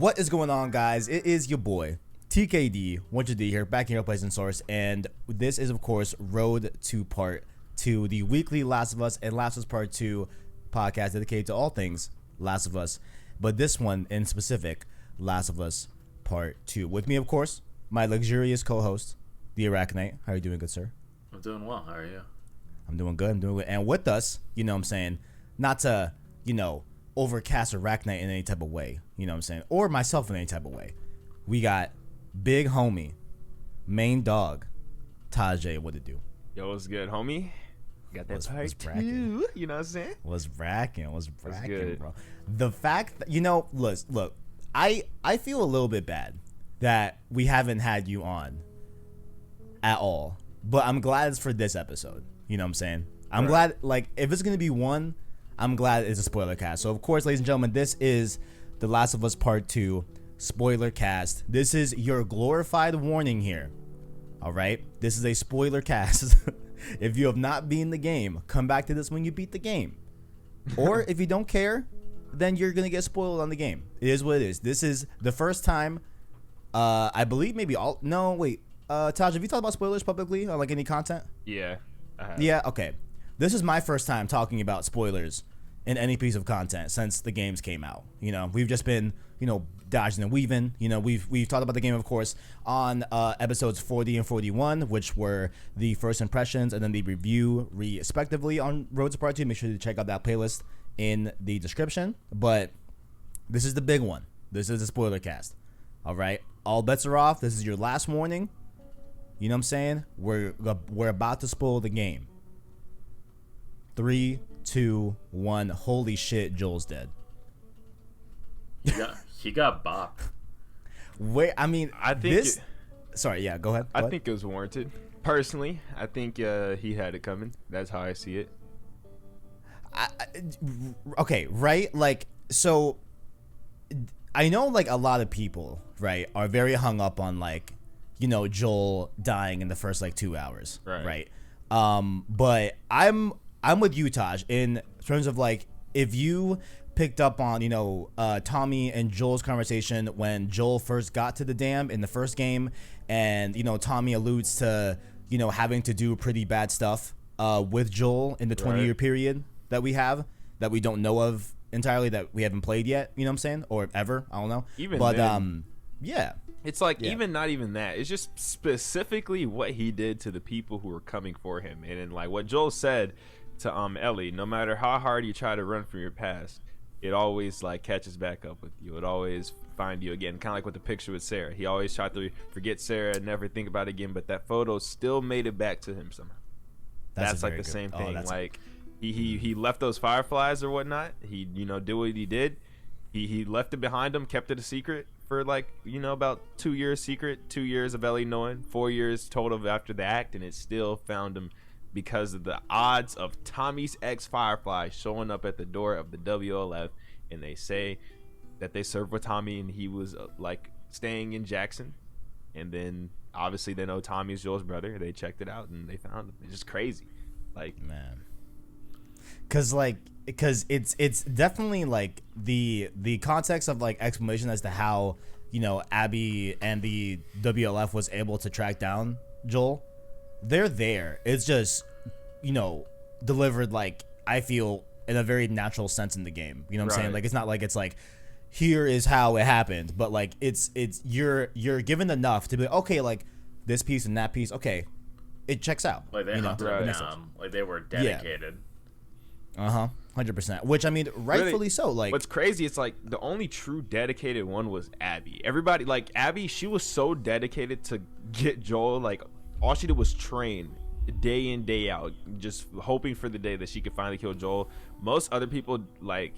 What is going on, guys? It is your boy TKD, what you do here, back in your place and source, and this is, of course, Road to Part 2, the weekly Last of Us and Last of Us Part 2 podcast dedicated to all things Last of Us, but this one in specific, Last of Us Part 2. With me, of course, my luxurious co-host, TheArachKnight. How are you doing, good sir? I'm doing well. How are you? I'm doing good. And with us, you know what I'm saying, not to, overcast Arachknight in any type of way, you know what I'm saying, or myself in any type of way. We got big homie, main dog, Tajae. What it do? Yo, what's good, homie? Got that was part too. You know what I'm saying? Was bracking, good? Bro. The fact that, look, I feel a little bit bad that we haven't had you on at all, but I'm glad it's for this episode. You know what I'm saying? I'm glad, like, if it's gonna be one, I'm glad it's a spoiler cast. So, of course, ladies and gentlemen, this is The Last of Us Part 2 spoiler cast. This is your glorified warning here. All right? This is a spoiler cast. If you have not beaten the game, come back to this when you beat the game. Or if you don't care, then you're going to get spoiled on the game. It is what it is. This is the first time, I believe maybe all... No, wait. Taj, have you talked about spoilers publicly on, like, any content? Yeah. Yeah, okay. This is my first time talking about spoilers in any piece of content since the games came out. We've just been, dodging and weaving. We've talked about the game, of course, on episodes 40 and 41, which were the first impressions and then the review, respectively, on Road to Part 2. Make sure to check out that playlist in the description. But this is the big one. This is a spoiler cast. All right? All bets are off. This is your last warning. You know what I'm saying? We're about to spoil the game. 3, 2, 1. Holy shit, Joel's dead. He got bopped. Wait, I mean, I think sorry, yeah, go ahead. I think it was warranted. Personally, I think he had it coming. That's how I see it. Okay, right? Like, so I know, like, a lot of people, right, are very hung up on, like, Joel dying in the first, like, 2 hours, right? But I'm with you, Taj, in terms of, like, if you picked up on, Tommy and Joel's conversation when Joel first got to the dam in the first game, and, Tommy alludes to, having to do pretty bad stuff with Joel in the 20-year period that we have, that we don't know of entirely, that we haven't played yet, you know what I'm saying? Or ever, I don't know. Yeah. It's like, even not even that. It's just specifically what he did to the people who were coming for him. And then, like, what Joel said to Ellie, no matter how hard you try to run from your past, it always, like, catches back up with you. It always find you again. Kind of like with the picture with Sarah. He always tried to forget Sarah and never think about it again, but that photo still made it back to him somehow. That's like the same thing. Like, he left those fireflies or whatnot. He, did what he did. He left it behind him, kept it a secret for, like, about 2 years secret, 2 years of Ellie knowing, 4 years total after the act, and it still found him because of the odds of Tommy's ex-Firefly showing up at the door of the WLF, and they say that they served with Tommy and he was like staying in Jackson, and then obviously they know Tommy's Joel's brother. They checked it out and they found him. It's just crazy, like, man. Because it's definitely, like, the context of, like, explanation as to how Abby and the WLF was able to track down Joel. They're there. It's just, delivered, like, I feel, in a very natural sense in the game. You know what I'm saying? Like, it's not like it's like, here is how it happened, but, like, it's you're given enough to be like, okay, like, this piece and that piece, okay, it checks out. Like, they hunted him down. Like, they were dedicated. Yeah. 100%. Which, I mean, rightfully really, so. Like, what's crazy, it's like the only true dedicated one was Abby. Everybody, like, Abby, she was so dedicated to get Joel. Like, all she did was train day in, day out, just hoping for the day that she could finally kill Joel. Most other people, like,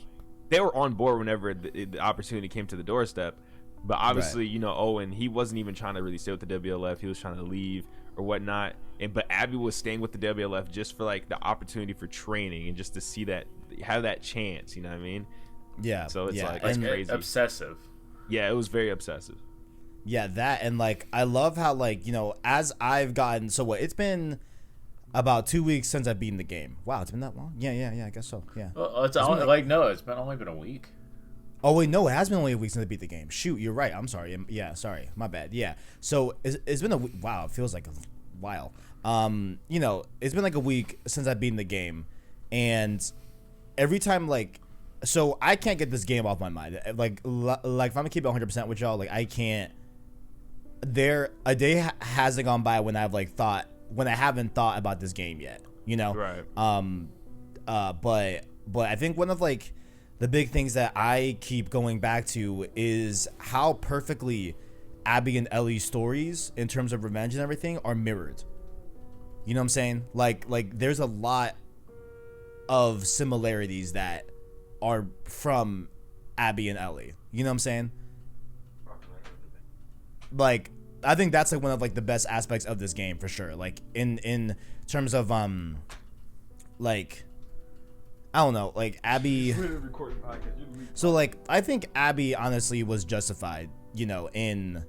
they were on board whenever the opportunity came to the doorstep. But obviously, Owen, he wasn't even trying to really stay with the WLF. He was trying to leave or whatnot. But Abby was staying with the WLF just for, like, the opportunity for training and just to see that, have that chance. You know what I mean? Yeah. So it's like, it's crazy. Obsessive. Yeah, it was very obsessive. Yeah, that, and, like, I love how, like, as I've gotten, so what, it's been about 2 weeks since I've beaten the game. Wow, it's been that long? Yeah, I guess so, yeah. Well, it's been only been a week. Oh wait, no, it has been only a week since I beat the game. Shoot, you're right. I'm sorry. Yeah, sorry, my bad. Yeah. So it's been a week. Wow, it feels like a while. It's been like a week since I've beaten the game, and every time so I can't get this game off my mind. Like if I'm gonna keep it 100% with y'all, like I can't. A day hasn't gone by when I haven't thought about this game yet. Right. But I think one of the big things that I keep going back to is how perfectly Abby and Ellie's stories in terms of revenge and everything are mirrored. You know what I'm saying? Like there's a lot of similarities that are from Abby and Ellie. You know what I'm saying? Like I think that's one of the best aspects of this game for sure. Like in terms of I don't know, Abby. So I think Abby honestly was justified, in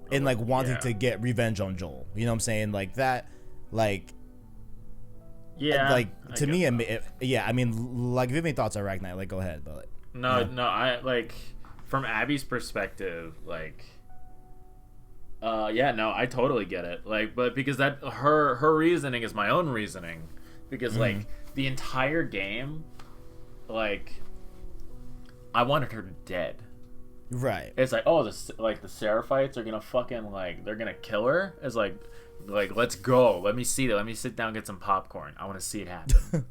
wanting to get revenge on Joel. You know what I'm saying? To me, I mean, if you have any thoughts on Arachknight, go ahead. But no, I from Abby's perspective, I totally get it. But because that her reasoning is my own reasoning, because the entire game, I wanted her dead. Right. It's the Seraphites are gonna fucking they're gonna kill her. It's let's go. Let me see that. Let me sit down and get some popcorn. I want to see it happen.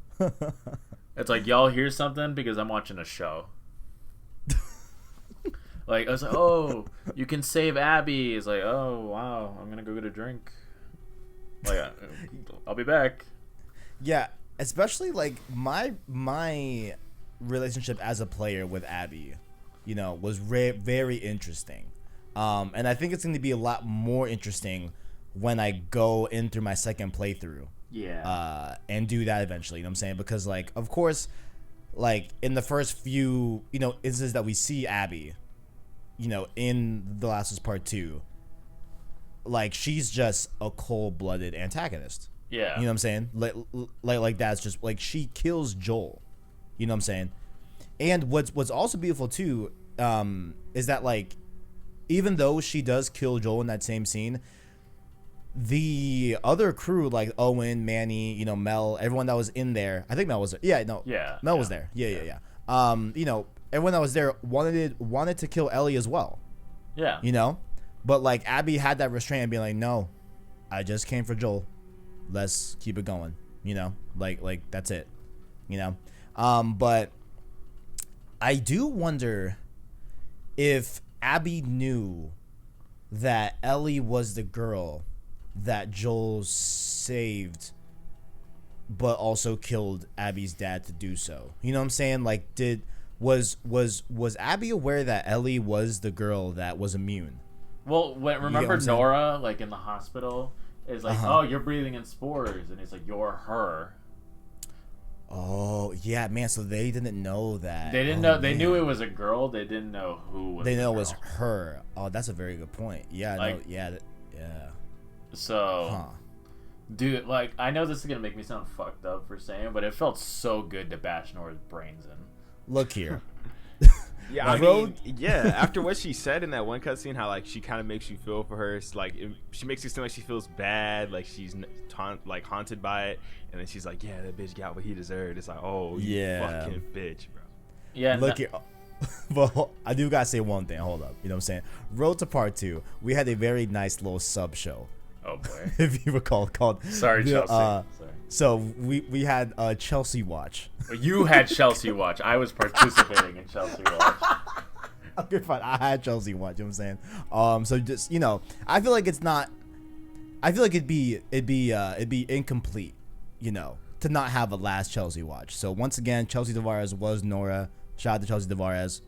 It's y'all hear something because I'm watching a show. I was oh, you can save Abby. It's oh wow, I'm gonna go get a drink. I'll be back. Yeah, especially my relationship as a player with Abby, was very interesting. And I think it's going to be a lot more interesting when I go in through my second playthrough. Yeah. And do that eventually, you know what I'm saying? Because of course, in the first few, instances that we see Abby, in The Last of Us Part 2, she's just a cold-blooded antagonist. Yeah. You know what I'm saying? That's just she kills Joel. You know what I'm saying? And what's also beautiful too, is that even though she does kill Joel in that same scene, the other crew Owen, Manny, Mel, everyone that was in there, I think Mel was there. Yeah, no. Yeah. Mel was there. Yeah. Everyone that was there wanted to kill Ellie as well. Yeah. But Abby had that restraint and being no, I just came for Joel. Let's keep it going. That's it. But I do wonder if Abby knew that Ellie was the girl that Joel saved, but also killed Abby's dad to do so. You know what I'm saying? Was Abby aware that Ellie was the girl that was immune? Well, remember Nora, in the hospital, is oh, you're breathing in spores, and it's you're her. Oh yeah, man. So they didn't know that. They didn't know. They knew it was a girl. They didn't know who was. They know it was her. Oh, that's a very good point. Yeah. Yeah. So, dude, I know this is gonna make me sound fucked up for saying, but it felt so good to bash Nora's brains in. Look here. Yeah, after what she said in that one cutscene, how she kind of makes you feel for her. It's she makes it seem like she feels bad, she's haunted by it, and then she's yeah, that bitch got what he deserved. It's oh, you fucking bitch, bro. Yeah. Look here. Well, I do gotta say one thing. Hold up. You know what I'm saying? Road to Part 2, we had a very nice little sub show. Oh boy. If you recall, called Chelsea. Sorry. So we had Chelsea Watch. You had Chelsea Watch. I was participating in Chelsea Watch. Okay, fine. I had Chelsea Watch. You know what I'm saying? So just I feel like it's not. I feel like it'd be incomplete, to not have a last Chelsea Watch. So once again, Chelsea Tavares was Nora. Shout out to Chelsea Tavares.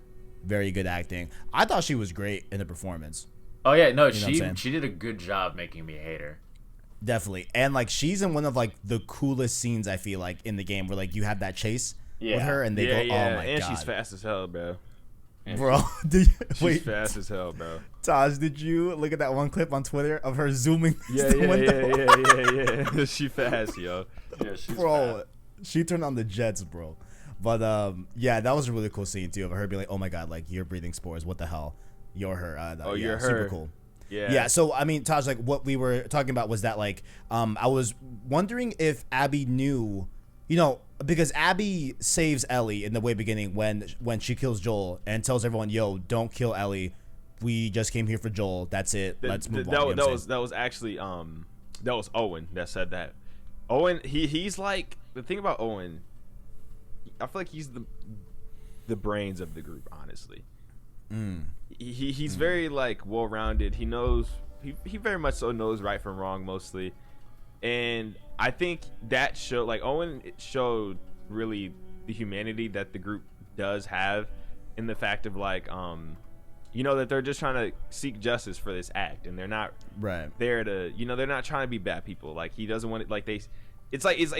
Very good acting. I thought she was great in the performance. Oh yeah, no, she did a good job making me hate her. Definitely. And she's in one of the coolest scenes I feel in the game where you have that chase with her and they go, oh my and god. She's fast as hell, bro. Bro, she's fast as hell, bro. Taj, did you look at that one clip on Twitter of her zooming the window? Yeah. She fast, yo. Yeah, she's bro, fast. She turned on the jets, bro. But yeah, that was a really cool scene too of her being like, "Oh my god, like you're breathing spores. What the hell? You're her." Oh, yeah, you're super her. cool. Yeah. Yeah. So I mean, Taj, like what we were talking about was that like I was wondering if Abby knew, because Abby saves Ellie in the way beginning when she kills Joel and tells everyone, "Yo, don't kill Ellie. We just came here for Joel. That's it. Let's move on." That was actually that was Owen that said that. Owen, he's like, the thing about Owen, I feel like he's the brains of the group, honestly. He's very like well-rounded. He knows he very much so knows right from wrong mostly, and I think that showed, like, Owen showed really the humanity that the group does have, in the fact of like that they're just trying to seek justice for this act, and they're not there to, they're not trying to be bad people. Like, he doesn't want it, like, it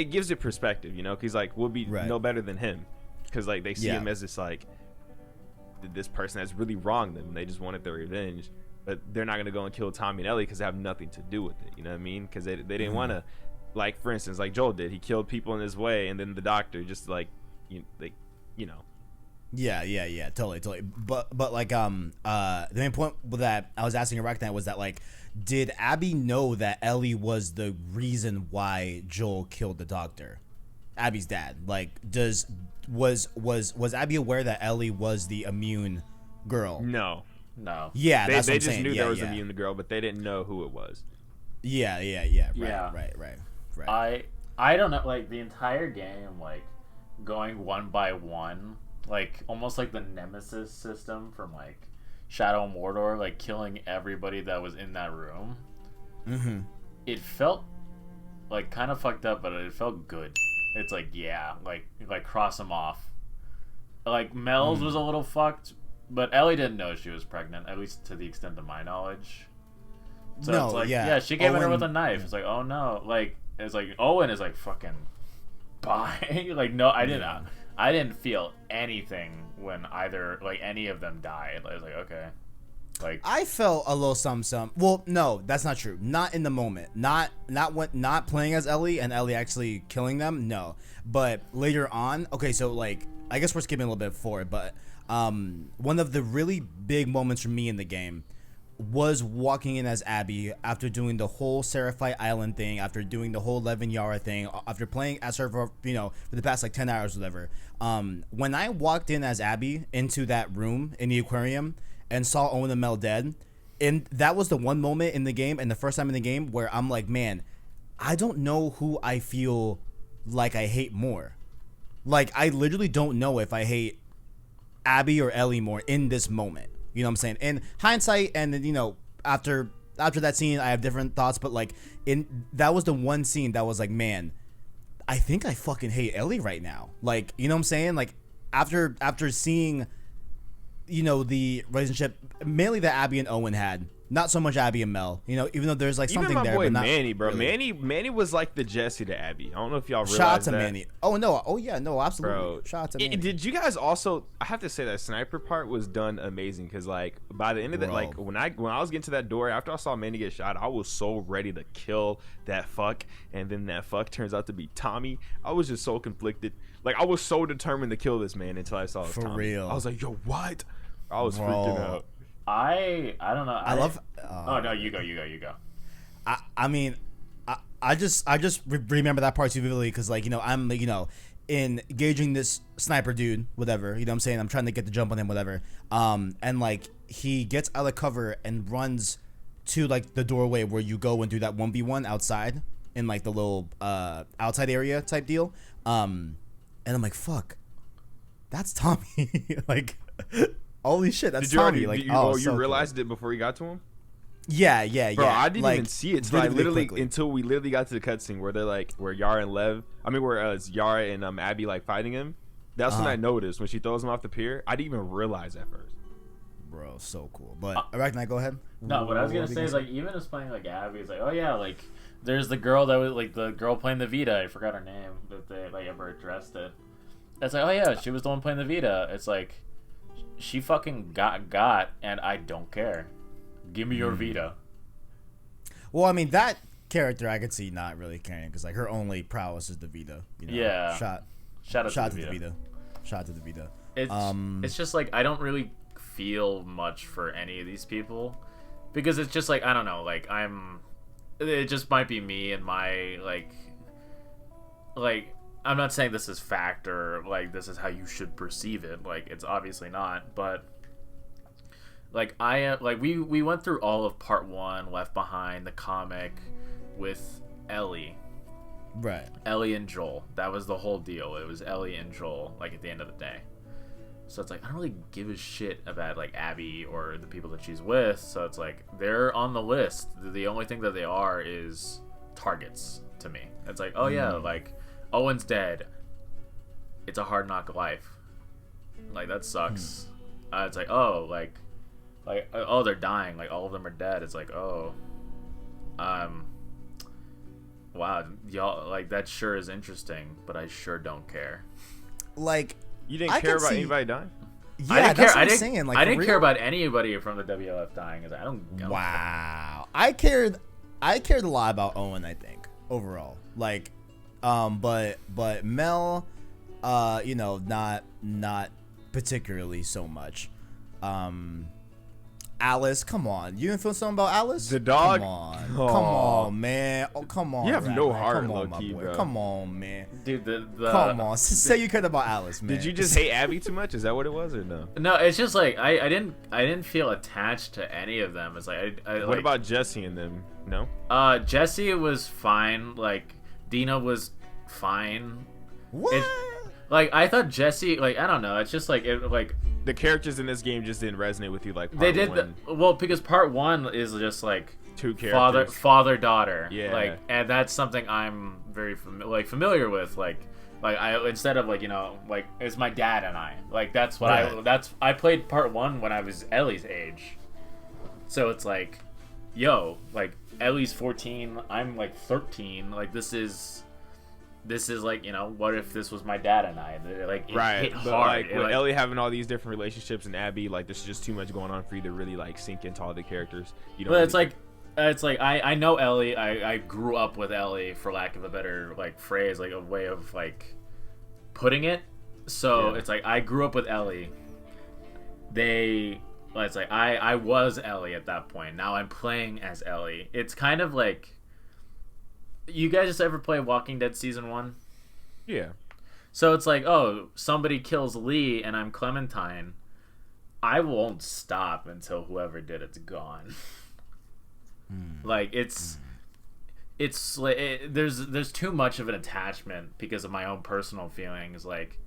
gives it perspective, because like we'll be no better than him, because like they see him as this person that's really wronged them, and they just wanted their revenge, but they're not gonna go and kill Tommy and Ellie because they have nothing to do with it. You know what I mean? Because they didn't want to, like, for instance, like Joel did. He killed people in his way, and then the doctor just like, Yeah, totally. But like the main point that I was asking Arachknight was that, like, did Abby know that Ellie was the reason why Joel killed the doctor, Abby's dad? Like, was Abby aware that Ellie was the immune girl? No. Yeah, they just saying. knew there was immune the girl, but they didn't know who it was. Yeah. Right. I don't know, like, the entire game, like, going one by one, like, almost like the Nemesis system from, like, Shadow of Mordor, like, killing everybody that was in that room. It felt, like, kind of fucked up, but it felt good. It's like, yeah, like cross them off. Like, Mel's was a little fucked, but Ellie didn't know she was pregnant, at least to the extent of my knowledge. So no, it's like, yeah, she came in her with a Owen, knife. It's like, oh no, like, it's like Owen is like, fucking bye. Like, no, I didn't feel anything when either, like, any of them died. I was like, okay. Like, I felt a little some. Well, no, that's not true. Not in the moment. Not playing as Ellie and Ellie actually killing them. No, but later on. Okay, so like, I guess we're skipping a little bit forward, but one of the really big moments for me in the game was walking in as Abby after doing the whole Seraphite Island thing, after doing the whole 11 Yara thing, after playing as her for the past like 10 hours or whatever. When I walked in as Abby into that room in the aquarium and saw Owen and Mel dead, and that was the one moment in the game, and the first time in the game, where I'm like, man, I don't know who I feel like I hate more. Like, I literally don't know if I hate Abby or Ellie more in this moment. You know what I'm saying? In hindsight, and after that scene, I have different thoughts, but like, that was the one scene that was like, man, I think I fucking hate Ellie right now. Like, you know what I'm saying? Like, after seeing, the relationship mainly that Abby and Owen had, not so much Abby and Mel, even though there's like something even my there, boy but not Manny, bro. really. Manny was like the Jesse to Abby. I don't know if y'all realize Shout out to that. Manny. Oh no, oh yeah, no, absolutely. Bro, Shout out to Manny. did you guys also? I have to say that sniper part was done amazing, because like by the end of the, like when I was getting to that door after I saw Manny get shot, I was so ready to kill that fuck, and then that fuck turns out to be Tommy. I was just so conflicted. Like, I was so determined to kill this man until I saw it was For Tommy. real. I was like, yo, what? I was freaking out. I don't know. I love. Oh no, you go. I mean, I just remember that part too vividly because, like, I'm engaging this sniper dude, whatever. You know what I'm saying? I'm trying to get the jump on him, whatever. And like, he gets out of cover and runs to like the doorway where you go and do that 1v1 outside in like the little outside area type deal. And I'm like, fuck, that's Tommy. Like, holy shit, that's Tommy. Like, you realized it before you got to him? Yeah. Bro, I didn't even see it until quickly. until we literally got to the cutscene where they're like, where Yara and where Yara and Abby like fighting him. That's when I noticed, when she throws him off the pier. I didn't even realize at first. Bro, so cool. But Arachknight, go ahead. No, what I was gonna say is, like, even just playing like Abby, it's like, oh yeah, like, there's the girl that was like the girl playing the Vita. I forgot her name, that they like ever addressed it. It's like, oh yeah, she was the one playing the Vita. It's like, she fucking got, and I don't care. Give me your Vita. Well, I mean, that character I could see not really caring because, like, her only prowess is the Vita. Yeah. Shout out to the Vita. Shout out to DeVito. It's just like I don't really feel much for any of these people because it's just like I don't know, like it just might be me and my like I'm not saying this is fact or like this is how you should perceive it, like it's obviously not, but like we went through all of part 1 Left Behind, the comic, with Ellie. Right. Ellie and Joel. That was the whole deal. It was Ellie and Joel, like, at the end of the day. So it's like, I don't really give a shit about, like, Abby or the people that she's with. So it's like, they're on the list. The only thing that they are is targets to me. It's like, oh, yeah, like, Owen's dead. It's a hard knock life. Like, that sucks. It's like, oh, oh, they're dying. Like, all of them are dead. It's like, oh, wow, y'all, like, that sure is interesting, but I sure don't care. Like, you didn't care about anybody dying? Yeah, that's what I'm saying. Like, I didn't care about anybody from the WLF dying. I don't wow. I cared a lot about Owen, I think, overall. Like, but Mel, you know, not particularly so much. Alice, come on. You didn't feel something about Alice? The dog? Come on, man. Oh, come on. You have no heart, come on, low-key, boy. bro. Come on, man. Dude, come on. Say you cared about Alice, man. Did you just hate Abby too much? Is that what it was, or no? No, it's just like I didn't feel attached to any of them. It's like what about Jesse and them? No. Jesse was fine. Like Dina was fine. What? Like I thought Jesse. Like I don't know. It's just like the characters in this game just didn't resonate with you like they did. Well, because part 1 is just like two characters, father daughter. Yeah. Like, and that's something I'm very familiar with. Like I instead of like, you know, like it's my dad and I. Like that's what I played part 1 when I was Ellie's age. So it's like, yo, like Ellie's 14, I'm like 13. Like this is like, you know, what if this was my dad and I? Like it hit hard. Like with Ellie having all these different relationships and Abby, like there's just too much going on for you to really like sink into all the characters. You know. But it's like I know Ellie. I grew up with Ellie, for lack of a better like phrase, like a way of like putting it. So it's like I grew up with Ellie. It's like I was Ellie at that point. Now I'm playing as Ellie. It's kind of like. You guys just ever play Walking Dead Season 1? Yeah. So it's like, oh, somebody kills Lee and I'm Clementine. I won't stop until whoever did it's gone. Like it's like there's too much of an attachment because of my own personal feelings, like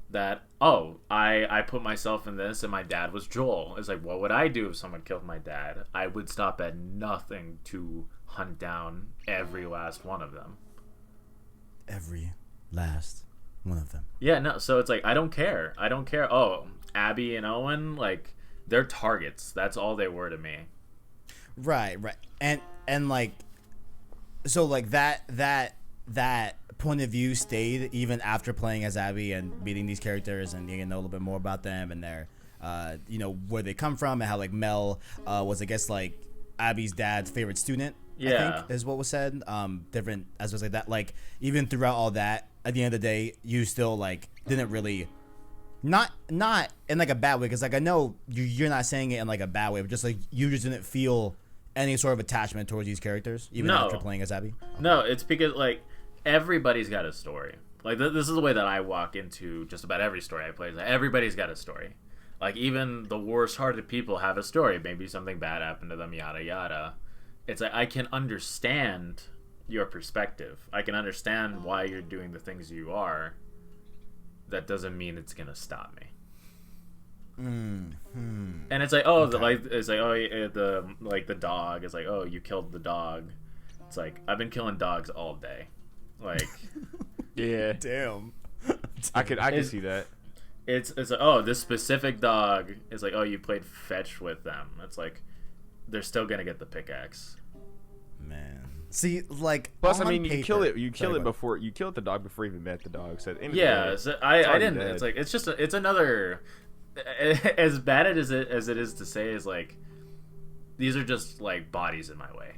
that. Oh, I put myself in this and my dad was Joel. It's like, what would I do if someone killed my dad? I would stop at nothing to hunt down every last one of them. Every last one of them. Yeah, no, so it's like I don't care. Oh, Abby and Owen, like they're targets. That's all they were to me. Right. And like so like that point of view stayed even after playing as Abby and meeting these characters and getting to know a little bit more about them and their you know, where they come from and how like Mel was, I guess, like Abby's dad's favorite student. Yeah, I think is what was said. Different aspects like that. Like even throughout all that, at the end of the day, you still like didn't really, not in like a bad way, because like I know you're not saying it in like a bad way, but just like you just didn't feel any sort of attachment towards these characters even after playing as Abby. No, it's because like everybody's got a story. Like this is the way that I walk into just about every story I play. Like, everybody's got a story. Like even the worst-hearted people have a story. Maybe something bad happened to them. Yada yada. It's like I can understand your perspective. I can understand why you're doing the things you are. That doesn't mean it's gonna stop me. And it's like, oh, Okay. the dog. It's like, oh, you killed the dog. It's like I've been killing dogs all day. Like, yeah, damn. I could see that. It's like, oh, this specific dog is like, oh, you played fetch with them. It's like they're still gonna get the pickaxe. Man, see, like, plus, I mean, paper, you kill it before you killed the dog before you even met the dog. So Yeah, so I didn't. dead. It's like it's another. As bad as it is to say, is like these are just like bodies in my way.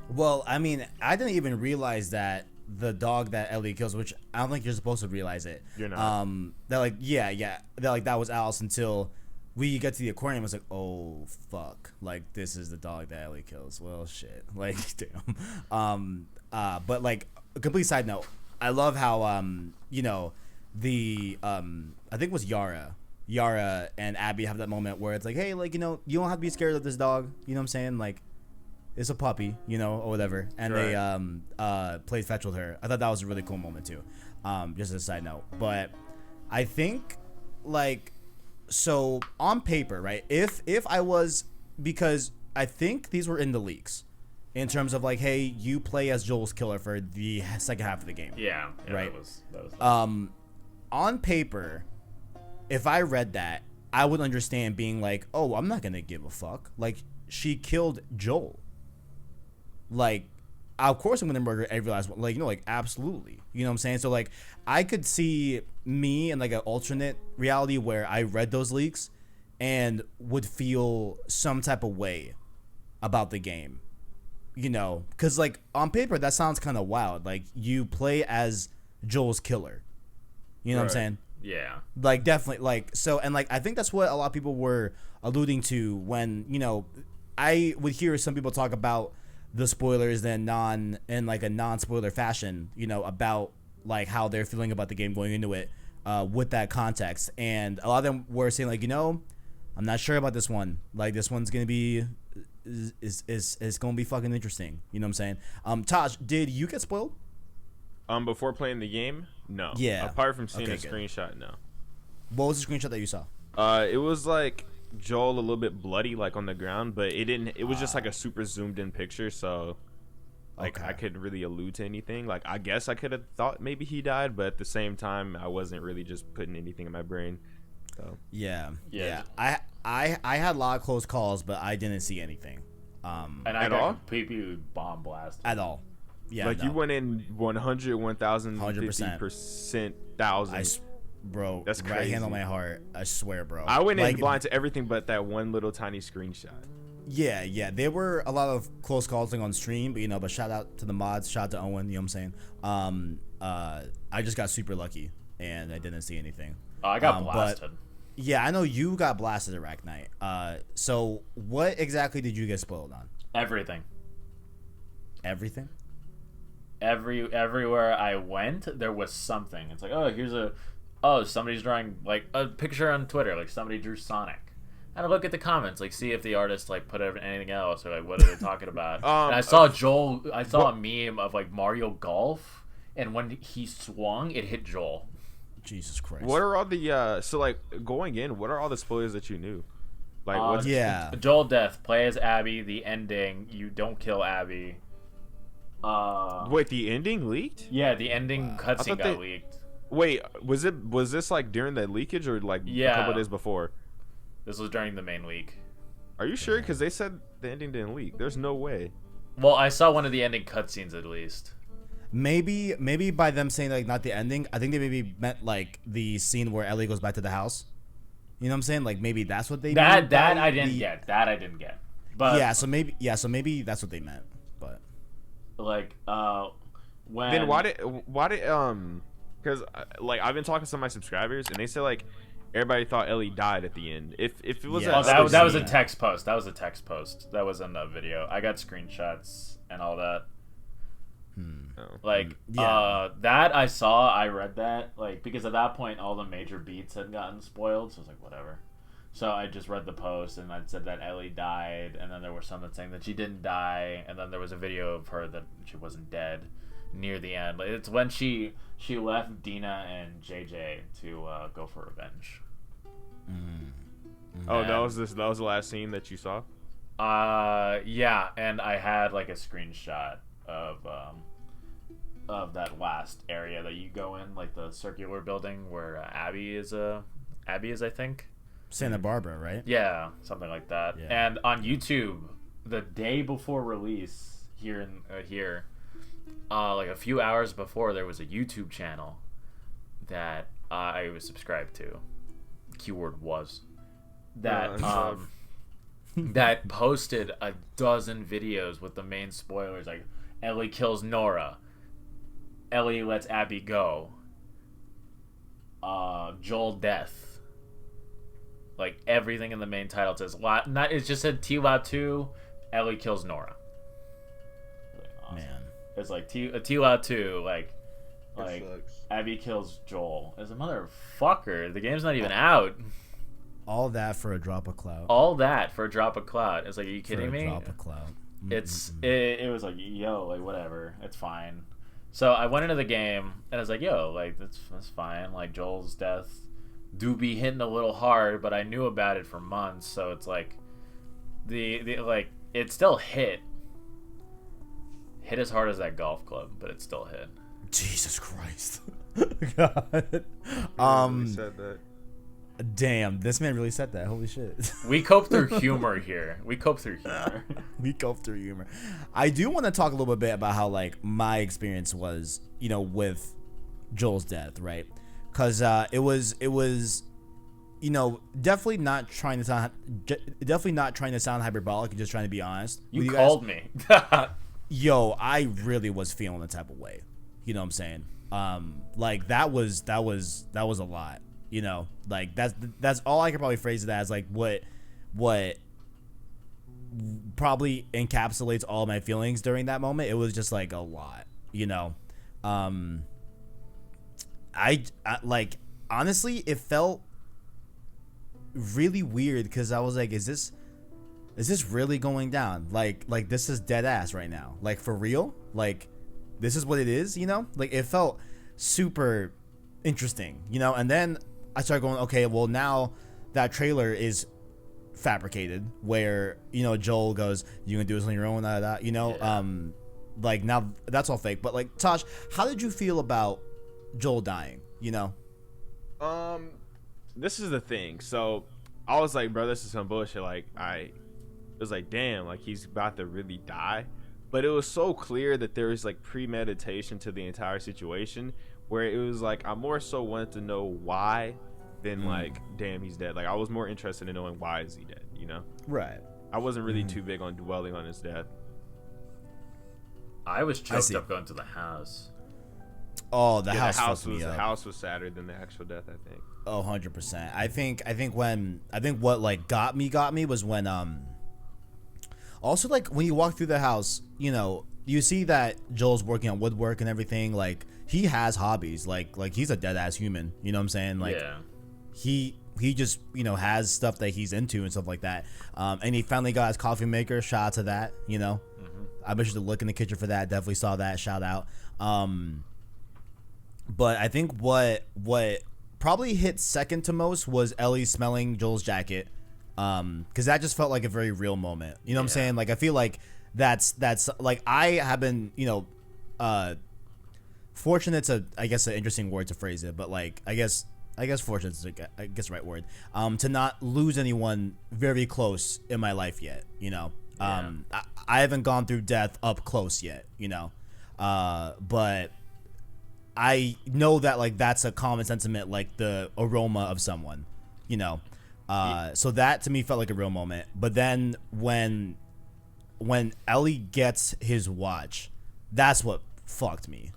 Well, I mean, I didn't even realize that the dog that Ellie kills, which I don't think you're supposed to realize it. You're not. That like that was Alice until we get to the aquarium. It's like, oh fuck, like this is the dog that Ellie kills. Well, shit, like damn. But like a complete side note, I love how you know the I think it was Yara and Abby have that moment where it's like, hey, like, you know, you don't have to be scared of this dog. You know what I'm saying? Like, it's a puppy, you know, or whatever. And they played fetch with her. I thought that was a really cool moment too. Just as a side note. But I think like, so on paper, right? If I was, because I think these were in the leaks in terms of like, hey, you play as Joel's killer for the second half of the game. Yeah, right. That was On paper, if I read that, I would understand being like, oh, I'm not gonna give a fuck. Like, she killed Joel. Like, of course I'm gonna murder every last one. Like, you know, like, absolutely. You know what I'm saying? So like, I could see me in like an alternate reality where I read those leaks and would feel some type of way about the game. You know, because like on paper that sounds kind of wild. Like, you play as Joel's killer. You know what I'm saying? Yeah. Like, definitely, like, so, and like, I think that's what a lot of people were alluding to when, you know, I would hear some people talk about the spoilers in like a non-spoiler fashion, you know, about like how they're feeling about the game going into it with that context. And a lot of them were saying like, you know, I'm not sure about this one. Like, this one's going to be, is going to be fucking interesting. You know what I'm saying? Taj, did you get spoiled? Before playing the game, no. Yeah. Apart from seeing a good. screenshot, no. What was the screenshot that you saw? It was like Joel a little bit bloody, like on the ground, but it didn't. It was just like a super zoomed in picture, so like I couldn't really allude to anything. Like, I guess I could have thought maybe he died, but at the same time, I wasn't really just putting anything in my brain. So yeah. I had a lot of close calls, but I didn't see anything. And I got completely bomb blasted. At all. Yeah, like, no. you went in 100, 1,050%, thousand. Bro, that's crazy. Right hand on my heart. I swear, bro. I went like, in blind to everything but that one little tiny screenshot. Yeah. There were a lot of close calls like on stream, but you know, but shout out to the mods, shout out to Owen. You know what I'm saying? I just got super lucky and I didn't see anything. I got blasted. But, yeah, I know you got blasted at Arachknight. So what exactly did you get spoiled on? Everything. Everything? Everywhere I went, there was something. It's like, somebody's drawing like a picture on Twitter, like somebody drew Sonic. And I look at the comments, like, see if the artist like put anything else, or like what are they talking about. And I saw a meme of like Mario Golf, and when he swung, it hit Joel. Jesus Christ. What are all the so like going in? What are all the spoilers that you knew? Like, what's Joel death, play as Abby. The ending, you don't kill Abby. Wait, the ending leaked? Yeah, the ending cutscene got leaked. Wait, was this like during the leakage or like a couple of days before? This was during the main leak. Are you sure? Because they said the ending didn't leak. There's no way. Well, I saw one of the ending cutscenes at least. Maybe by them saying like not the ending, I think they maybe meant like the scene where Ellie goes back to the house. You know what I'm saying? Like, maybe that's what they that I didn't get. That I didn't get. But so maybe that's what they meant. But like when then why did because like I've been talking to some of my subscribers and they say like everybody thought Ellie died at the end. If it was that was a text post. That was a text post. That wasn't a video. I got screenshots and all that. That I saw, I read that, like, because at that point all the major beats had gotten spoiled, so I was like, whatever. So I just read the post and it said that Ellie died, and then there was someone saying that she didn't die, and then there was a video of her that she wasn't dead near the end. Like, it's when she left Dina and JJ to go for revenge. Oh, that was the last scene that you saw? Yeah, and I had like a screenshot of that last area that you go in, like the circular building where Abby is, I think. Santa Barbara, right? Yeah, something like that. Yeah. And on YouTube, the day before release here, like a few hours before, there was a YouTube channel that I was subscribed to. Keyword was that that posted a dozen videos with the main spoilers, like Ellie kills Nora, Ellie lets Abby go. Joel death. Like everything in the main title says it just said T-Law 2, Ellie kills Nora. Really awesome. Man. It's like T-Law 2, like Abby kills Joel. As a motherfucker, the game's not even out. All that for a drop of clout. All that for a drop of clout. It's like, are you kidding me? Drop of clout. It was like, yo, like whatever, it's fine. So I went into the game and I was like, yo, like that's fine. Like Joel's death do be hitting a little hard, but I knew about it for months, so it's like the like it still hit as hard as that golf club, but it still hit. Jesus Christ. God. Really said that. Damn, this man really said that. Holy shit. We cope through humor here. We cope through humor. I do want to talk a little bit about how like my experience was, you know, with Joel's death, right? Because it was, you know, definitely not trying to sound hyperbolic and just trying to be honest. You called me. Yo, I really was feeling the type of way. You know what I'm saying? Like that was a lot. You know, like that's all I could probably phrase it as. Like what probably encapsulates all my feelings during that moment. It was just like a lot. You know, I like honestly, it felt really weird because I was like, is this really going down? Like this is dead ass right now. Like for real? Like this is what it is, you know? Like it felt super interesting, you know? And then I started going, okay, well now that trailer is fabricated where, you know, Joel goes, you gonna do this on your own, you know? Yeah. Like now that's all fake. But like Tosh, how did you feel about Joel dying, you know? This is the thing. So I was like, bro, this is some bullshit. Like I was like, damn, like he's about to really die. But it was so clear that there was like premeditation to the entire situation where it was like I more so wanted to know why than like, damn, he's dead. Like I was more interested in knowing why is he dead, you know? Right. I wasn't really too big on dwelling on his death. I was choked up going to the house. Oh, the house was sadder than the actual death, I think. Oh, 100%. I think what like got me was when also like when you walk through the house, you know, you see that Joel's working on woodwork and everything. Like he has hobbies. Like he's a dead ass human. You know what I'm saying? Like yeah. He just, you know, has stuff that he's into and stuff like that. And he finally got his coffee maker. Shout out to that. You know, I bet you to look in the kitchen for that. Definitely saw that. Shout out. But I think what probably hit second to most was Ellie smelling Joel's jacket. Because that just felt like a very real moment. You know what I'm saying? Like I feel like that's like I have been, you know, fortunate's I guess an interesting word to phrase it, but like I guess fortunate's I guess the right word. To not lose anyone very close in my life yet. You know, I haven't gone through death up close yet. You know, but I know that like that's a common sentiment, like the aroma of someone. You know. So that to me felt like a real moment. But then when Ellie gets his watch, that's what fucked me.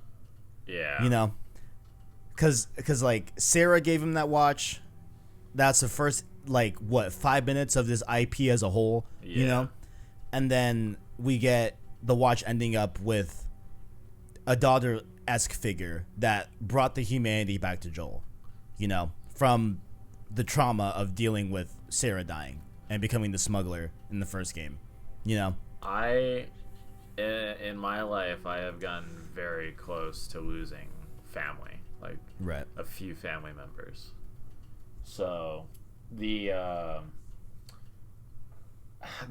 Yeah. You know? Cause like Sarah gave him that watch. That's the first like 5 minutes of this IP as a whole, you know? And then we get the watch ending up with a daughter-esque figure that brought the humanity back to Joel, you know, from the trauma of dealing with Sarah dying and becoming the smuggler in the first game, you know? In my life, I have gotten very close to losing family, like a few family members. So the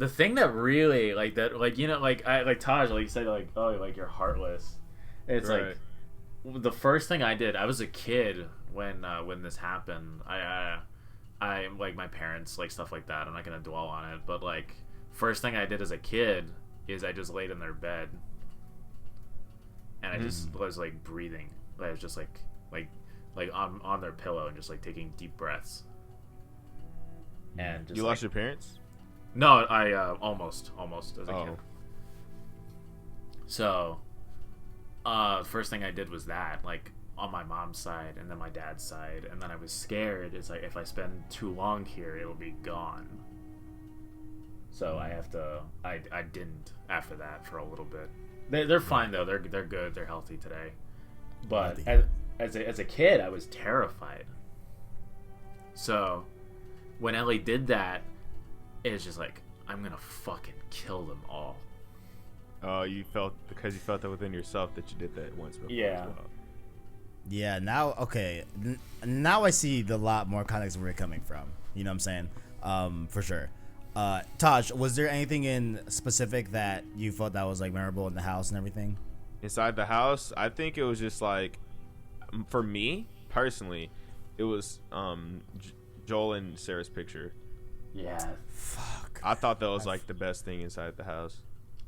thing that really like that, like, you know, like I like Taj, like you said, like, oh, like you're heartless. It's like the first thing I did, I was a kid when this happened. I like my parents, like stuff like that. I'm not gonna dwell on it, but like first thing I did as a kid is I just laid in their bed and I just was like breathing. I was just like on their pillow and just like taking deep breaths. And just, you lost your parents? No, I almost as a kid. So First thing I did was that, like, on my mom's side and then my dad's side, and then I was scared. It's like if I spend too long here, it'll be gone. So I have to. I didn't after that for a little bit. They're fine though. They're good. They're healthy today. But as a kid, I was terrified. So when Ellie did that, it was just like, I'm gonna fucking kill them all. Oh, you felt that within yourself that you did that once before. Yeah. As well. Yeah, now, okay. Now I see the lot more context where you're coming from. You know what I'm saying? For sure. Taj, was there anything in specific that you felt that was, like, memorable in the house and everything? Inside the house, I think it was just, like, for me, personally, it was Joel and Sarah's picture. Yeah. Fuck. I thought that was, like, the best thing inside the house.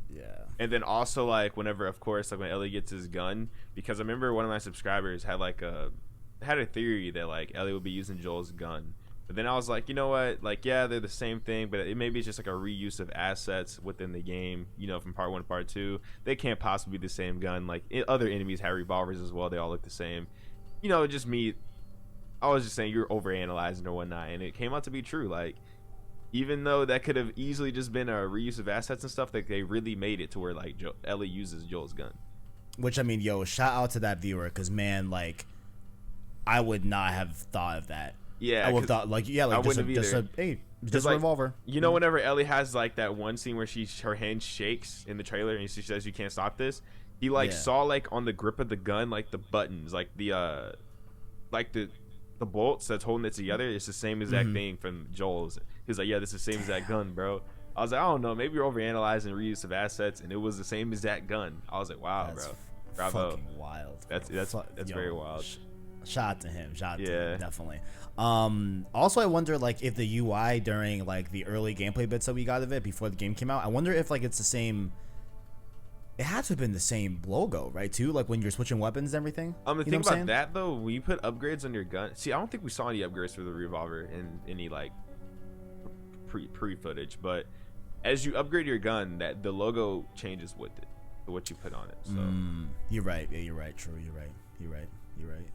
Yeah. And then also, like, whenever, of course, like when Ellie gets his gun, because I remember one of my subscribers had a theory that, like, Ellie would be using Joel's gun. But then I was like, you know what? Like, yeah, they're the same thing, but maybe it's just like a reuse of assets within the game, you know, from part 1 to part 2. They can't possibly be the same gun. Like, other enemies have revolvers as well. They all look the same. You know, just me. I was just saying you're overanalyzing or whatnot, and it came out to be true. Like, even though that could have easily just been a reuse of assets and stuff, like, they really made it to where, like, Ellie uses Joel's gun. Which, I mean, yo, shout out to that viewer, because, man, like, I would not have thought of that. Yeah, I would have thought, like, yeah, like, just a like, revolver. You know, whenever Ellie has, like, that one scene where her hand shakes in the trailer and she says, "You can't stop this," he, like, saw, like, on the grip of the gun, like, the buttons, like, the bolts that's holding it together. It's the same exact thing from Joel's. He's like, yeah, this is the same exact gun, bro. I was like, I don't know, maybe you're overanalyzing reuse of assets, and it was the same exact gun. I was like, wow, That's bro, bravo. fucking wild. That's very wild. Shout out to him. Shout out to him, definitely. Also, I wonder, like, if the UI during, like, the early gameplay bits that we got of it before the game came out, I wonder if, like, it's the same. It had to have been the same logo, right? Too, like, when you're switching weapons and everything. The thing about that, though, when you put upgrades on your gun, see, I don't think we saw any upgrades for the revolver in any, like, pre footage, but as you upgrade your gun, that the logo changes with it, what you put on it. So you're right. Yeah, you're right. True. You're right.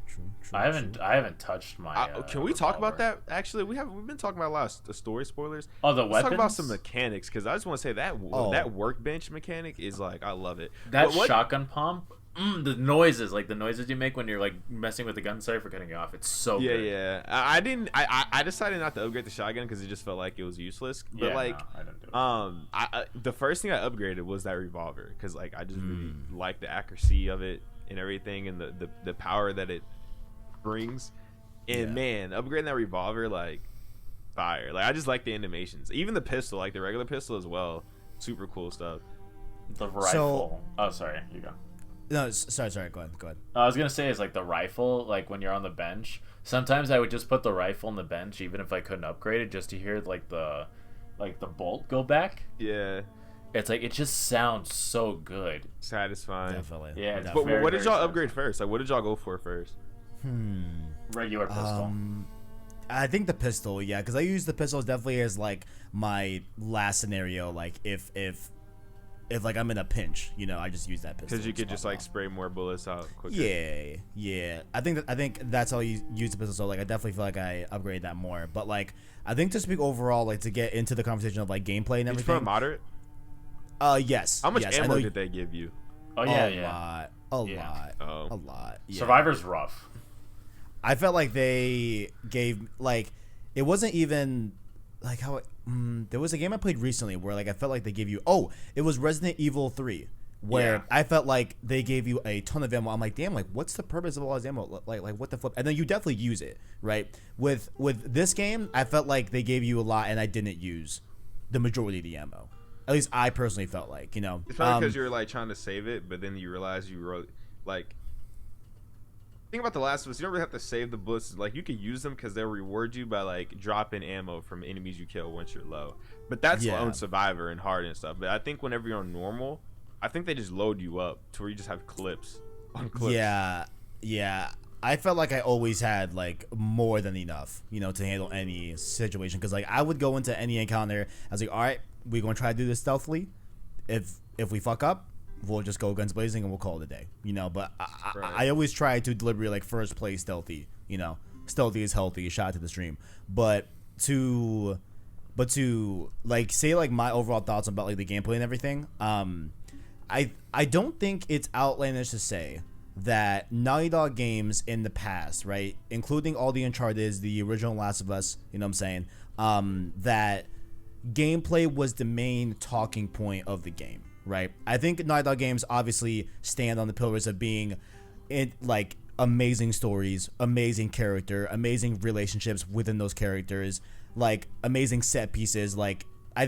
True. I haven't touched my. Can we talk about that? Actually, we've been talking about a lot of story spoilers. Oh, the Let's weapons. talk about some mechanics, because I just want to say that that workbench mechanic is, like, I love it. That shotgun pump. The noises you make when you're, like, messing with the gun. Sorry for cutting you off. It's so good. Yeah. I decided not to upgrade the shotgun because it just felt like it was useless. But I didn't do it. The first thing I upgraded was that revolver, because, like, I just really like the accuracy of it and everything, and the power that it brings. And man, upgrading that revolver, like, fire. Like, I just like the animations. Even the pistol, like the regular pistol as well. Super cool stuff. The rifle. Sorry, you go. No, sorry. Go ahead. I was gonna say is, like, the rifle. Like, when you're on the bench, sometimes I would just put the rifle on the bench, even if I couldn't upgrade it, just to hear, like, the bolt go back. Yeah. It's like, it just sounds so good. Satisfying. Definitely. Yeah. It's But very, what did very y'all upgrade first? Like, what did y'all go for first? Regular pistol. I think the pistol, yeah, because I use the pistols definitely as, like, my last scenario. Like, if like I'm in a pinch, you know, I just use that pistol. Because you could just, like, spray more bullets out quicker. Yeah. I think that's how you use the pistol. So, like, I definitely feel like I upgrade that more. But, like, I think to speak overall, like, to get into the conversation of, like, gameplay and everything. Did you put moderate? Yes. How much yes, ammo did they give you? Oh A lot. Yeah. Survivor's rough. I felt like they gave, like, it wasn't even like how there was a game I played recently where, like, I felt like they gave you it was Resident Evil 3 where I felt like they gave you a ton of ammo. I'm like, damn, like, what's the purpose of all this ammo? Like what the flip? And then you definitely use it, right? With this game, I felt like they gave you a lot and I didn't use the majority of the ammo. At least I personally felt like, you know. It's probably because you're, like, trying to save it, but then you realize you wrote, like, think about The Last of Us. You don't really have to save the bullets. Like, you can use them because they'll reward you by, like, dropping ammo from enemies you kill once you're low. But that's on Survivor and hard and stuff. But I think whenever you're on normal, I think they just load you up to where you just have clips on clips. Yeah. I felt like I always had, like, more than enough, you know, to handle any situation. Because, like, I would go into any encounter. I was like, all right, we're going to try to do this stealthily. If we fuck up, we'll just go guns blazing and we'll call it a day, you know. But Right. I always try to deliberately like first play stealthy, you know. Stealthy is healthy. Shout out to the stream, but to like say like my overall thoughts about like the gameplay and everything. I don't think it's outlandish to say that Naughty Dog games in the past, right, including all the Uncharted, the original Last of Us, you know what I'm saying, that gameplay was the main talking point of the game, right? I think Naughty Dog games obviously stand on the pillars of being like amazing stories, amazing character, amazing relationships within those characters, like amazing set pieces. Like I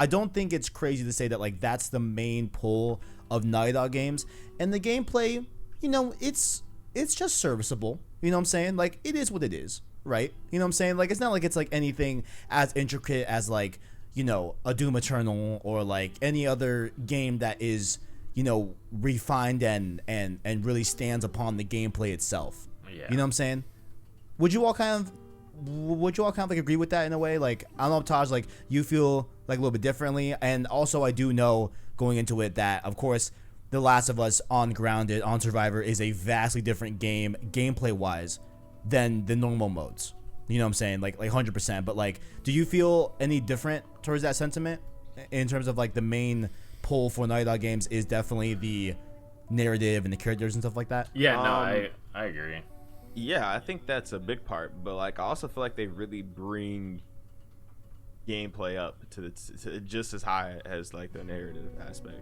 don't think it's crazy to say that like that's the main pull of Naughty Dog games. And the gameplay, you know, it's just serviceable. You know what I'm saying? Like it is what it is, right? You know what I'm saying? Like it's not like it's like anything as intricate as like, you know, a Doom Eternal or like any other game that is, you know, refined and really stands upon the gameplay itself. Yeah. You know what I'm saying? Would you all kind of like agree with that in a way? Like I don't know if Taj, like you feel like a little bit differently, and also I do know going into it that of course The Last of Us on Grounded, on Survivor is a vastly different game gameplay wise than the normal modes. You know what I'm saying? Like 100%. But like, do you feel any different towards that sentiment in terms of like the main pull for Naughty Dog games is definitely the narrative and the characters and stuff like that? Yeah, no, I agree. Yeah, I think that's a big part, but like I also feel like they really bring gameplay up to just as high as like the narrative aspect.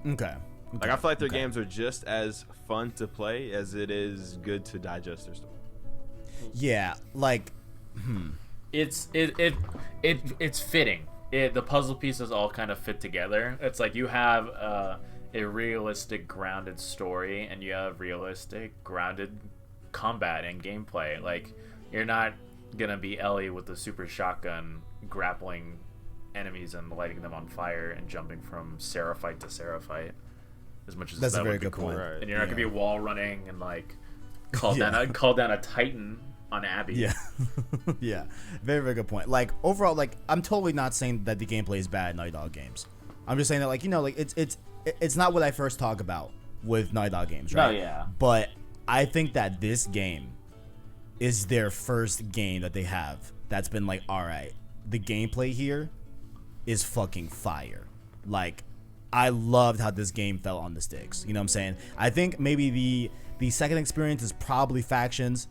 Okay. Like I feel like their games are just as fun to play as it is good to digest their story. Yeah, like It's fitting. The puzzle pieces all kind of fit together. It's like you have a realistic, grounded story, and you have realistic, grounded combat and gameplay. Like you're not gonna be Ellie with the super shotgun grappling enemies and lighting them on fire and jumping from Seraphite to Seraphite. As much as that's that a very would be good cool. point. Right. And you're not gonna be wall running and like call Yeah. down a Titan on Abby. Yeah. Yeah. Very, very good point. Like overall, like I'm totally not saying that the gameplay is bad in Naughty Dog games. I'm just saying that like, you know, like it's not what I first talk about with Naughty Dog games, right? Oh, yeah. But I think that this game is their first game that they have that's been like, all right, the gameplay here is fucking fire. Like I loved how this game felt on the sticks. You know what I'm saying? I think maybe the second experience is probably factions.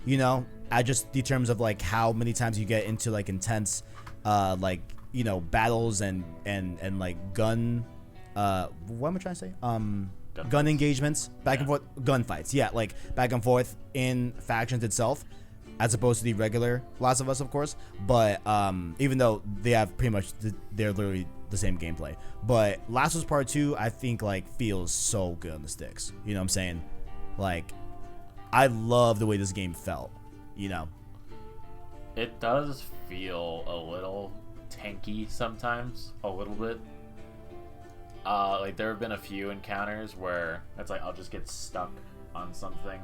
You know, I just in terms of like how many times you get into like intense, like you know battles and like gun, what am I trying to say? Gun engagements, back and forth, gunfights. Yeah, like back and forth in factions itself, as opposed to the regular Last of Us, of course. But even though they have pretty much they're literally the same gameplay. But Last of Us Part 2, I think like feels so good on the sticks. You know what I'm saying? Like I love the way this game felt, you know. It does feel a little tanky sometimes, a little bit. Like there have been a few encounters where it's like I'll just get stuck on something.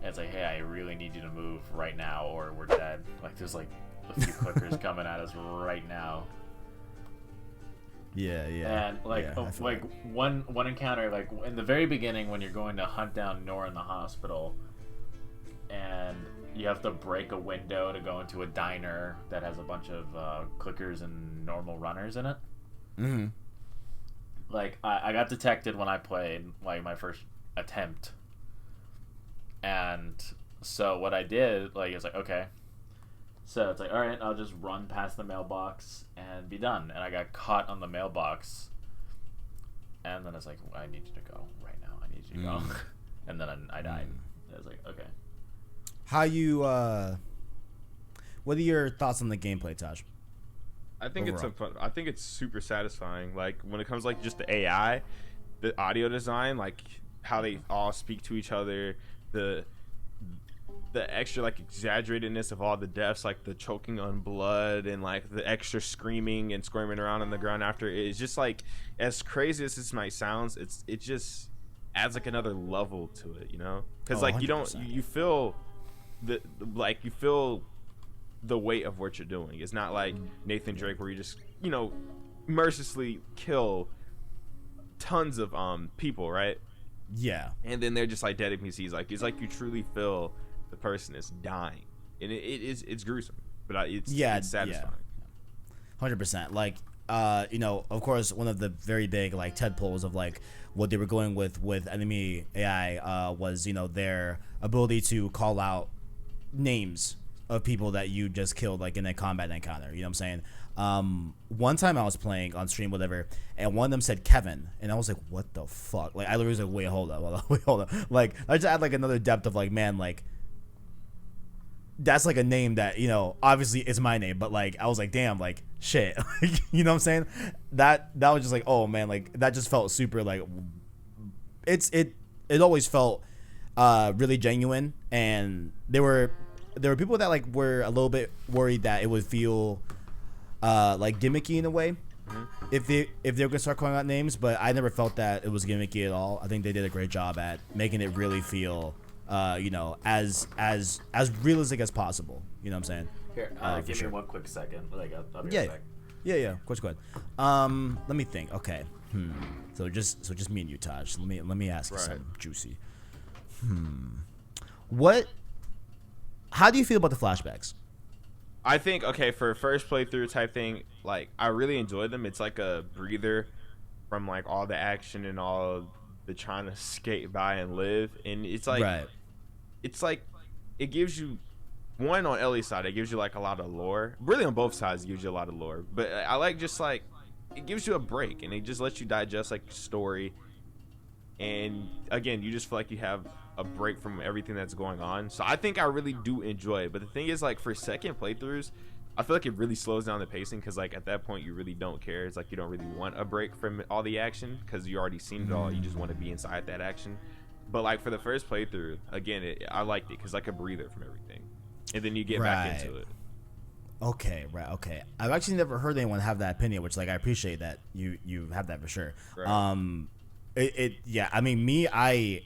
And it's like, hey, I really need you to move right now, or we're dead. Like there's like a few clickers coming at us right now. Yeah, yeah. And like yeah, like one encounter, like in the very beginning when you're going to hunt down Nora in the hospital, and you have to break a window to go into a diner that has a bunch of clickers and normal runners in it. Mm-hmm. Like I got detected when I played like my first attempt, and so what I did, like it's like okay, so it's like all right, I'll just run past the mailbox and be done. And I got caught on the mailbox, and then it's like I need you to go right now. I need you to go, and then I died. I was like okay. How you what are your thoughts on the gameplay, Taj? I think Overall. I think it's super satisfying. Like when it comes like just the AI, the audio design, like how they all speak to each other, the extra like exaggeratedness of all the deaths, like the choking on blood and like the extra screaming and squirming around on the ground after. It's just like as crazy as this might sound, it just adds like another level to it, you know? Because like 100%. you feel you feel the weight of what you're doing. It's not like Nathan Drake where you just, you know, mercilessly kill tons of people, right? Yeah. And then they're just like dead NPCs. Like it's like you truly feel the person is dying, and it's gruesome, but it's satisfying. 100%. Like, of course, one of the very big like tadpoles of like what they were going with enemy AI was their ability to call out names of people that you just killed like in a combat encounter. You know what I'm saying? One time I was playing on stream, whatever, and one of them said Kevin, and I was like, what the fuck? Like I literally was like, wait, hold up. Like I just add like another depth of like, man, like that's like a name that obviously it's my name, but like I was like, damn, like shit. You know what I'm saying? That was just like, oh man, like that just felt super like it always felt really genuine, and there were people that like were a little bit worried that it would feel like gimmicky in a way if they were gonna start calling out names, but I never felt that it was gimmicky at all. I think they did a great job at making it really feel as realistic as possible. You know what I'm saying? Here, give me 1 quick second. Like, I'll be right back. Yeah. Of course, go ahead. Let me think. Okay. So just me and you, Taj. Let me ask you something juicy. How do you feel about the flashbacks? I think, okay, for a first playthrough type thing, like I really enjoyed them. It's like a breather from like all the action and all the trying to skate by and live, and it's like it's like it gives you one on Ellie's side. It gives you like a lot of lore. Really, on both sides, it gives you a lot of lore. But I like just like it gives you a break, and it just lets you digest like the story. And again, you just feel like you have a break from everything that's going on. So I think I really do enjoy it. But the thing is, like for second playthroughs, I feel like it really slows down the pacing, because like at that point you really don't care. It's like you don't really want a break from all the action because you already seen it all. You just want to be inside that action. But like for the first playthrough, again, I liked it because like a breather from everything, and then you get back into it. Okay. I've actually never heard anyone have that opinion, which like I appreciate that you have that for sure. Yeah. I mean, I've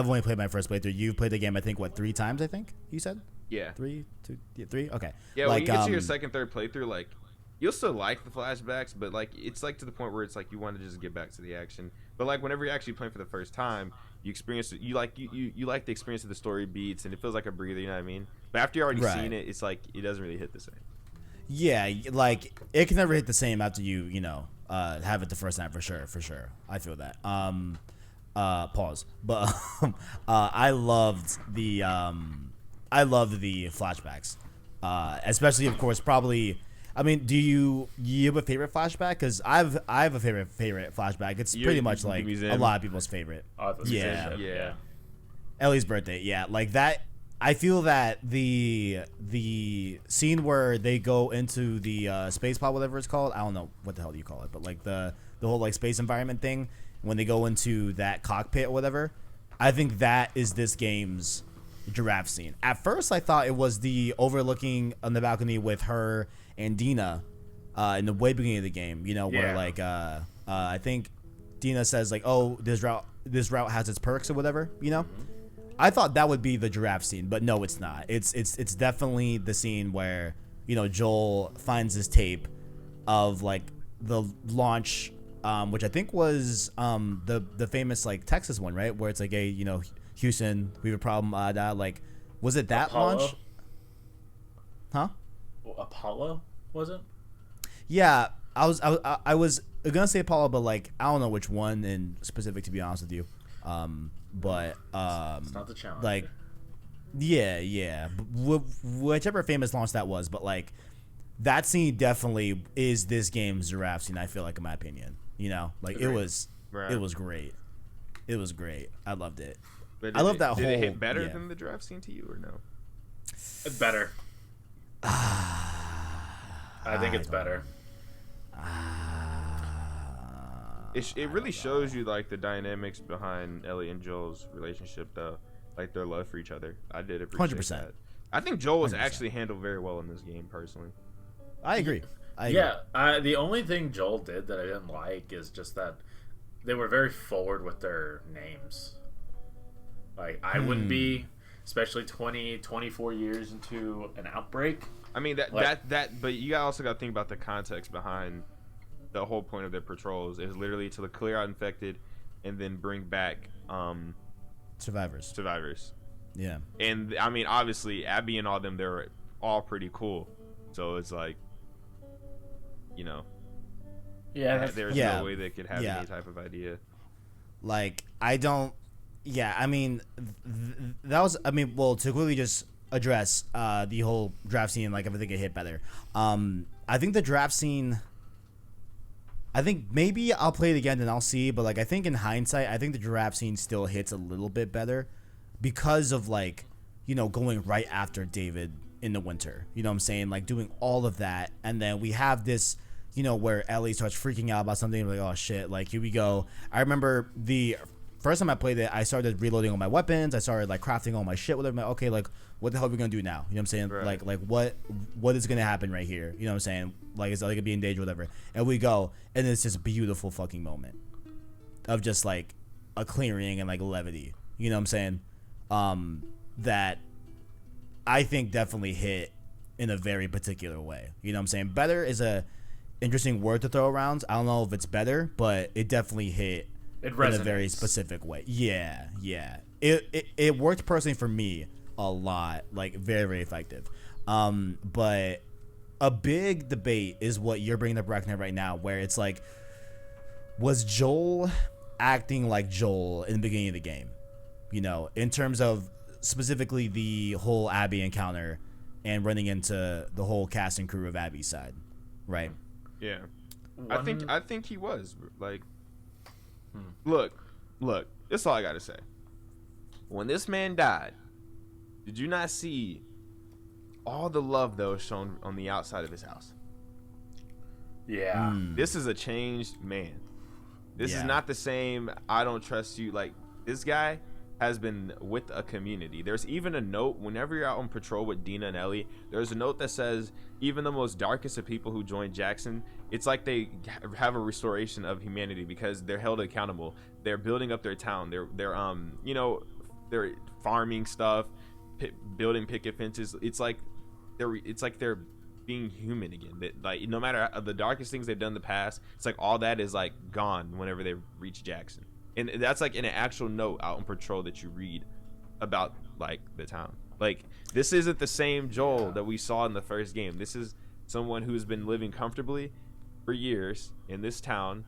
only played my first playthrough. You've played the game, I think, 3 times? I think you said. Yeah. 3, 2, 3. Okay. Yeah. Like, when you get to your second, third playthrough, like you'll still like the flashbacks, but like it's like to the point where it's like you want to just get back to the action. But like whenever you're actually playing for the first time, you experience it. You like the experience of the story beats, and it feels like a breather. You know what I mean? But after you already seen it, it's like it doesn't really hit the same. Yeah, like it can never hit the same after you have it the first time, for sure. I feel that. Pause. But I loved the flashbacks, especially of course probably. I mean, do you have a favorite flashback? Because I have a favorite flashback. It's pretty much like a lot of people's favorite. Yeah. Ellie's birthday. Yeah, like that. I feel that the scene where they go into the space pod, whatever it's called, I don't know what the hell you call it, but like the whole like space environment thing, when they go into that cockpit or whatever, I think that is this game's giraffe scene. At first, I thought it was the overlooking on the balcony with her and Dina in the way beginning of the game. Where like I think Dina says like, "Oh, this route has its perks" or whatever. I thought that would be the giraffe scene, but no, it's not. It's definitely the scene where Joel finds his tape of like the launch, which I think was the famous like Texas one, right? Where it's like, hey, Houston, we have a problem. Like, was it that Apollo? launch? Huh? Apollo, was it? Yeah, I was gonna say Apollo, but like I don't know which one in specific, to be honest with you. But it's not the challenge. Like, yeah, whichever famous launch that was, but like that scene definitely is this game's giraffe scene. I feel like, in my opinion, like it was great. It was great. I loved it. I love that whole. Did it hit better than the giraffe scene to you, or no? It's better. I think it's better. It really shows you like the dynamics behind Ellie and Joel's relationship, though, like their love for each other. I did appreciate 100%. That. I think Joel was 100%. Actually handled very well in this game, personally. I agree. The only thing Joel did that I didn't like is just that they were very forward with their names. Like I wouldn't be, especially 24 years into an outbreak. I mean that, but you also got to think about the context behind the whole point of their patrols is literally to clear out infected, and then bring back survivors. Yeah. And I mean, obviously, Abby and all them, they're all pretty cool. So it's like, you know, there's no way they could have any type of idea. Like, I don't. Yeah, I mean, that was. I mean, well, to quickly just address the whole draft scene, like everything get hit better. I think the draft scene. I think maybe I'll play it again and I'll see, but like I think in hindsight, I think the draft scene still hits a little bit better because of like, you know, going right after David in the winter. You know what I'm saying? Like doing all of that, and then we have this, you know, where Ellie starts freaking out about something. Like, oh shit, like here we go. I remember the first time I played it, I started reloading all my weapons. I started like crafting all my shit with it. I'm like, okay, like what the hell are we gonna do now? You know what I'm saying? Right. Like what is gonna happen right here? You know what I'm saying? Like is Ellie gonna be in danger, whatever? And we go, and it's just a beautiful fucking moment of just like a clearing and like levity. You know what I'm saying? That I think definitely hit in a very particular way. You know what I'm saying? Better is a interesting word to throw around. I don't know if it's better, but it definitely hit in a very specific way. Yeah. It worked personally for me a lot, like very, very effective. But a big debate is what you're bringing up, Arachknight, right now, where it's like, was Joel acting like Joel in the beginning of the game? You know, in terms of specifically the whole Abby encounter and running into the whole cast and crew of Abby's side, right? Yeah, I think he was like, look, this is all I gotta say. When this man died, did you not see all the love that was shown on the outside of his house? Yeah. This is a changed man. This is not the same I don't trust you. Like, this guy has been with a community. There's even a note whenever you're out on patrol with Dina and Ellie, there's a note that says even the most darkest of people who join Jackson, it's like they have a restoration of humanity because they're held accountable. They're building up their town. They're you know, they're farming stuff, building picket fences. It's like they're being human again. That, like, no matter the darkest things they've done in the past, it's like all that is like gone whenever they reach Jackson. And that's like in an actual note out on patrol that you read about like the town. Like, this isn't the same Joel that we saw in the first game. This is someone who's been living comfortably for years in this town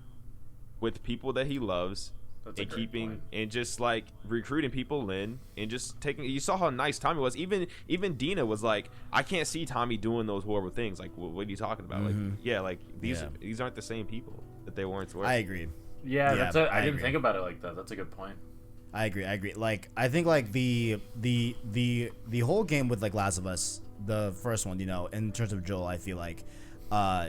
with people that he loves. That's and keeping and just like recruiting people in and just taking. You saw how nice Tommy was. Even Dina was like, I can't see Tommy doing those horrible things. Like, what are you talking about? Like, yeah, like these aren't the same people that they weren't. I agree. Yeah, I didn't think about it like that. That's a good point. I agree. Like, I think like the whole game with like Last of Us, the first one, you know, in terms of Joel, I feel like,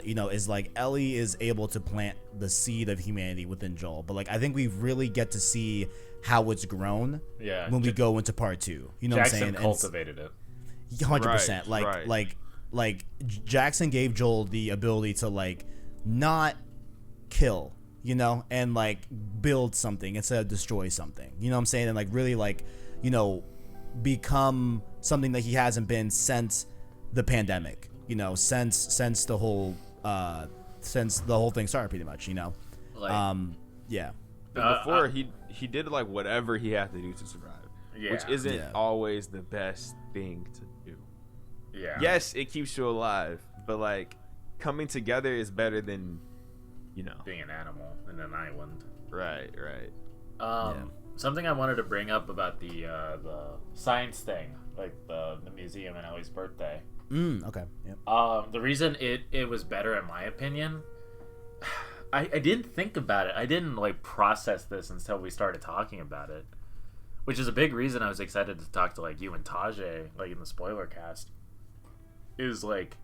you know, is like Ellie is able to plant the seed of humanity within Joel, but like I think we really get to see how it's grown. Yeah. When we go into part 2, you know Jackson what I'm saying? Cultivated it. 100%. Like Jackson gave Joel the ability to like not kill, you know, and like build something instead of destroy something. You know what I'm saying? And like really like, you know, become something that he hasn't been since the pandemic. You know, since the whole thing started, pretty much. You know, like, yeah. But before he did like whatever he had to do to survive, which isn't always the best thing to do. Yeah. Yes, it keeps you alive, but like coming together is better than, you know, being an animal in an island. Right. Something I wanted to bring up about the science thing, like the museum and Ellie's birthday. Okay. Yep. The reason it was better, in my opinion, I didn't think about it. I didn't like process this until we started talking about it, which is a big reason I was excited to talk to like you and Tajae, like in the Spoilercast. Is like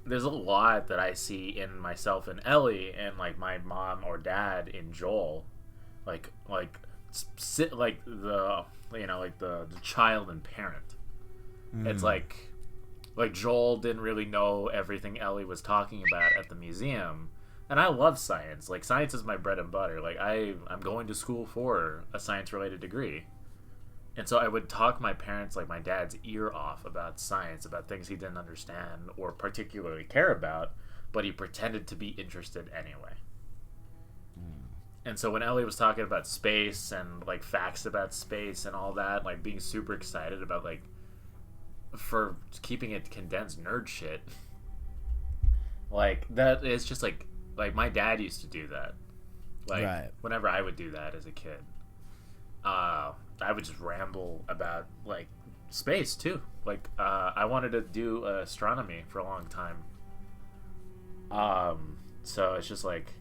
there's a lot that I see in myself and Ellie and like my mom or dad in Joel, like the, you know, like the child and parent. It's like Joel didn't really know everything Ellie was talking about at the museum, and I love science. Like, science is my bread and butter. Like, I'm going to school for a science related degree, And so I would talk my parents, like my dad's ear off about science, about things he didn't understand or particularly care about, but he pretended to be interested anyway. And so when Ellie was talking about space and like facts about space and all that, like being super excited about like for keeping it condensed nerd shit, like that is just like my dad used to do that. Like Right. whenever I would do that as a kid, I would just ramble about like space too. Like I wanted to do astronomy for a long time. So it's just like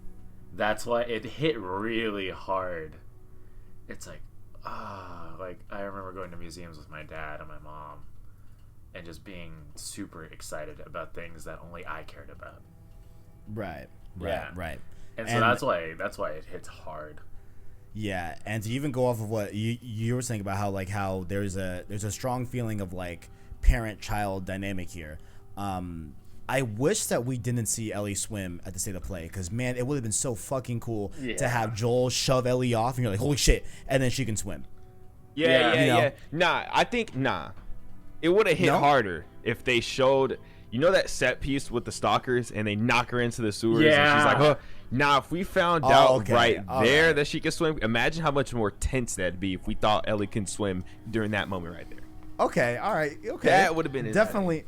that's why it hit really hard. It's like like I remember going to museums with my dad and my mom and just being super excited about things that only I cared about. Right. Yeah. Right. And so that's why it hits hard. Yeah, and to even go off of what you were saying about how there's a strong feeling of like parent-child dynamic here. I wish that we didn't see Ellie swim at the state of play, because man, it would have been so fucking cool to have Joel shove Ellie off and you're like, holy shit, and then she can swim. Yeah. I think it would have hit harder if they showed, you know, that set piece with the stalkers and they knock her into the sewers and she's like, oh. Now, if we found out there that she can swim, imagine how much more tense that'd be if we thought Ellie can swim during that moment right there. Okay, all right, okay. That would have been definitely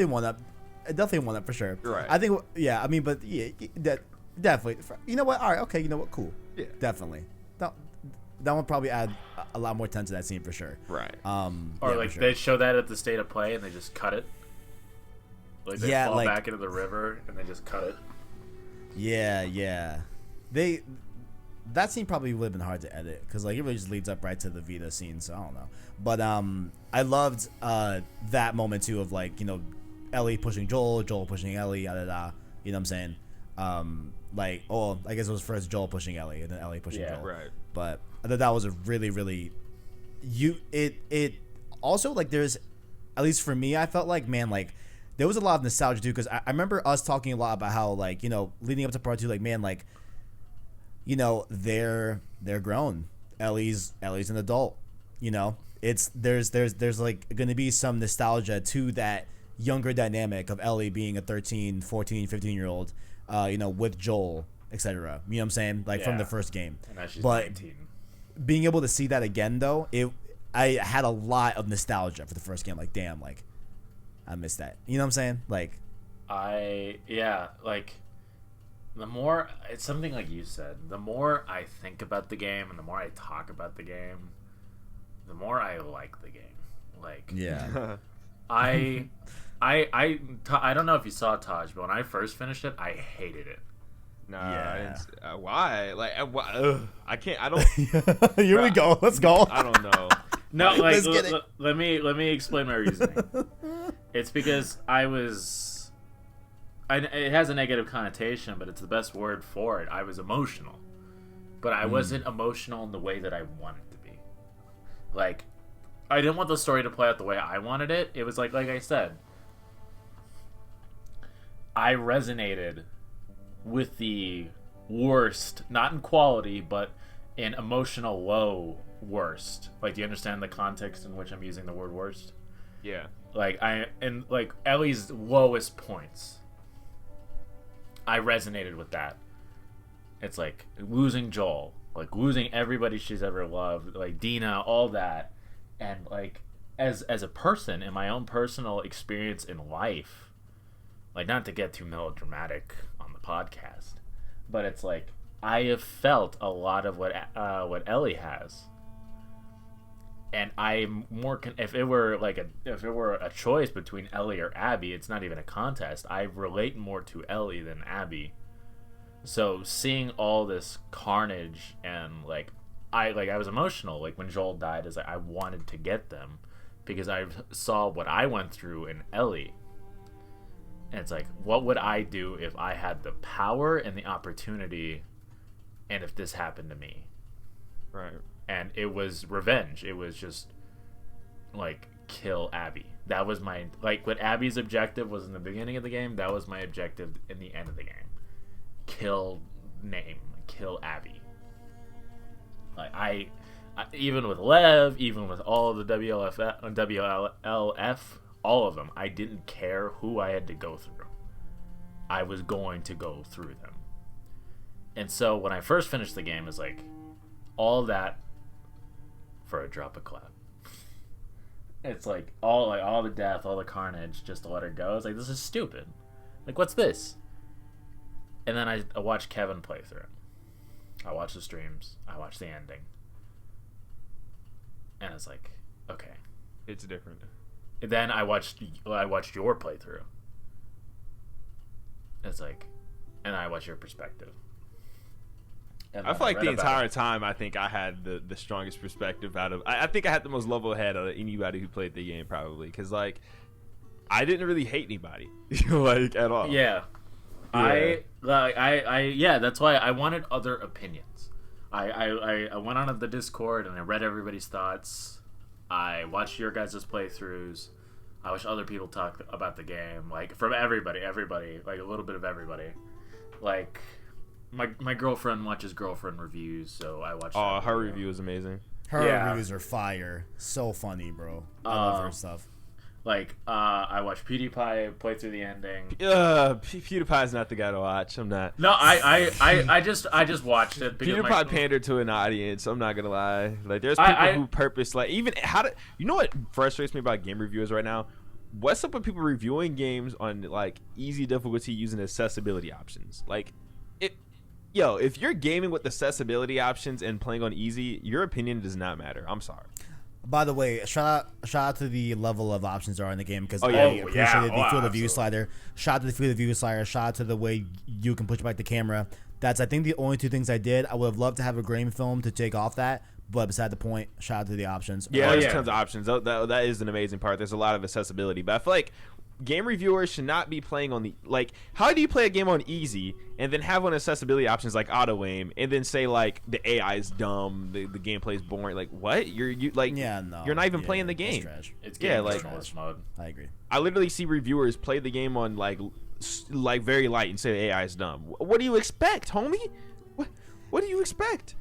one up. Definitely one up for sure. Right. I think, yeah, I mean, but yeah, that definitely. You know what? All right, okay, you know what? Cool. Yeah. Definitely. That would probably add a lot more tense to that scene for sure. Right. Or like they show that at the state of play and they just cut it. Like they fall back into the river and they just cut it. Yeah. That scene probably would have been hard to edit because like it really just leads up right to the Vita scene, so I don't know. But I loved that moment too of like, you know, Ellie pushing Joel pushing Ellie, you know what I'm saying? Like, oh, I guess it was first Joel pushing Ellie and then Ellie pushing Joel. Right. But I thought that was a really, really it also like there's, at least for me, I felt like, man, like there was a lot of nostalgia too, because I remember us talking a lot about how, like, you know, leading up to part 2, like, man, like, you know, they're grown. Ellie's an adult, you know. It's there's like going to be some nostalgia to that younger dynamic of Ellie being a 13, 14, 15-year-old, you know, with Joel, etc. You know what I'm saying? Like from the first game. And now she's but 19. Being able to see that again though, I had a lot of nostalgia for the first game. Like, damn, like I missed that. You know what I'm saying? Like, like the more, it's something like you said, the more I think about the game and the more I talk about the game, the more I like the game. Like, yeah. I don't know if you saw Taj, but when I first finished it, I hated it. Nah, Yeah. why? Like, I can't. I don't. Here we go. Let's go. I don't know. No, like Let's get it. let me explain my reasoning. It's because it has a negative connotation, but it's the best word for it. I was emotional, but I wasn't emotional in the way that I wanted to be. Like, I didn't want the story to play out the way I wanted it. It was like I said, I resonated with the worst, not in quality, but in emotional low worst. Like, do you understand the context in which I'm using the word worst? Yeah. Like, Ellie's lowest points, I resonated with that. It's like losing Joel, like losing everybody she's ever loved, like Dina, all that. And like as a person, in my own personal experience in life, like, not to get too melodramatic on the podcast, but it's like I have felt a lot of what Ellie has. And I'm more if it were a choice between Ellie or Abby, it's not even a contest. I relate more to Ellie than Abby. So seeing all this carnage and I was emotional. Like when Joel died, is like I wanted to get them because I saw what I went through in Ellie. And it's like, what would I do if I had the power and the opportunity, and if this happened to me? Right. And it was revenge. It was just like kill Abby. That was my what Abby's objective was in the beginning of the game. That was my objective in the end of the game. Kill Abby. Like I even with Lev, even with all of the WLF, all of them, I didn't care who I had to go through. I was going to go through them. And so when I first finished the game, it's like all that for a drop of clap. It's like all the death, all the carnage, just to let her go. It's like, this is stupid. Like, what's this? And then I watched Kevin play through it. I watched the streams. I watched the ending. And it's like, okay. It's different. And then I watched your playthrough. It's like, and I watched your perspective. And I feel like the entire time, I think I had the strongest perspective out of. I think I had the most level head out of anybody who played the game, probably, because like I didn't really hate anybody, like at all. Yeah, I that's why I wanted other opinions. I went on the Discord and I read everybody's thoughts. I watched your guys' playthroughs. I watched other people talk about the game, like from everybody, like a little bit of everybody, like. My girlfriend watches girlfriend reviews, so I watched. Oh, her review is amazing. Her reviews are fire. So funny, bro. I love her stuff. Like, I watched PewDiePie play through the ending. PewDiePie's not the guy to watch. I'm not. No, I just watched it. PewDiePie pandered to an audience. I'm not gonna lie. Like, there's people who purpose like even you know what frustrates me about game reviewers right now? What's up with people reviewing games on like easy difficulty using accessibility options? Like, Yo, if you're gaming with accessibility options and playing on easy, your opinion does not matter. I'm sorry. By the way, shout out to the level of options that are in the game, because I appreciated the field of view slider. Shout out to the field of view slider. Shout out to the way you can push back the camera. That's, I think, the only two things I did. I would have loved to have a grain film to take off that, but beside the point, shout out to the options. Yeah, there's tons of options. That is an amazing part. There's a lot of accessibility, but I feel like game reviewers should not be playing on the like. How do you play a game on easy and then have on accessibility options like auto aim and then say like the AI is dumb, the gameplay is boring? Like what? You're not even playing the game. Trash. It's game like mode. I agree. I literally see reviewers play the game on like very light and say the AI is dumb. What do you expect, homie? What do you expect?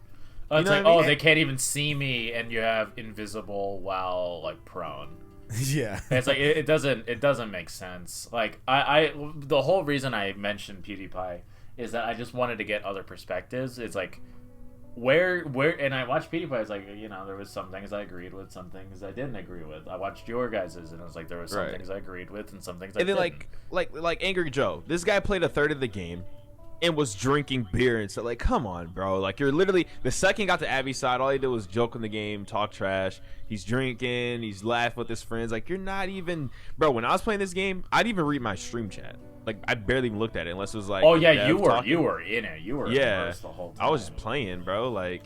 It's like, they can't even see me, and you have invisible while like prone. Yeah, it's like it doesn't make sense. Like I the whole reason I mentioned PewDiePie is that I just wanted to get other perspectives. It's like where and I watched PewDiePie. It's like, you know, there was some things I agreed with, some things I didn't agree with. I watched your guys's, and it was like there was some things I agreed with and some things I didn't. And then like Angry Joe, this guy played a third of the game and was drinking beer and stuff. Like, come on, bro. Like, you're literally the second he got to Abby's side, all he did was joke in the game, talk trash. He's drinking, he's laughing with his friends. Like, you're not even, bro. When I was playing this game, I'd even read my stream chat. Like, I barely even looked at it unless it was like, oh yeah, you were in it. You were immersed the whole time. I was just playing, bro. Like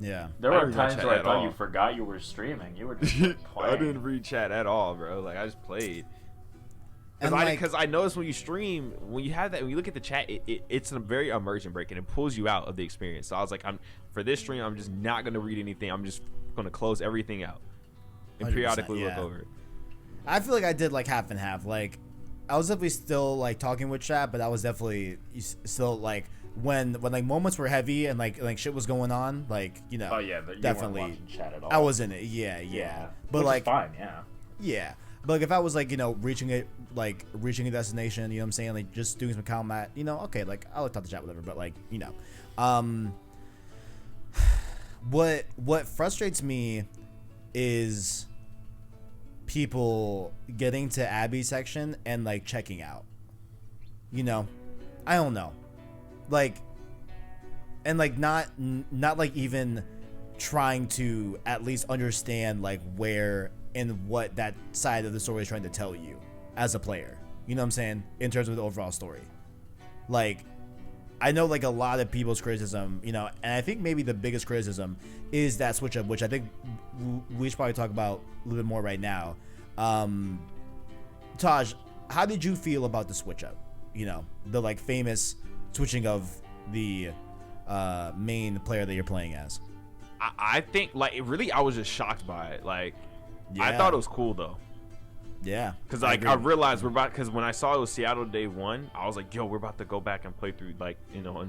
yeah. There were times where I thought you forgot you were streaming. You were just playing. I didn't read chat at all, bro. Like, I just played. Because I noticed when you stream, when you have that, when you look at the chat, it's a very immersion break, and it pulls you out of the experience. So I was like, for this stream, I'm just not going to read anything. I'm just going to close everything out and periodically look over it. I feel like I did like half and half. Like, I was definitely still like talking with chat, but I was definitely still like when like moments were heavy and like shit was going on, like, you know. Oh yeah, but definitely. You weren't watching chat at all. I was in it. Yeah. But which like, is fine. Yeah. But like if I was like, you know, reaching a destination, you know what I'm saying, like just doing some combat, you know, okay, like I'll talk to chat, whatever. But like, you know, what frustrates me is people getting to Abby's section and like checking out. You know, I don't know, like, and like not like even trying to at least understand like where and what that side of the story is trying to tell you as a player. You know what I'm saying? In terms of the overall story. Like, I know like a lot of people's criticism, you know, and I think maybe the biggest criticism is that switch up, which I think we should probably talk about a little bit more right now. Taj, how did you feel about the switch up? You know, the like famous switching of the main player that you're playing as. I think like really I was just shocked by it. Like, I thought it was cool though. Yeah, because like I realized because when I saw it was Seattle day one, I was like, yo, we're about to go back and play through like, you know,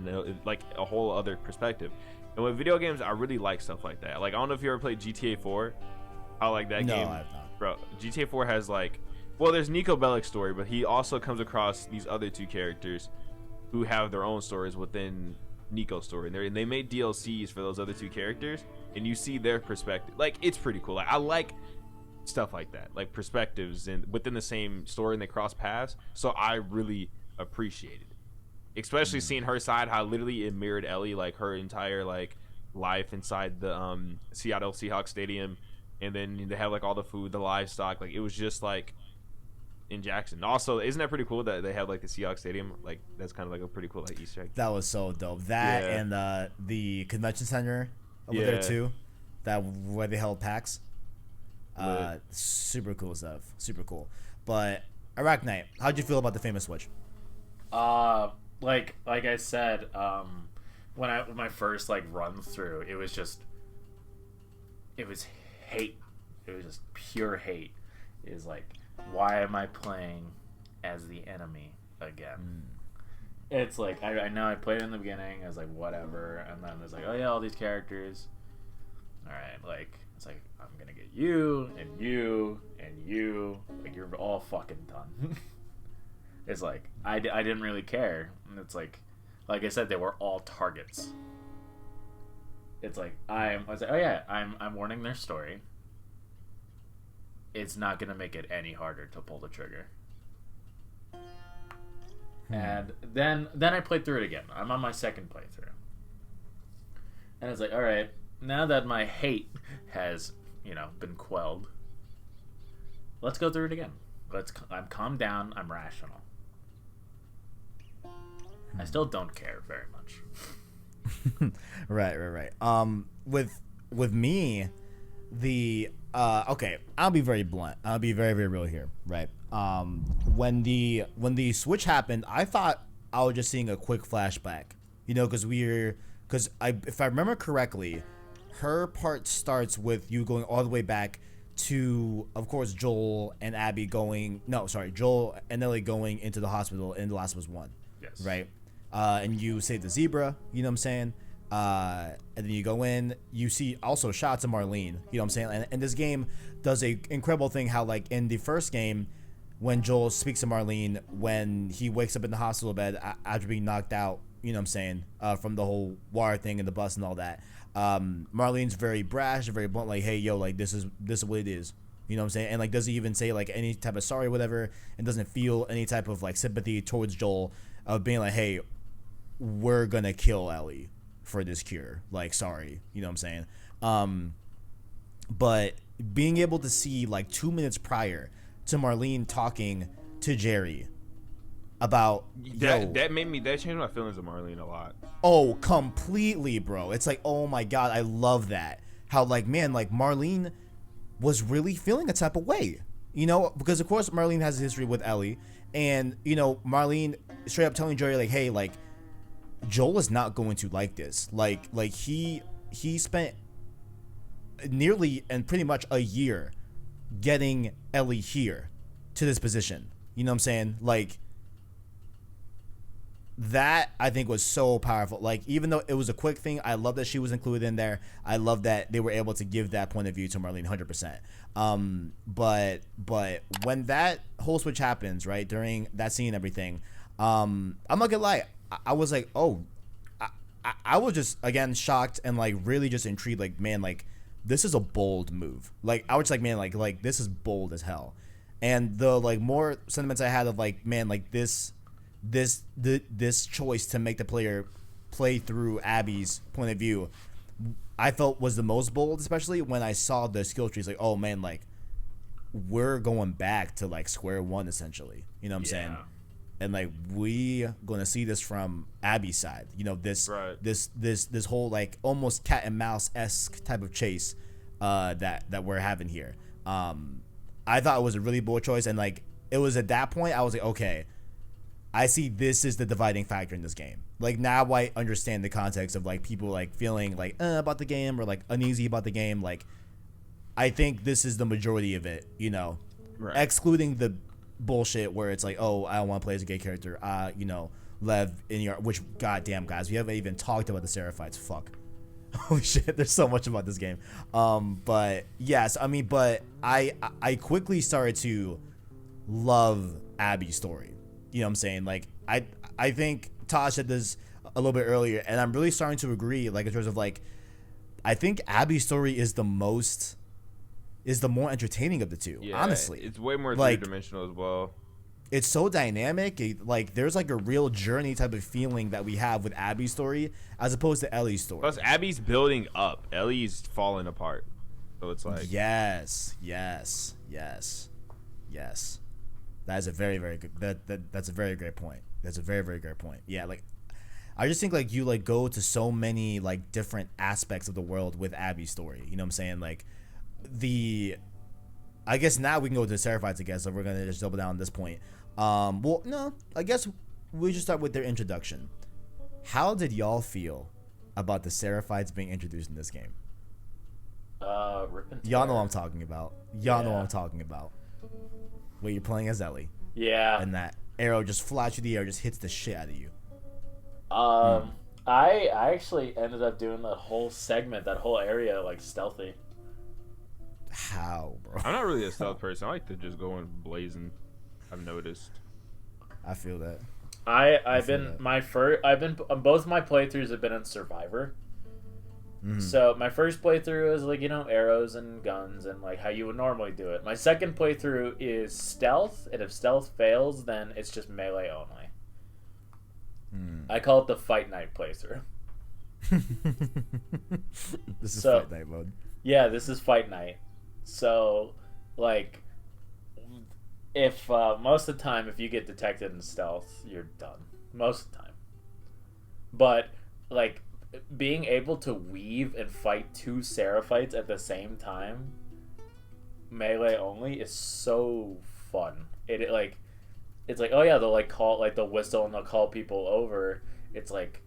like a whole other perspective. And with video games, I really like stuff like that. Like, I don't know if you ever played GTA 4. How like that No, game, I've not. bro. GTA 4 has like, well, there's Nico Bellic's story, but he also comes across these other two characters who have their own stories within Nico's story. And they made DLCs for those other two characters, and you see their perspective. Like, it's pretty cool. Like, I like stuff like that, like perspectives and within the same story, and they cross paths. So I really appreciate it, especially seeing her side, how literally it mirrored Ellie, like her entire like life inside the Seattle Seahawks stadium, and then they have like all the food, the livestock. Like, it was just like in Jackson. Also, isn't that pretty cool that they have like the Seahawks stadium? Like, that's kind of like a pretty cool like Easter egg. That was so dope. That Yeah. and the convention center over Yeah. there too, that where they held PAX. Lit. Super cool stuff. Super cool. But Arachknight, how'd you feel about the famous switch? Like I said, when my first like run through, it was hate. It was just pure hate. It was like, why am I playing as the enemy again? It's like, I know I played it in the beginning. I was like, whatever, and then it's like, oh yeah, all these characters. All right, like, it's like, I'm gonna get you and you and you. Like, you're all fucking done. It's like, I didn't really care. And it's like I said, they were all targets. It's like, I was like, oh yeah, I'm warning their story. It's not gonna make it any harder to pull the trigger. And then I played through it again. I'm on my second playthrough. And it's like, all right, now that my hate has, been quelled, let's go through it again. I'm calmed down. I'm rational. I still don't care very much. Right. With me, okay, I'll be very blunt. I'll be very, very real here, right? When the switch happened, I thought I was just seeing a quick flashback, because if I remember correctly, her part starts with you going all the way back to, of course, Joel and Ellie going into the hospital in The Last of Us 1. Yes. Right? And you save the zebra, you know what I'm saying? And then you go in, you see also shots of Marlene, you know what I'm saying? And this game does a incredible thing how, like, in the first game, when Joel speaks to Marlene, when he wakes up in the hospital bed after being knocked out, you know what I'm saying, from the whole wire thing and the bus and all that, Marlene's very brash, very blunt, like, hey, yo, like, this is what it is. You know what I'm saying? And, like, doesn't even say, like, any type of sorry or whatever, and doesn't feel any type of, like, sympathy towards Joel of being like, hey, we're gonna kill Ellie for this cure. Like, sorry. You know what I'm saying? But being able to see, like, 2 minutes prior to Marlene talking to Jerry about that changed my feelings of Marlene a lot. Oh, completely, bro. It's like, oh my god, I love that. How, like, man, like, Marlene was really feeling a type of way, because of course Marlene has a history with Ellie, and Marlene straight up telling Jerry, like, hey, like, Joel is not going to like this. Like he spent nearly and pretty much a year getting Ellie here to this position. You know what I'm saying? Like, that I think was so powerful. Like, even though it was a quick thing, I love that she was included in there. I love that they were able to give that point of view to Marlene 100%. But when that whole switch happens, right, during that scene and everything, I'm not gonna lie, I was like, oh, I was just, again, shocked and, like, really just intrigued. Like, man, like, this is a bold move. Like, I was just like, man, like this is bold as hell. And the, like, more sentiments I had of, like, man, like, this choice to make the player play through Abby's point of view, I felt was the most bold, especially when I saw the skill trees. Like, oh man, like, we're going back to, like, square one, essentially. You know what I'm saying? And, like, we gonna see this from Abby's side. This whole, like, almost cat and mouse-esque type of chase that we're having here. I thought it was a really bold choice, and, like, it was at that point I was like, okay, I see this is the dividing factor in this game. Like, now I understand the context of, like, people, like, feeling like about the game or, like, uneasy about the game. Like, I think this is the majority of it, Right. Excluding the bullshit where it's like, oh, I don't want to play as a gay character, Lev in your, which, goddamn, guys, we haven't even talked about the Seraphites. Fuck. Holy shit, there's so much about this game. But yes, I mean, but I quickly started to love Abby's story. You know what I'm saying? Like I think Taj said this a little bit earlier, and I'm really starting to agree. Like in terms of like, I think Abby's story is the more entertaining of the two. Yeah, honestly, it's way more like, three-dimensional as well. It's so dynamic. Like there's like a real journey type of feeling that we have with Abby's story as opposed to Ellie's story. Plus, Abby's building up. Ellie's falling apart. So it's like yes. That is a very, very good. That's a very great point. That's a very, very great point. Yeah, like I just think like you like go to so many like different aspects of the world with Abby's story. You know what I'm saying? Like I guess now we can go to the Seraphites again. So we're gonna just double down on this point. Well, no, I guess we should start with their introduction. How did y'all feel about the Seraphites being introduced in this game? Y'all know what I'm talking about. Y'all know what I'm talking about. Where you're playing as Ellie. Yeah. And that arrow just flies through the air, just hits the shit out of you. I actually ended up doing that whole segment, that whole area, like stealthy. How, bro? I'm not really a stealth person. I like to just go in blazing. I've noticed. I feel that. Both my playthroughs have been in Survivor. Mm-hmm. So my first playthrough is like, arrows and guns and like how you would normally do it. My second playthrough is stealth, and if stealth fails, then it's just melee only. I call it the Fight Night playthrough. This is Fight Night mode. Yeah, this is Fight Night. So, like, if most of the time, if you get detected in stealth, you're done. Most of the time. But, like, being able to weave and fight two Seraphites at the same time, melee only, is so fun. It's like, oh yeah, they'll like call, like they'll whistle and they'll call people over. It's like,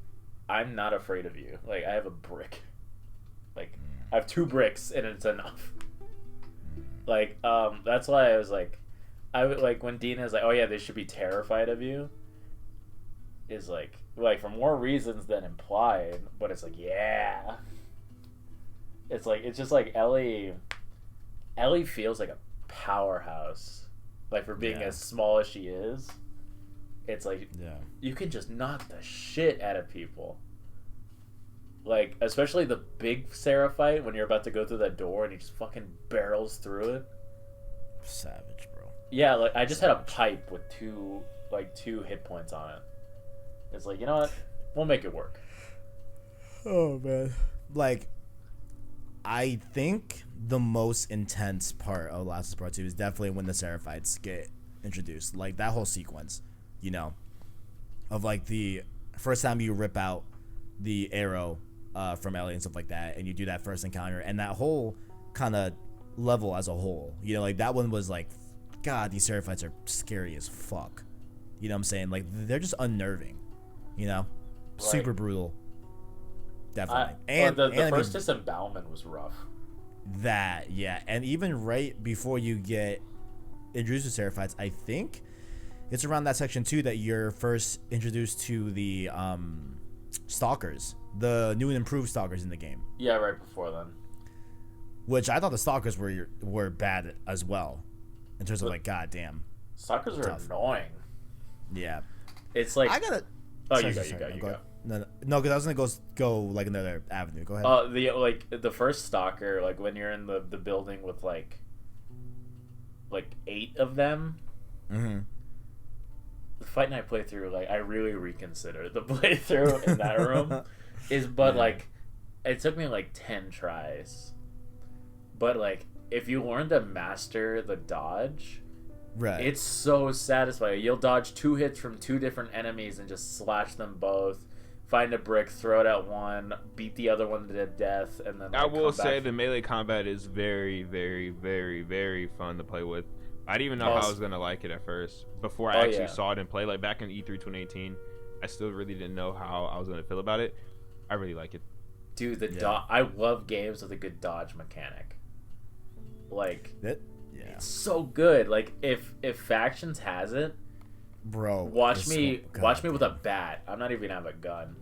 I'm not afraid of you. Like, I have a brick. Like, I have 2 bricks and it's enough. Like, that's why I was like, I would like when Dina's like, oh yeah, they should be terrified of you. Is like for more reasons than implied, but it's like, yeah. It's like, it's just like Ellie feels like a powerhouse. Like, for being as small as she is, it's like, you can just knock the shit out of people. Like, especially the big Seraphite, when you're about to go through that door and he just fucking barrels through it. Savage, bro. Yeah, like, I just had a pipe with 2 hit points on it. It's like, you know what? We'll make it work. Oh, man. Like, I think the most intense part of Last of Us Part 2 is definitely when the Seraphites get introduced. Like, that whole sequence, of, like, the first time you rip out the arrow from Ellie and stuff like that, and you do that first encounter, and that whole kind of level as a whole. Like, that one was like, God, these Seraphites are scary as fuck. You know what I'm saying? Like, they're just unnerving. Right. Super brutal. Definitely. The first disembowelment was rough. That, yeah. And even right before you get introduced to Seraphites, I think it's around that section too that you're first introduced to the stalkers, the new and improved stalkers in the game. Yeah, right before then. Which I thought the stalkers were bad as well, in terms of like, goddamn. Stalkers are annoying. Yeah. It's like, I gotta. Oh, you go. No, because I was gonna go like another avenue. Go ahead. The first stalker, like when you're in the building with like 8 of them. Mm-hmm. The Fight Night playthrough, like, I really reconsidered the playthrough in that room. Like, it took me like 10 tries. But like, if you learn to master the dodge, right, it's so satisfying. You'll dodge 2 hits from 2 different enemies and just slash them both. Find a brick, throw it at one, beat the other one to death, and then. I will say the melee combat is very, very, very, very fun to play with. I didn't even know how I was gonna like it at first before I actually saw it in play. Like back in E3 2018, I still really didn't know how I was gonna feel about it. I really like it. Dude, I love games with a good dodge mechanic. Like, it's so good. Like, if Factions has it, bro, watch me with a bat. I'm not even gonna have a gun.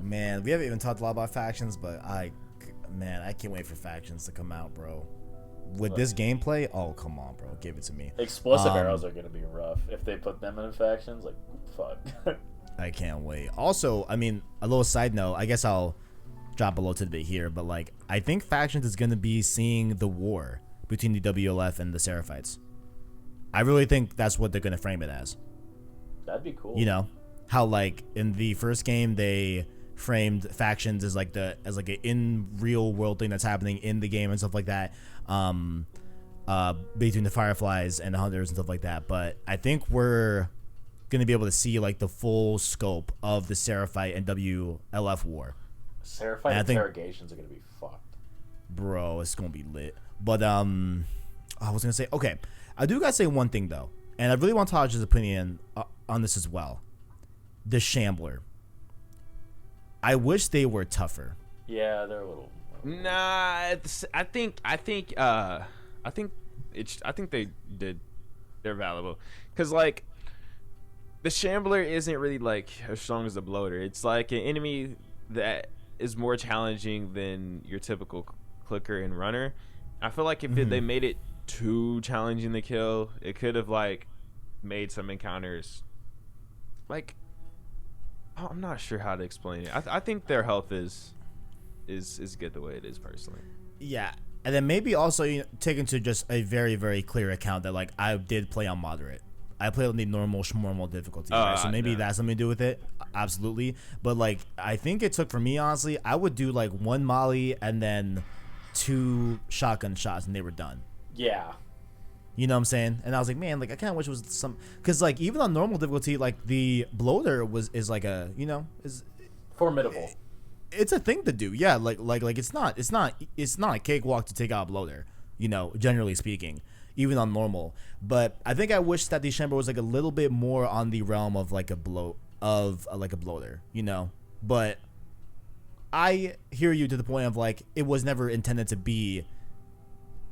Man, we haven't even talked a lot about factions, but I can't wait for factions to come out, bro. With this gameplay, oh come on, bro, give it to me. Explosive arrows are gonna be rough if they put them in factions. Like, fuck. I can't wait. Also, I mean, a little side note. I guess I'll drop a little tidbit here, but like, I think factions is gonna be seeing the war between the WLF and the Seraphites. I really think that's what they're gonna frame it as. That'd be cool. You know, how like in the first game they framed factions as like an in real world thing that's happening in the game and stuff like that, between the Fireflies and the Hunters and stuff like that. But I think we're gonna be able to see like the full scope of the Seraphite and WLF war. Seraphite interrogations are gonna be fucked, bro. It's gonna be lit. But I was gonna say, okay, I do gotta say one thing though, and I really want Taj's opinion on this as well. The Shambler. I wish they were tougher. Yeah, they're a little. Nah, I think they're valuable, cause like the Shambler isn't really like as strong as the Bloater. It's like an enemy that is more challenging than your typical clicker and runner. I feel like if they made it too challenging to kill, it could have like made some encounters like. I'm not sure how to explain it. I think their health is good the way it is personally. Yeah, and then maybe also take into just a very, very clear account that like I did play on moderate. I played on the normal shmormal difficulty, right? So maybe that's something to do with it. Absolutely, but like I think it took for me honestly, I would do like one molly and then 2 shotgun shots and they were done. Yeah. You know what I'm saying? And I was like, man, like I kind of wish it was some, because like even on normal difficulty, like the bloater is like a, is formidable. It's a thing to do, yeah. Like it's not a cakewalk to take out a bloater, generally speaking, even on normal. But I think I wish that the Chamber was like a little bit more on the realm of like a bloater, But I hear you to the point of like it was never intended to be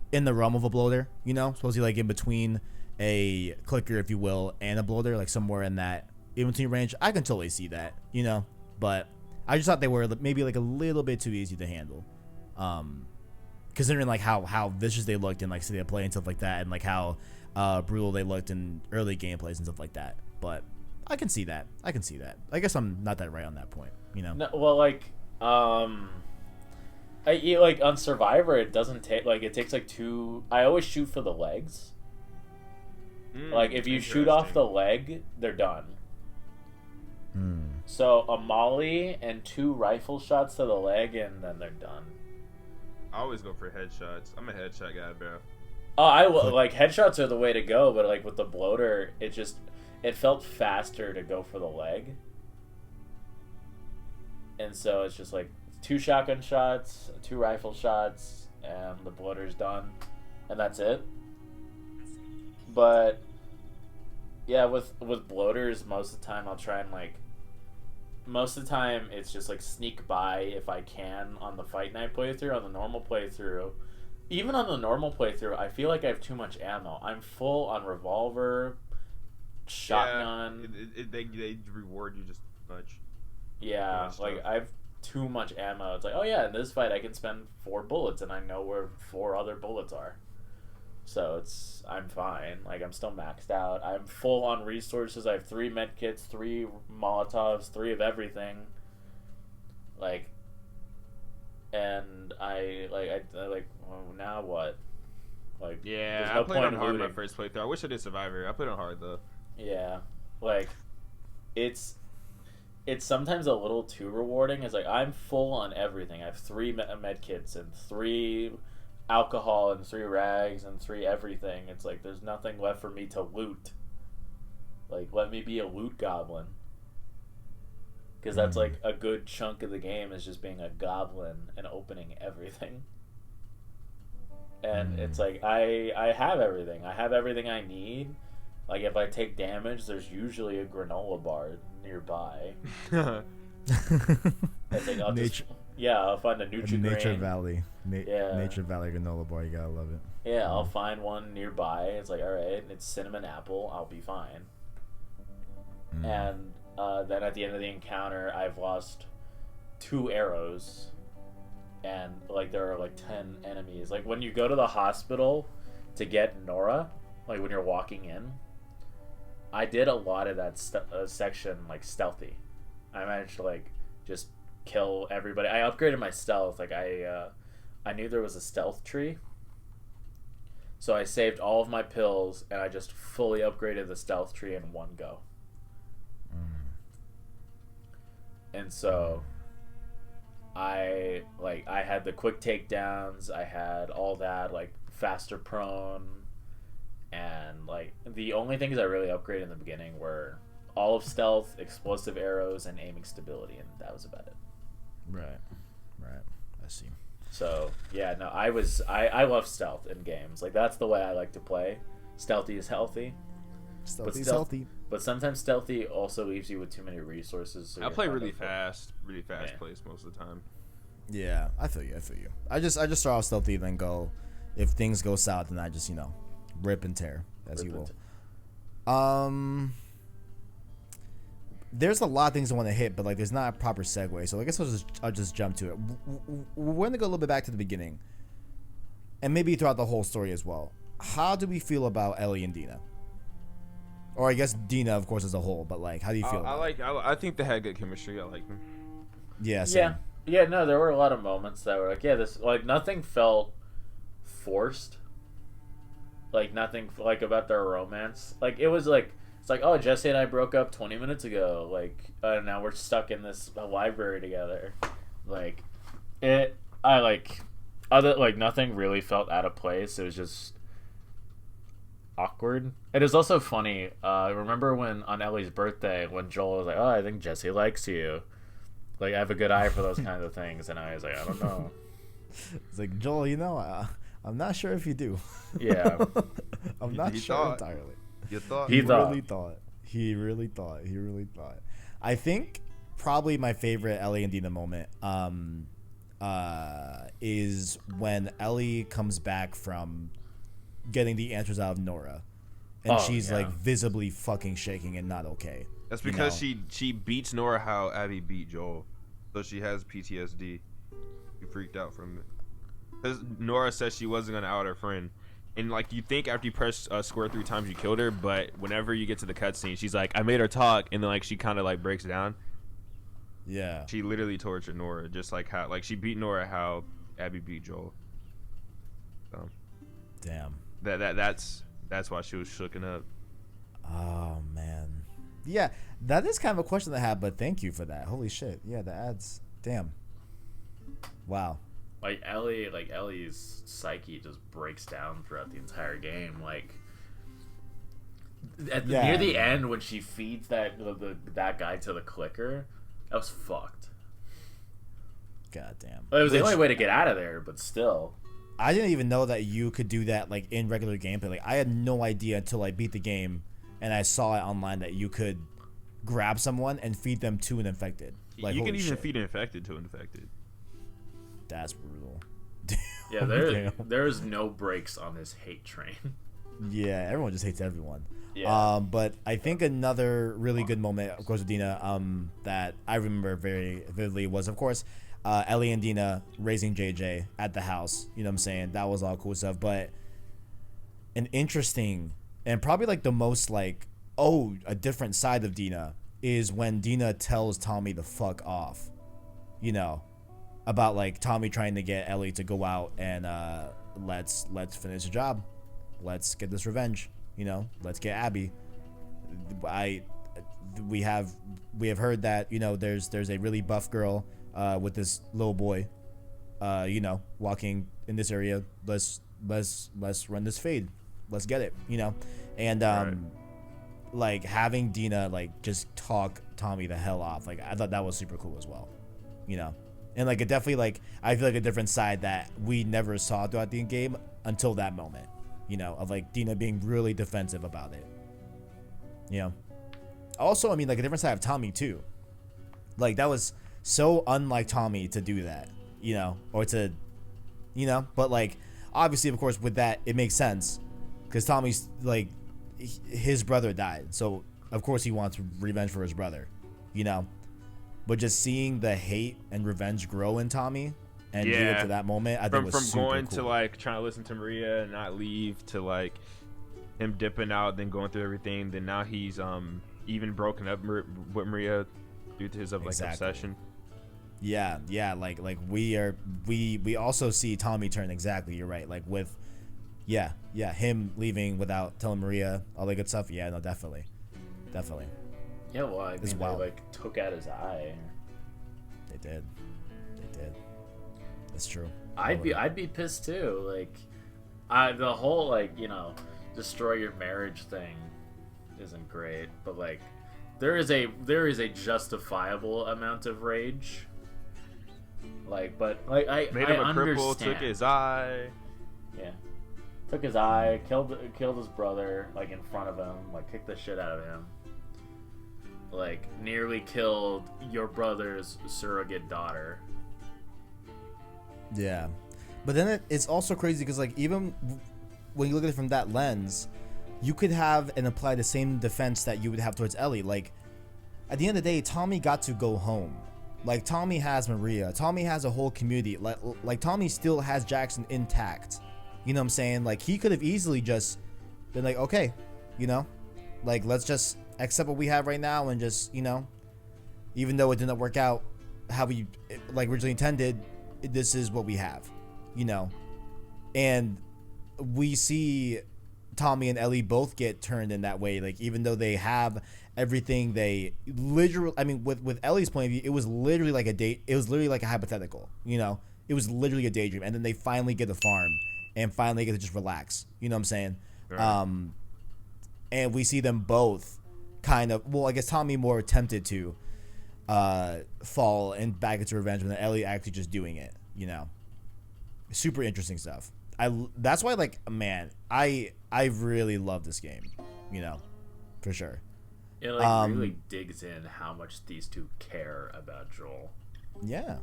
in the realm of a bloater, supposedly like in between a clicker, if you will, and a bloater, like somewhere in that in between range. I can totally see that, but I just thought they were maybe like a little bit too easy to handle, considering like how vicious they looked in like state of play and stuff like that, and like how brutal they looked in early gameplays and stuff like that. But I can see that. I guess I'm not that right on that point, No, well, like like on Survivor, it doesn't take like it takes like 2. I always shoot for the legs. Like if you shoot off the leg, they're done. So a molly and 2 rifle shots to the leg, and then they're done. I always go for headshots. I'm a headshot guy, bro. Oh, like headshots are the way to go, but like with the bloater, it felt faster to go for the leg, and so it's just like 2 shotgun shots, 2 rifle shots, and the bloater's done, and that's it. But yeah, with bloaters, most of the time I'll try and like. Most of the time it's just like sneak by if I can on the Fight Night playthrough. On the normal playthrough, even on the normal playthrough, I feel like I have too much ammo. I'm full on revolver, shotgun. Yeah, they reward you just much. Yeah, like I have too much ammo. It's like, oh yeah, in this fight I can spend 4 bullets and I know where 4 other bullets are. So I'm fine. Like I'm still maxed out. I'm full on resources. I have 3 med kits, 3 Molotovs, 3 of everything. Like, and I well, now what? Like, yeah, I played on hard my first playthrough. I wish I did Survivor. I played on hard though. Yeah, like it's sometimes a little too rewarding. It's like I'm full on everything. I have 3 med kits and 3 alcohol and 3 rags and 3 everything. It's like there's nothing left for me to loot. Like, let me be a loot goblin, because that's like a good chunk of the game is just being a goblin and opening everything. And it's like I have everything. I have everything I need. Like if I take damage, there's usually a granola bar nearby. It's like I'll find a Nutri-Grain. Nature Valley. Nature Valley granola bar. You gotta love it. Yeah, I'll find one nearby. It's like, all right, it's cinnamon apple. I'll be fine. And then at the end of the encounter, I've lost 2 arrows, and like there are like 10 enemies. Like when you go to the hospital to get Nora, like when you're walking in, I did a lot of that section like stealthy. I managed to like just kill everybody. I upgraded my stealth. Like I knew there was a stealth tree, so I saved all of my pills and I just fully upgraded the stealth tree in one go. And so I had the quick takedowns, I had all that, like faster prone, and like the only things I really upgraded in the beginning were all of stealth, explosive arrows, and aiming stability, and that was about it. Right. I see. So yeah, no, I love stealth in games. Like that's the way I like to play. Stealthy is healthy. Stealthy is healthy. But sometimes stealthy also leaves you with too many resources. So I play really fast Yeah. plays most of the time. Yeah, I feel you. I just start off stealthy, then go. If things go south, then I just rip and tear, as you will. There's a lot of things I want to hit, but like there's not a proper segue, so I guess I'll just jump to it. We're gonna go a little bit back to the beginning, and maybe throughout the whole story as well. How do we feel about Ellie and Dina? Or I guess Dina, of course, as a whole, but like, how do you feel? I think they had good chemistry. I like them. Yeah. Same. Yeah. No, there were a lot of moments that were like, yeah, this like nothing felt forced. Like nothing like about their romance. Like it was like it's like, oh, Jesse and I broke up 20 minutes ago. Like now we're stuck in this library together. Like nothing really felt out of place. It was just awkward. It is also funny. Remember when on Ellie's birthday when Joel was like, "Oh, I think Jesse likes you." Like I have a good eye for those kinds of things, and I was like, I don't know. It's like, Joel, I'm not sure if you do. Yeah, I'm not sure entirely. You thought He really thought. I think probably my favorite Ellie and Dina moment is when Ellie comes back from getting the answers out of Nora, and she's like visibly fucking shaking and not okay. That's because she beats Nora how Abby beat Joel, so she has PTSD. She freaked out from it because Nora said she wasn't gonna out her friend, and like you think after you press square 3 times you killed her, but whenever you get to the cutscene, she's like, I made her talk, and then like she kind of like breaks down. Yeah, she literally tortured Nora, just like how like she beat Nora how Abby beat Joel. Damn. That's why she was shooken up. Oh man. Yeah, that is kind of a question I have, but thank you for that. Holy shit. Yeah, the ads. Damn. Wow. like Ellie's psyche just breaks down throughout the entire game. Like near the end when she feeds that guy to the clicker, that was fucked. God damn. It was the only way to get out of there, but still. I didn't even know that you could do that like in regular gameplay. Like I had no idea until I beat the game and I saw it online that you could grab someone and feed them to an infected. Like you can even feed an infected to an infected. That's brutal. Yeah, there's no brakes on this hate train. Yeah, everyone just hates everyone. Yeah. But I think another really good moment, of course, with Dina, that I remember very vividly was, of course, Ellie and Dina raising JJ at the house. You know what I'm saying? That was all cool stuff. But an interesting and probably like the most like, a different side of Dina is when Dina tells Tommy to fuck off. You know, about like Tommy trying to get Ellie to go out and let's finish the job. Let's get this revenge. You know, let's get Abby. We have heard that, you know, there's a really buff girl with this little boy, you know, walking in this area. Let's run this fade. Let's get it, you know. And like having Dina like just talk Tommy the hell off, like I thought that was super cool as well, you know. And like it definitely, like I feel like a different side that we never saw throughout the game until that moment, you know, of like Dina being really defensive about it, you know. Also, I mean, like a different side of Tommy too. Like that was so unlike Tommy to do that, you know, or to, you know. But like obviously, of course, with that it makes sense because Tommy's like his brother died, so of course he wants revenge for his brother, you know. but just seeing the hate and revenge grow in Tommy and lead to that moment, I think was from super going cool. to like trying to listen to Maria and not leave to like him dipping out, then going through everything. Then now he's even broken up with Maria due to his obsession. Yeah, like we also see Tommy turn exactly. You're right. Like with, him leaving without telling Maria all that good stuff. Yeah, no, definitely. Yeah, well, I mean, they wild. like took out his eye. They did. That's true. I'd be pissed too. Like, the whole like destroy your marriage thing isn't great, but like there is a justifiable amount of rage. Like, but like I Made him a understand. cripple, took his eye. Yeah, took his eye, killed his brother like in front of him, like kicked the shit out of him. Like nearly killed your brother's surrogate daughter. Yeah, but then it's also crazy because like even when you look at it from that lens, you could have and apply the same defense that you would have towards Ellie. Like at the end of the day, Tommy got to go home. Like Tommy has Maria, Tommy has a whole community. Like Tommy still has Jackson intact. You know what I'm saying? Like he could have easily just been like, okay, like let's just accept what we have right now and just even though it didn't work out how we like originally intended, this is what we have, and we see Tommy and Ellie both get turned in that way. Like even though they have everything, they literally, I mean, with Ellie's point of view, it was literally like it was literally like a hypothetical, it was literally a daydream, and then they finally get the farm and finally get to just relax, you know what I'm saying? Right. And we see them both kind of, well, I guess Tommy more tempted to fall and back into revenge, when Ellie actually just doing it, super interesting stuff. That's why, like, man, I really love this game, for sure. It like really digs in how much these two care about Joel. Yeah,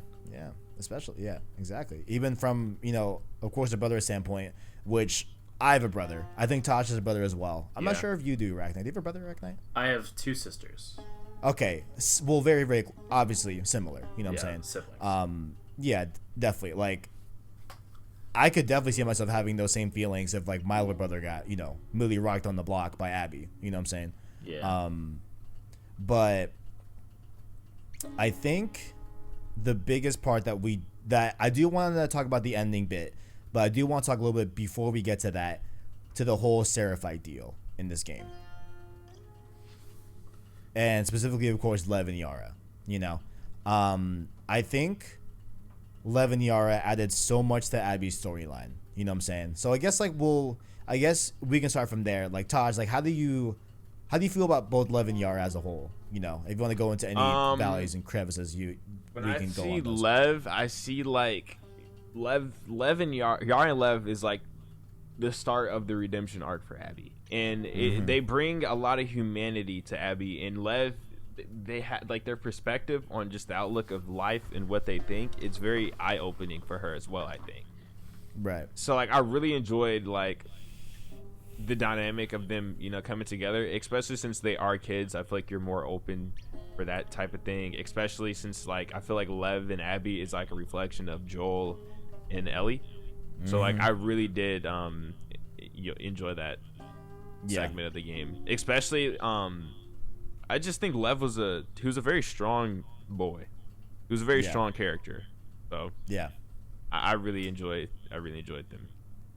especially, exactly. Even from of course a brother standpoint, which I have a brother. I think Tosh has a brother as well. I'm not sure if you do, Arachknight. Do you have a brother, Arachknight? I have two sisters. Okay, well, very, very obviously similar. You know what I'm saying? Siblings. Yeah, definitely. Like, I could definitely see myself having those same feelings if like my little brother got really rocked on the block by Abby. You know what I'm saying? Yeah. But I think the biggest part that I do want to talk about the ending bit, but I do want to talk a little bit before we get to that, to the whole Seraphite deal in this game. And specifically, of course, Lev and Yara. I think Lev and Yara added so much to Abby's storyline. You know what I'm saying? So I guess we can start from there. Like Taj, like how do you feel about both Lev and Yara as a whole? If you want to go into any valleys and crevices, when I see Lev, I see like Lev and Yara and Lev is like the start of the redemption arc for Abby, and they bring a lot of humanity to Abby. And Lev, they had like their perspective on just the outlook of life and what they think. It's very eye opening for her as well, I think. Right. So like I really enjoyed like the dynamic of them, coming together, especially since they are kids. I feel like you're more open for that type of thing, especially since like I feel like Lev and Abby is like a reflection of Joel and Ellie. So like I really did enjoy that segment of the game, especially I just think Lev was a very strong boy. He was a very strong character. So yeah, I really enjoyed them.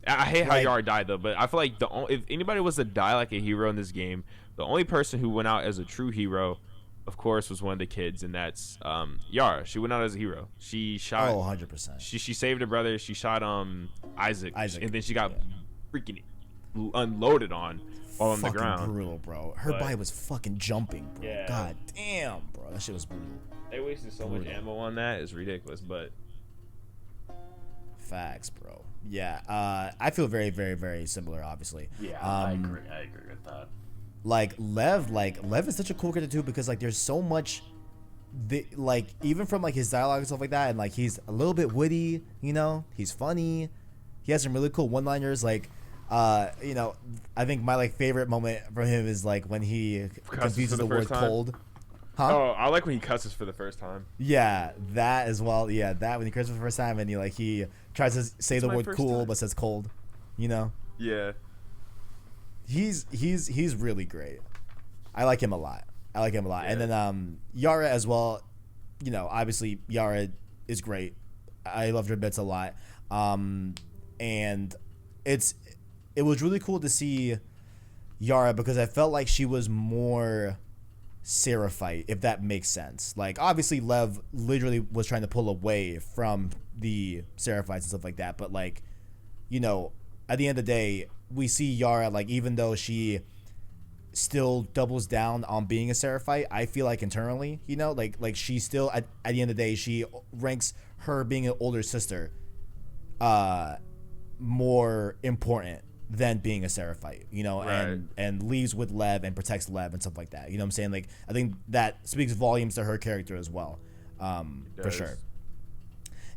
I hate how Yara died though, but I feel like if anybody was to die like a hero in this game, the only person who went out as a true hero, of course, was one of the kids, and that's Yara. She went out as a hero. She shot 100%. She saved her brother. She shot Isaac, and then she got freaking unloaded on while on the ground. Brutal, bro. Her body was fucking jumping, bro. Yeah. God damn, bro. That shit was brutal. They wasted so much ammo on that. It's ridiculous, but facts, bro. Yeah, I feel very, very, very similar, obviously. Yeah, I agree with that. Like Lev is such a cool character too, because like there's so much, like even from like his dialogue and stuff like that, and like he's a little bit witty, he's funny, he has some really cool one-liners. Like, I think my like favorite moment from him is like when he confuses the word cold. Huh? Oh, I like when he cusses for the first time. Yeah, that as well. Yeah, that when he curses for the first time and he tries to say the my word first cool time. but says cold. You know, Yeah. he's really great. I like him a lot. Yeah. And then Yara as well. You know, obviously Yara is great. I loved her bits a lot. And it was really cool to see Yara because I felt like she was more Seraphite, if that makes sense. Like, obviously Lev literally was trying to pull away from the Seraphites and stuff like that, but like, you know, at the end of the day, we see Yara, like, even though she still doubles down on being a Seraphite, I feel like internally, you know, like she still at the end of the day, she ranks her being an older sister more important than being a Seraphite, you know, Right. and leaves with Lev and protects Lev and stuff like that. You know what I'm saying? Like, I think that speaks volumes to her character as well, for does. sure.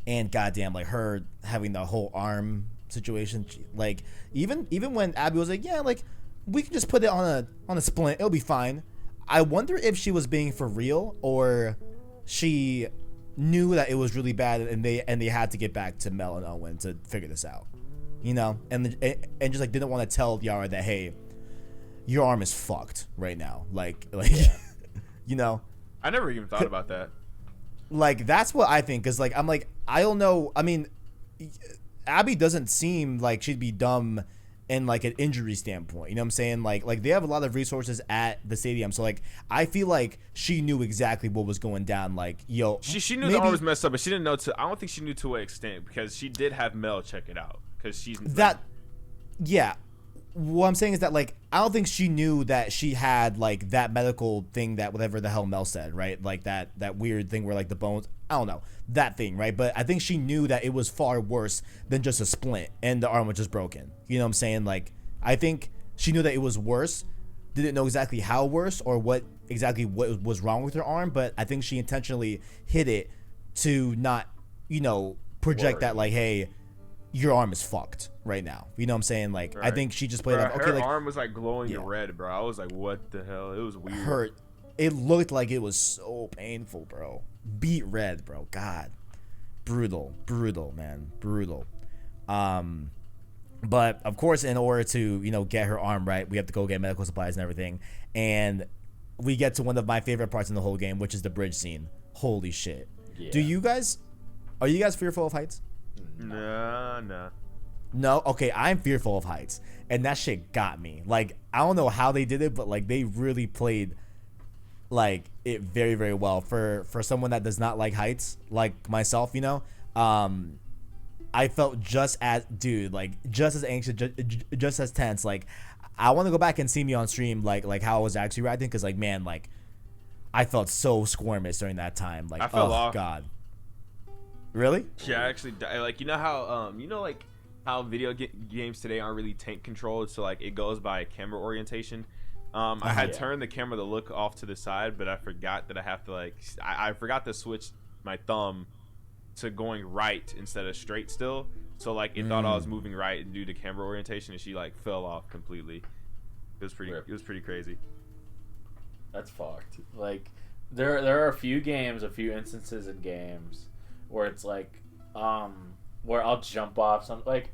And goddamn, like her having the whole arm situation, like even when Abby was like, yeah, like we can just put it on a splint, it'll be fine. I wonder if she was being for real or she knew that it was really bad and they had to get back to Mel and Owen to figure this out. You know, and just like didn't want to tell Yara that, hey, your arm is fucked right now. Like Yeah. you know, I never even thought about that. like that's what I think. Cause like I'm like I don't know. I mean, Abby doesn't seem like she'd be dumb in like an injury standpoint. You know what I'm saying? Like they have a lot of resources at the stadium, so like I feel like she knew exactly what was going down. Like yo, She knew maybe, the arm was messed up, but she didn't know I don't think she knew to what extent because she did have Mel check it out because she's that. Yeah, what I'm saying is that like I don't think she knew that she had like that medical thing that whatever the hell Mel said, right? Like that weird thing where like the bones, I don't know, that thing, right? But I think she knew that it was far worse than just a splint and the arm was just broken. You know what I'm saying? Like I think she knew that it was worse, didn't know exactly how worse or what was wrong with her arm, but I think she intentionally hit it to not, you know, project that like, hey, your arm is fucked right now. You know what I'm saying? Like, Right. I think she just played off. Okay, her like arm was like glowing Yeah. red, bro. I was like, what the hell? It was weird. hurt. It looked like it was so painful, bro. Beat red, bro. God, brutal, man, brutal. But of course, in order to get her arm right, we have to go get medical supplies and everything, and we get to one of my favorite parts in the whole game, which is the bridge scene. Holy shit! Yeah. Are you guys fearful of heights? Nah. No, okay, I'm fearful of heights, and that shit got me. Like, I don't know how they did it, but like they really played like it very, very well for someone that does not like heights, like myself. You know, I felt just as anxious, just as tense. Like, I want to go back and see me on stream, like how I was actually reacting, because like man, like I felt so squirmish during that time. Like, I fell oh off. god, really? Yeah, I actually like how video games today aren't really tank controlled, so like it goes by camera orientation. I had Yeah. turned the camera to look off to the side, but I forgot that I have to like I forgot to switch my thumb to going right instead of straight still. So like it thought I was moving right due to camera orientation, and she like fell off completely. It was pretty. Rip. It was pretty crazy. That's fucked. Like, there are a few instances in games where it's like, where I'll jump off something. Like,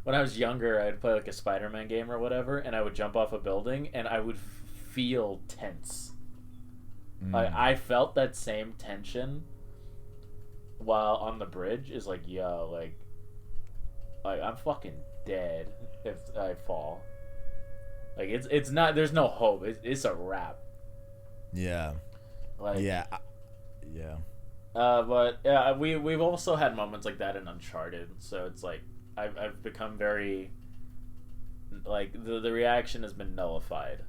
when I was younger, I'd play like a Spider-Man game or whatever, and I would jump off a building, and I would feel tense. Like, I felt that same tension while on the bridge. Is like, yo, like I'm fucking dead if I fall. Like, it's not. There's no hope. It's a wrap. Yeah. Like, Yeah. Yeah. But yeah, we've also had moments like that in Uncharted. So it's like I've become very like the reaction has been nullified.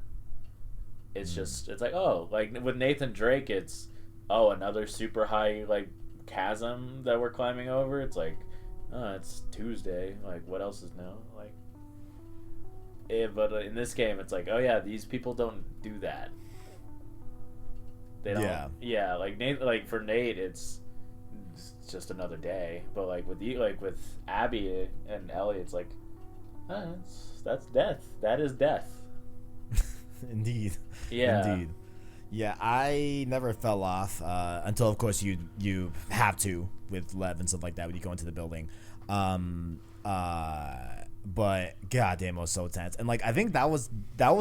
It's just it's like, oh, like with Nathan Drake, it's another super high like chasm that we're climbing over. It's like, it's Tuesday. Like, what else is new? Like. But in this game, it's like, oh yeah, these people don't do that. They don't. Yeah, like Nate, like for Nate, it's just another day. But like with you, like with Abby and Ellie, it's like, that's death. That is death. Indeed. Yeah. Indeed. Yeah, I never fell off until, of course, you have to with Lev and stuff like that when you go into the building. But goddamn, it was so tense, and like I think that was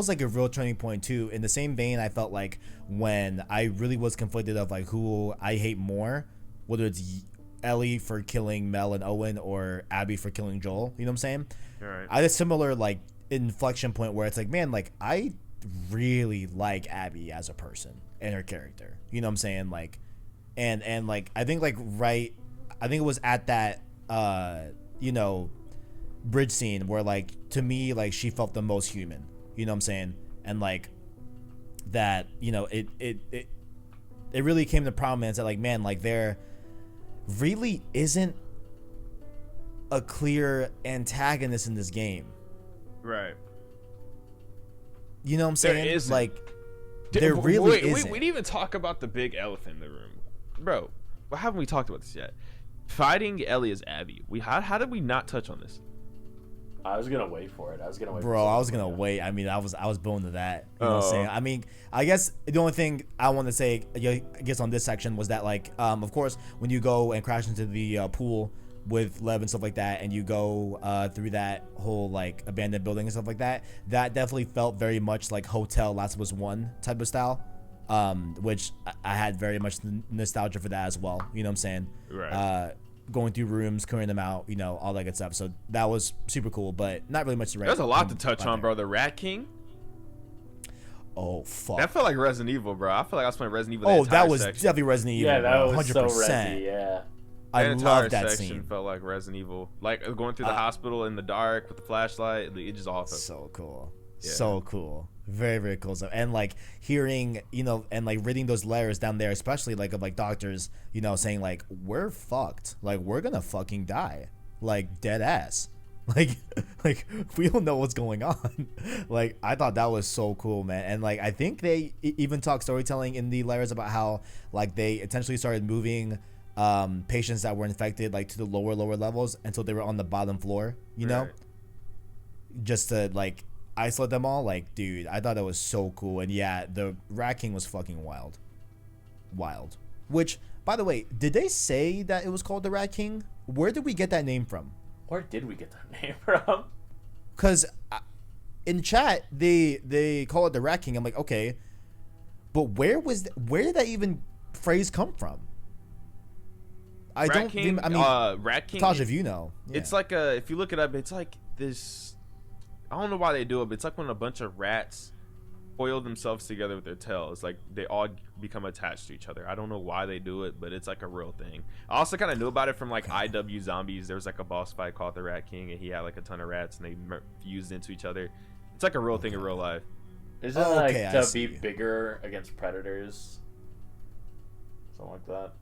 like a real turning point too. In the same vein, I felt like when I really was conflicted of like who I hate more, whether it's Ellie for killing Mel and Owen or Abby for killing Joel. You know what I'm saying? Right. I had a similar like inflection point where it's like, man, like I really like Abby as a person and her character. You know what I'm saying? Like, and like I think like right, I think it was at that you know, bridge scene where like to me like she felt the most human. You know what I'm saying? And like that, you know, it really came to prominence that like, man, like there really isn't a clear antagonist in this game. Right. You know what I'm saying? There isn't. Like, there really isn't. We didn't even talk about the big elephant in the room, bro. Why haven't we talked about this yet? Fighting Ellie as Abby. How did we not touch on this? I was gonna wait for it. Bro, I was gonna wait. I mean, I was bone to that. You know what I'm saying? I mean, I guess the only thing I want to say, I guess on this section was that like, of course, when you go and crash into the pool with Lev and stuff like that, and you go through that whole like abandoned building and stuff like that, that definitely felt very much like Hotel Last of Us 1 type of style, which I had very much nostalgia for that as well. You know what I'm saying? Right. Going through rooms, clearing them out, you know, all that good stuff. So that was super cool, but not really much to write. There's a lot to touch on, bro. The Rat King. Oh fuck! That felt like Resident Evil, bro. I feel like I was playing Resident Evil. Oh, that was definitely Resident Evil. Yeah, that was 100%. so Resi. Yeah. I entire love that section scene. felt like Resident Evil, like going through the hospital in the dark with the flashlight. It just all felt So cool. Yeah. So cool. Very, very cool stuff. And like hearing, you know, and like reading those letters down there, especially like of like doctors, you know, saying like, we're fucked. Like we're gonna fucking die. Like dead ass. Like we don't know what's going on. Like I thought that was so cool, man. And like I think they even talk storytelling in the letters about how like they intentionally started moving patients that were infected like to the lower levels until they were on the bottom floor, you know, just to like isolate them all. Like, dude, I thought that was so cool. And yeah, the Rat King was fucking wild. Which, by the way, did they say that it was called the Rat King? Where did we get that name from? Where did we get that name from? Because in chat they call it the Rat King. I'm like, okay, but where did that even phrase come from? I Rat don't. King, I mean, Rat King. Taj, if you know, yeah. It's like if you look it up, it's like this. I don't know why they do it, but it's like when a bunch of rats coil themselves together with their tails. Like they all become attached to each other. I don't know why they do it, but it's like a real thing. I also kind of knew about it from like IW Zombies. There was like a boss fight called the Rat King, and he had like a ton of rats, and they fused into each other. It's like a real thing in real life. Is it like to be bigger against predators? Something like that.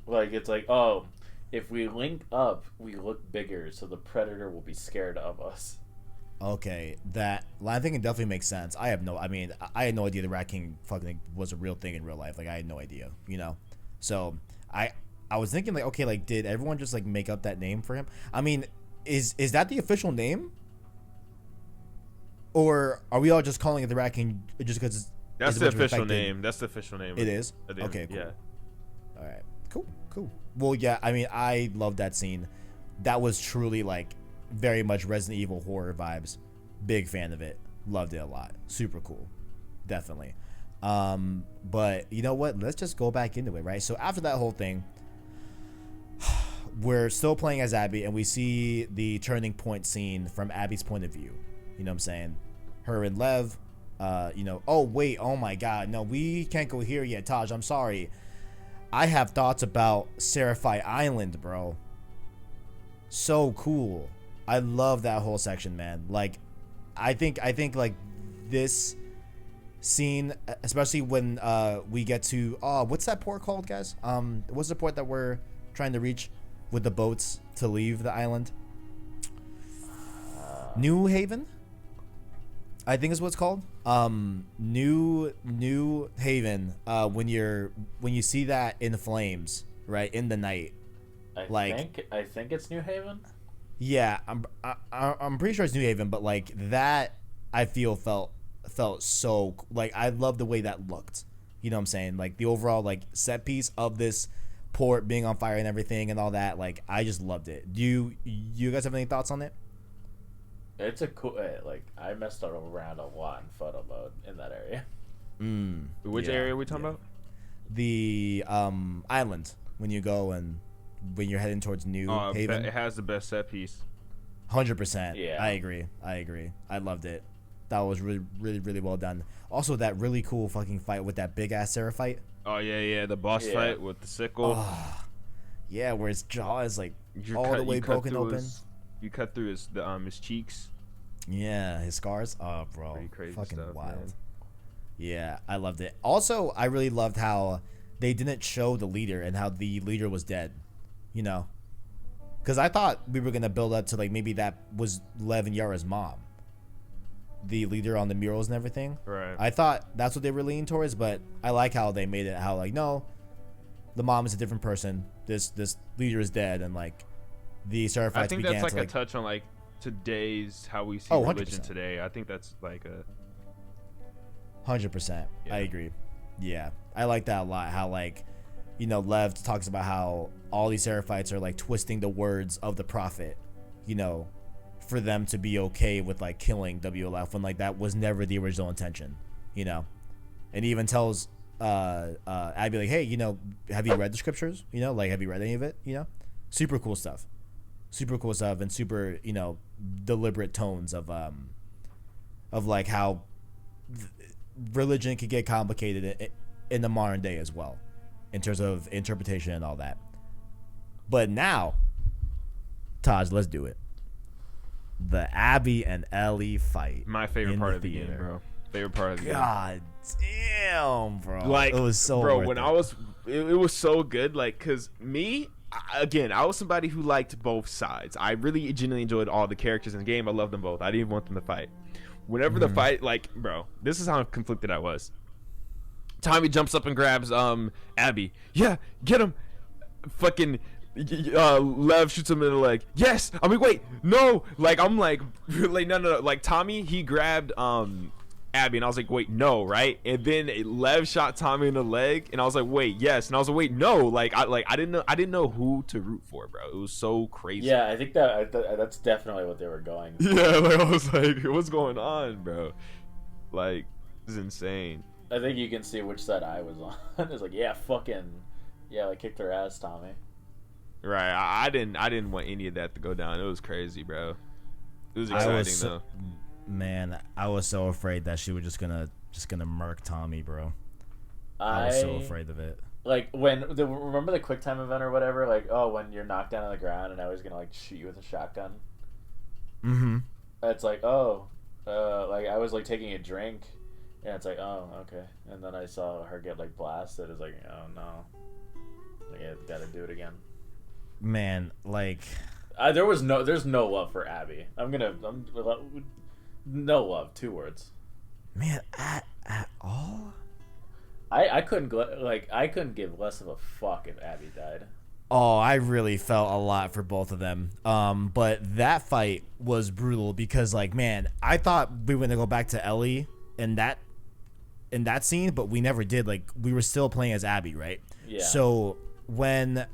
Like it's like, oh, if we link up, we look bigger, so the predator will be scared of us. Okay, I think it definitely makes sense. I had no idea the Rat King fucking was a real thing in real life. Like I had no idea, you know. So I was thinking like, okay, like did everyone just like make up that name for him? I mean, is that the official name, or are we all just calling it the Rat King just because that's the official name? That's the official name. It is. Okay, cool. Yeah. All right, cool. Well, yeah, I mean, I love that scene. That was truly like very much Resident Evil horror vibes. Big fan of it. Loved it a lot. Super cool. Definitely. But you know what? Let's just go back into it, right? So after that whole thing, we're still playing as Abby, and we see the turning point scene from Abby's point of view. You know what I'm saying? Her and Lev, you know, oh wait, oh my god, no, we can't go here yet, Taj, I'm sorry. I have thoughts about Seraphite Island, bro. So cool. I love that whole section, man. Like, I think like this scene, especially when we get to what's that port called, guys? What's the port that we're trying to reach with the boats to leave the island? New Haven, I think is what it's called. New Haven. When you see that in flames, right, in the night. I think it's New Haven. Yeah, I'm pretty sure it's New Haven, but like that I felt felt so like I love the way that looked. You know what I'm saying? Like the overall like set piece of this port being on fire and everything and all that. Like I just loved it. Do you guys have any thoughts on it? It's a cool. Like I messed around a lot in photo mode in that area. Which area are we talking about? The island when you go and when you're heading towards New Haven. It has the best set piece. 100%. Yeah. I agree. I loved it. That was really, really, really well done. Also, that really cool fucking fight with that big ass Seraphite. Oh yeah, the boss fight with the sickle. Oh, yeah, where his jaw is like You all cut- the way you cut broken through open. You cut through his cheeks. Yeah, his scars. Oh, bro, Pretty crazy fucking stuff, wild. man. Yeah, I loved it. Also, I really loved how they didn't show the leader and how the leader was dead. You know, because I thought we were gonna build up to like maybe that was Lev and Yara's mom, the leader on the murals and everything. Right. I thought that's what they were leaning towards, but I like how they made it. How like no, the mom is a different person. This leader is dead, and like the Seraphites I think began that's to like a touch on like today's how we see 100%. religion today. I think that's like a 100%. Yeah. I agree. Yeah, I like that a lot. How like, you know, Lev talks about how all these Seraphites are like twisting the words of the prophet, you know, for them to be okay with like killing WLF when like that was never the original intention, you know. And he even tells Abby like, hey, you know, have you read the scriptures? You know, like have you read any of it? You know, super cool stuff and super, you know, deliberate tones of like how religion could get complicated in the modern day as well in terms of interpretation and all that. But now, Taj, let's do it. The Abby and Ellie fight. my favorite part of the theater. game, bro. Favorite part of the game. God damn, bro. Like it was so bro worth when it. it was so good, like because I was somebody who liked both sides. I really genuinely enjoyed all the characters in the game. I loved them both. I didn't even want them to fight. Whenever the fight, like, bro, this is how conflicted I was. Tommy jumps up and grabs Abby. Yeah, get him. Fucking Lev shoots him in the leg. Yes. I mean, wait, no. Like I'm like no. Like Tommy, he grabbed Abby, and I was like, wait, no, right? And then Lev shot Tommy in the leg, and I was like, wait, yes, and I was like, wait, no, I didn't know who to root for, bro. It was so crazy. Yeah, I think that's definitely what they were going. Yeah, like I was like, what's going on, bro? Like, this is insane. I think you can see which side I was on. It's like, yeah, like kicked her ass, Tommy. Right, I didn't want any of that to go down. It was crazy, bro. It was I exciting was though. Man, I was so afraid that she was just gonna murk Tommy, bro. I was so afraid of it. Like remember the quick time event or whatever? Like, oh, when you're knocked down on the ground and I was gonna like shoot you with a shotgun. Mm-hmm. It's like, like I was like taking a drink, and it's like, oh, okay. And then I saw her get like blasted. It's like, oh no, like I gotta do it again. Man, like there's no love for Abby. No love. 2 words. man, at all. I couldn't give less of a fuck if Abby died. Oh, I really felt a lot for both of them. But that fight was brutal because, like, man, I thought we were gonna go back to Ellie in that scene, but we never did. Like, we were still playing as Abby, right? Yeah. So when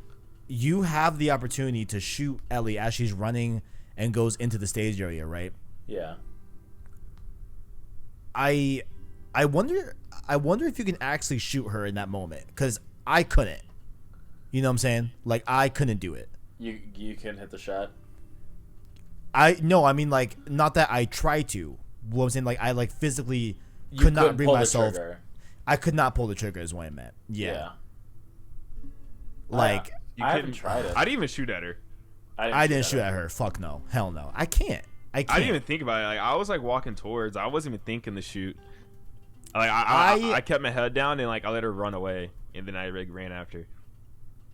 you have the opportunity to shoot Ellie as she's running and goes into the stage area, right? Yeah. I wonder if you can actually shoot her in that moment, because I couldn't. You know what I'm saying? Like, I couldn't do it. You can hit the shot. I mean, like, not that I try to. What I'm saying, like, I like physically could not bring myself. I could not pull the trigger, is what I meant. Yeah. Like, I haven't tried it. I didn't even shoot at her. I didn't shoot at her. Fuck no. Hell no. I can't. I didn't even think about it. Like, I was like walking towards. I wasn't even thinking to shoot. Like I kept my head down and like I let her run away, and then I like, ran after.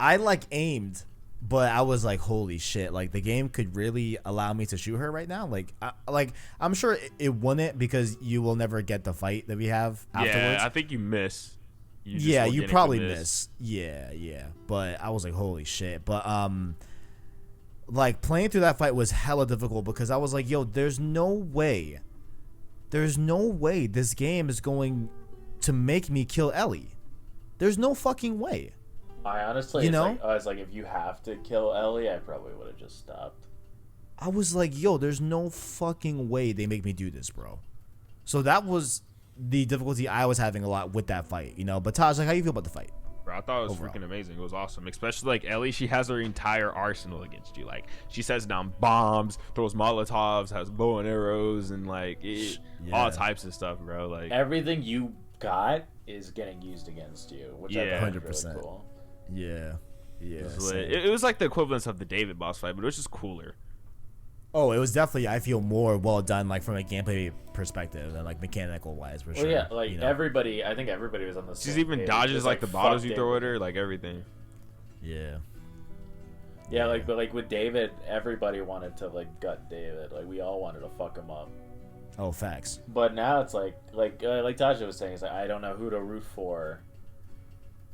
I like aimed, but I was like, holy shit! Like, the game could really allow me to shoot her right now. Like, I'm sure it wouldn't, because you will never get the fight that we have afterwards. Yeah, I think you miss. You probably miss. Yeah. But I was like, holy shit! But like, playing through that fight was hella difficult because I was like, yo, there's no way there's no way this game is going to make me kill Ellie. There's no fucking way. I honestly, you know, I was like, if you have to kill Ellie, I probably would have just stopped. I was like, yo, there's no fucking way they make me do this, bro. So that was the difficulty I was having a lot with that fight, you know. But Taj, like, how you feel about the fight? Bro, I thought it was Overall. freaking amazing. It was awesome. Especially like Ellie, she has her entire arsenal against you. Like she sets down bombs, throws Molotovs, has bow and arrows, and like all types of stuff, bro. Like everything you got is getting used against you, which I thought was really cool. Yeah. It was like the equivalence of the David boss fight, but it was just cooler. Oh, it was definitely, I feel, more well done, like from a gameplay perspective and like mechanical wise, for sure. Well, yeah, like you know? everybody, I think everybody was on the same She's even page. dodges Just, like the bottles you fuck throw at David. her, like everything. Yeah, like with David, everybody wanted to like gut David. Like we all wanted to fuck him up. Oh, facts. But now it's like Tajae was saying, it's like I don't know who to root for.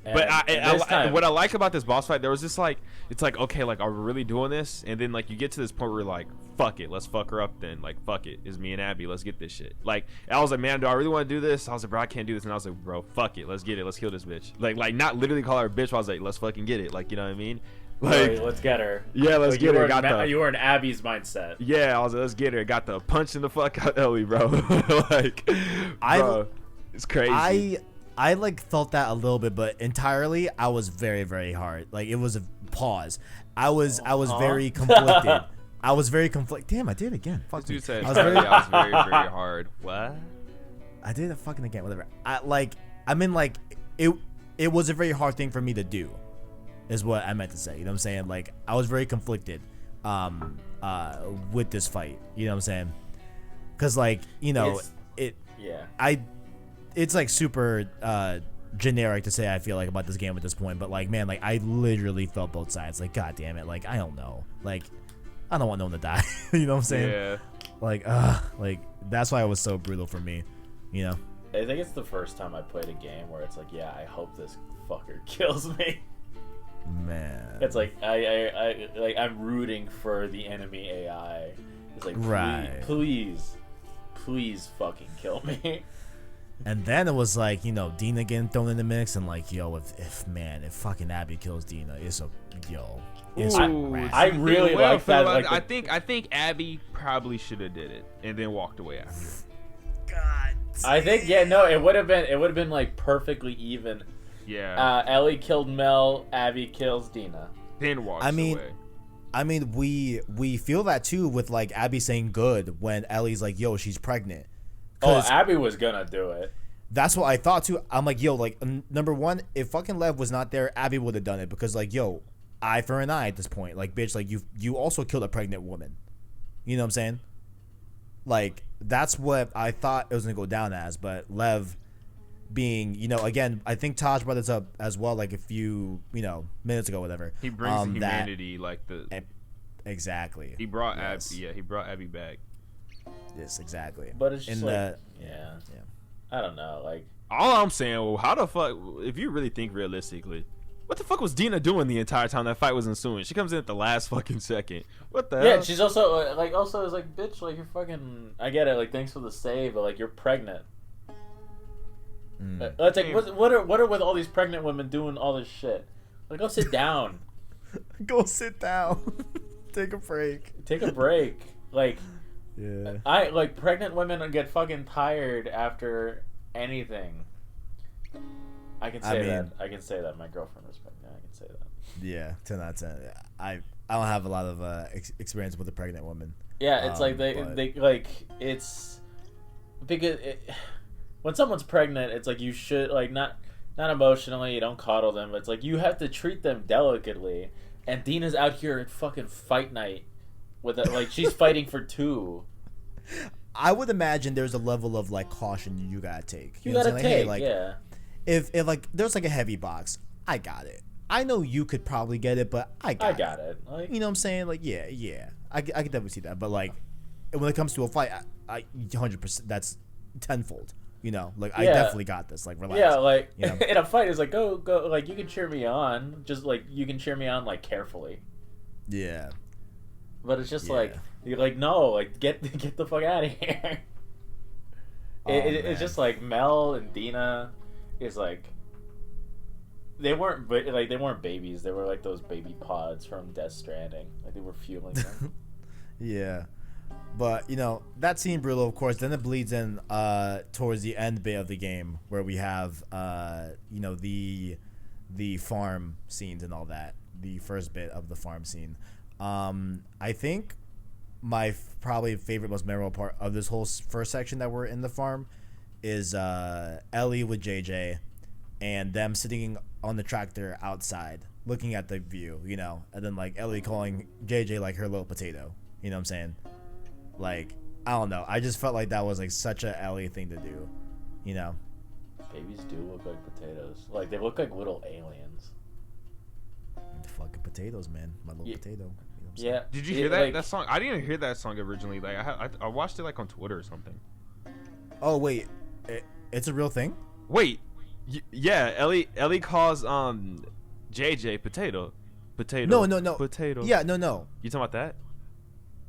And But this time, what I like about this boss fight, there was just like, it's like, okay, like, are we really doing this? And then like you get to this point where you're like, fuck it, let's fuck her up then. Like, fuck it, it's me and Abby, let's get this shit. Like, I was like, man, do I really want to do this? I was like, bro, I can't do this. And I was like, bro, fuck it, let's get it, let's kill this bitch. Like not literally call her a bitch, but I was like, let's fucking get it. Like, you know what I mean? Like, let's get her. Yeah, let's get her. You were in Abby's mindset. Yeah, I was like, let's get her. Got the punch in the fuck out Ellie, bro. Like, bro, it's crazy. I like felt that a little bit, but entirely I was very, very hard. Like it was a pause. I was very conflicted. I was very conflicted. Damn, I did it again. Fuck Dude me. said, I was very, very, very hard. What? I did it fucking again. Whatever. It was a very hard thing for me to do, is what I meant to say. You know what I'm saying? Like I was very conflicted, with this fight. You know what I'm saying? Because like it's like super generic to say, I feel like, about this game at this point, but like, man, like I literally felt both sides. Like, god damn it, like I don't know, like I don't want no one to die. You know what I'm saying? Yeah. Like that's why it was so brutal for me, you know. I think it's the first time I played a game where it's like, yeah, I hope this fucker kills me. Man, It's like I'm rooting for the enemy AI. It's like, please fucking kill me. And then it was like, you know, Dina getting thrown in the mix, and like, yo, if fucking Abby kills Dina, it's a wrap. I really like that. Like I think Abby probably should have did it and then walked away after. God. I think it would have been like perfectly even. Yeah. Ellie killed Mel, Abby kills Dina. Then walks away. I mean, we feel that too with like Abby saying good when Ellie's like, yo, she's pregnant. Oh, Abby was gonna do it. That's what I thought too. I'm like, yo, like number one, if fucking Lev was not there, Abby would have done it, because like, yo, eye for an eye at this point. Like, bitch, like you also killed a pregnant woman. You know what I'm saying? Like, that's what I thought it was gonna go down as. But Lev being, you know, again, I think Taj brought this up as well, like a few, you know, minutes ago, whatever. He brings the humanity, like the exactly. He brought Abby. Yeah, he brought Abby back. Yes, exactly. But it's just yeah. I don't know, like, all I'm saying, well, how the fuck, if you really think realistically, what the fuck was Dina doing the entire time that fight was ensuing? She comes in at the last fucking second. What the hell? Yeah, she's also is like, bitch, like, you're fucking, I get it, like, thanks for the save, but like, you're pregnant. It's like, what are with all these pregnant women doing all this shit? Like, go sit down. Go sit down. Take a break. Take a break. Like, yeah. Pregnant women get fucking tired after anything. I can say that. I can say that. My girlfriend was pregnant. I can say that. Yeah, 10 out of 10. I don't have a lot of experience with a pregnant woman. Yeah, it's like they like, it's because when someone's pregnant, it's like you should, like, not emotionally, you don't coddle them, but it's like you have to treat them delicately. And Dina's out here at fucking fight night with it, like, she's fighting for two. I would imagine there's a level of like caution you gotta take. You gotta take, hey, like, yeah. If like there's like a heavy box, I got it. I know you could probably get it, but I got it. Like, you know what I'm saying? Like, yeah. I can definitely see that. But like, when it comes to a fight, I 100%, that's tenfold. You know, like, I definitely got this. Like, relax. Yeah, like, you know? in a fight, it's like, go, like, you can cheer me on. Just, like, you can cheer me on, like, carefully. Yeah. But it's just like, you're like, no, like, get the fuck out of here. It's just like Mel and Dina is like they weren't babies. They were like those baby pods from Death Stranding. Like they were fueling them. Yeah. But, you know, that scene brutal, of course. Then it bleeds in towards the end bit of the game where we have, you know, the farm scenes and all that. The first bit of the farm scene. I think my probably favorite, most memorable part of this whole first section that we're in the farm is Ellie with JJ and them sitting on the tractor outside looking at the view, you know, and then like Ellie calling JJ like her little potato. You know what I'm saying? Like, I don't know. I just felt like that was like such a Ellie thing to do, you know? Babies do look like potatoes. Like they look like little aliens. Fucking potatoes, man. My little potato. You know what I'm saying? Yeah. Did you hear that song? I didn't hear that song originally. Like I watched it like on Twitter or something. Oh wait, it's a real thing? Wait, yeah. Ellie calls JJ potato. No. Potato. Yeah, no. You talking about that?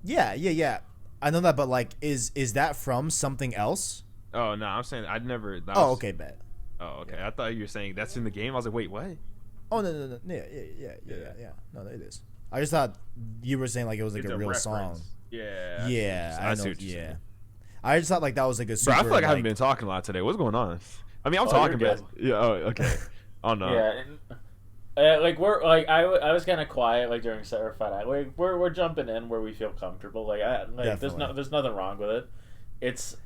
Yeah. I know that, but like, is that from something else? Oh no, I'm saying I'd never. Okay, bet. Oh, okay. I thought you were saying that's in the game. I was like, wait, what? Oh no. Yeah. No, it is. I just thought you were saying like it was like a real song. Yeah. Yeah, I know. see what you're saying. I just thought like that was like a super. Bro, I feel like I haven't been talking a lot today. What's going on? I mean, I'm talking, but yeah. Oh, okay. Oh no. Yeah. Like we're like I was kind of quiet like during Sarah Fight. Like we're jumping in where we feel comfortable. Like there's nothing wrong with it. It's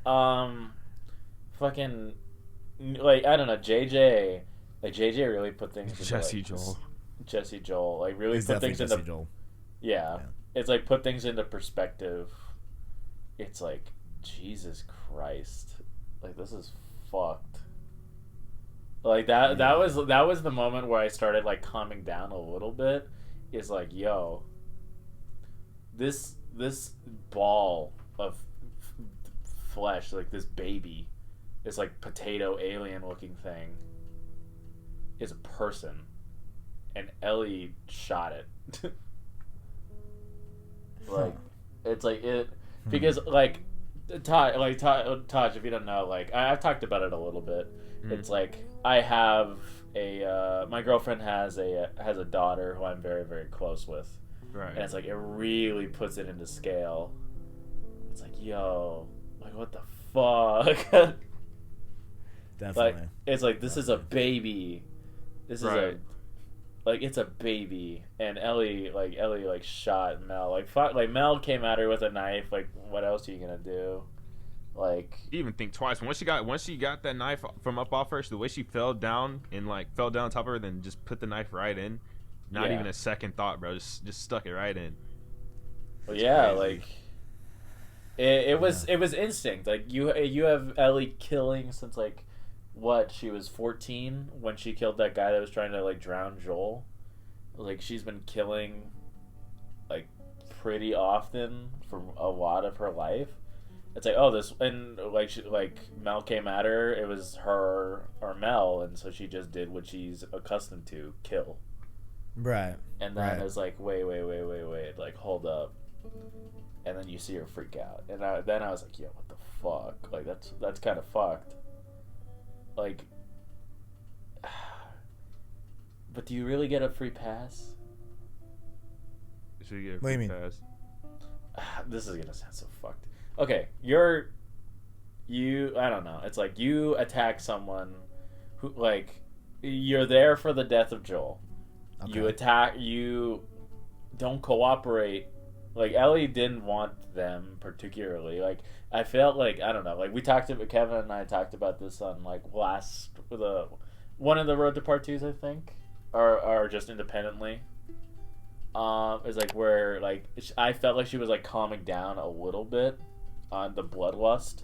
fucking like I don't know JJ. Like JJ really put things into Jesse Joel like really put things into Joel. Yeah, it's like put things into perspective. It's like Jesus Christ, like this is fucked. Like that was the moment where I started like calming down a little bit. Is like, yo, this ball of flesh, like this baby, this like potato alien looking thing, is a person, and Ellie shot it. Like, it's like it because like Taj, if you don't know, like I've talked about it a little bit. It's like I have my girlfriend has a daughter who I'm very, very close with, right? And it's like it really puts it into scale. It's like, yo, like what the fuck? Definitely. Like it's like this is a baby. This is it's a baby, and Ellie shot Mel. Like Mel came at her with a knife. Like what else are you gonna do? Like you even think twice. Once she got that knife from up off her, the way she fell down on top of her, then just put the knife right in. Not even a second thought, bro. Just stuck it right in. Well, yeah, like it was instinct. Like you have Ellie killing since like what, she was 14 when she killed that guy that was trying to like drown Joel. Like she's been killing like pretty often for a lot of her life. It's like, oh, this, and like Mel came at her. It was her or Mel, and so she just did what she's accustomed to, kill. Right. And then it's like, wait, like hold up, and then you see her freak out, and then I was like, yo, what the fuck? Like that's kind of fucked. Like, but do you really get a free pass? Should you get a free pass? This is gonna sound so fucked. Okay, I don't know. It's like you attack someone who, like, you're there for the death of Joel. Okay. You don't cooperate. Like, Ellie didn't want them particularly. Like, I felt like, I don't know, like, Kevin and I talked about this on, like, one of the Road to Part 2s, I think, or just independently. Is like where, like, I felt like she was, like, calming down a little bit on the bloodlust.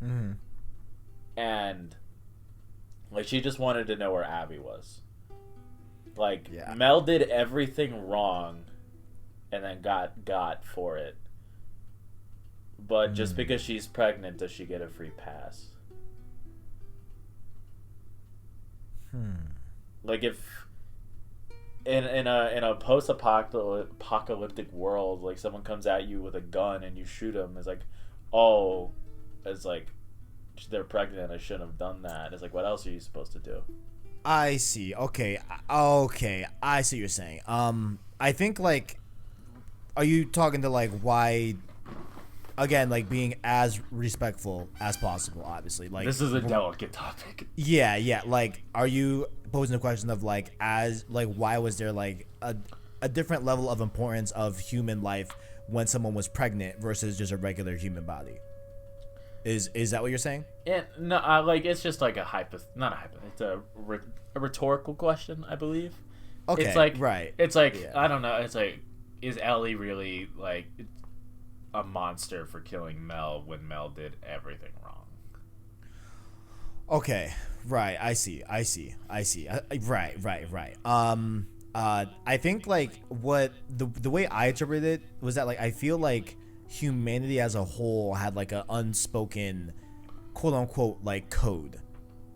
Mm-hmm. And like she just wanted to know where Abby was. Like Mel did everything wrong and then got for it. But just because she's pregnant, does she get a free pass? Like if in a post-apocalyptic world, like someone comes at you with a gun and you shoot them, it's like, oh, it's like they're pregnant. I shouldn't have done that. It's like, what else are you supposed to do? I see. Okay. Okay. I see what you're saying. I think like, are you talking to like why? Again, like being as respectful as possible. Obviously, like This is a delicate topic. yeah, yeah. Like, are you posing the question of like as like why was there like a different level of importance of human life when someone was pregnant versus just a regular human body? Is that what you're saying? And no, like it's just like not a hypo. It's a rhetorical question, I believe. Okay, It's like right. It's like Yeah. I don't know. It's like, is Ellie really like a monster for killing Mel when Mel did everything wrong? Okay, right. I see. Right. I think like what the way I interpreted it was that like I feel like humanity as a whole had like an unspoken quote unquote like code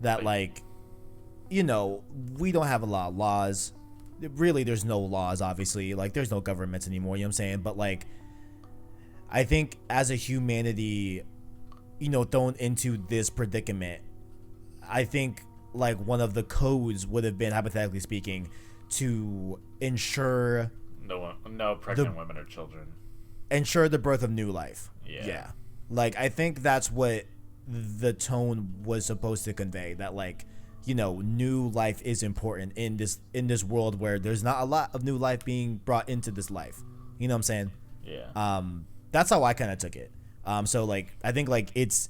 that like, you know, we don't have a lot of laws. Really, there's no laws, obviously. Like there's no governments anymore, you know what I'm saying? But like I think as a humanity, you know, thrown into this predicament, I think like one of the codes would have been, hypothetically speaking, to ensure No pregnant women or children. ensure the birth of new life. Yeah. Like I think that's what the tone was supposed to convey, that like, you know, new life is important in this world where there's not a lot of new life being brought into this life. You know what I'm saying? Yeah. That's how I kind of took it. So like I think like it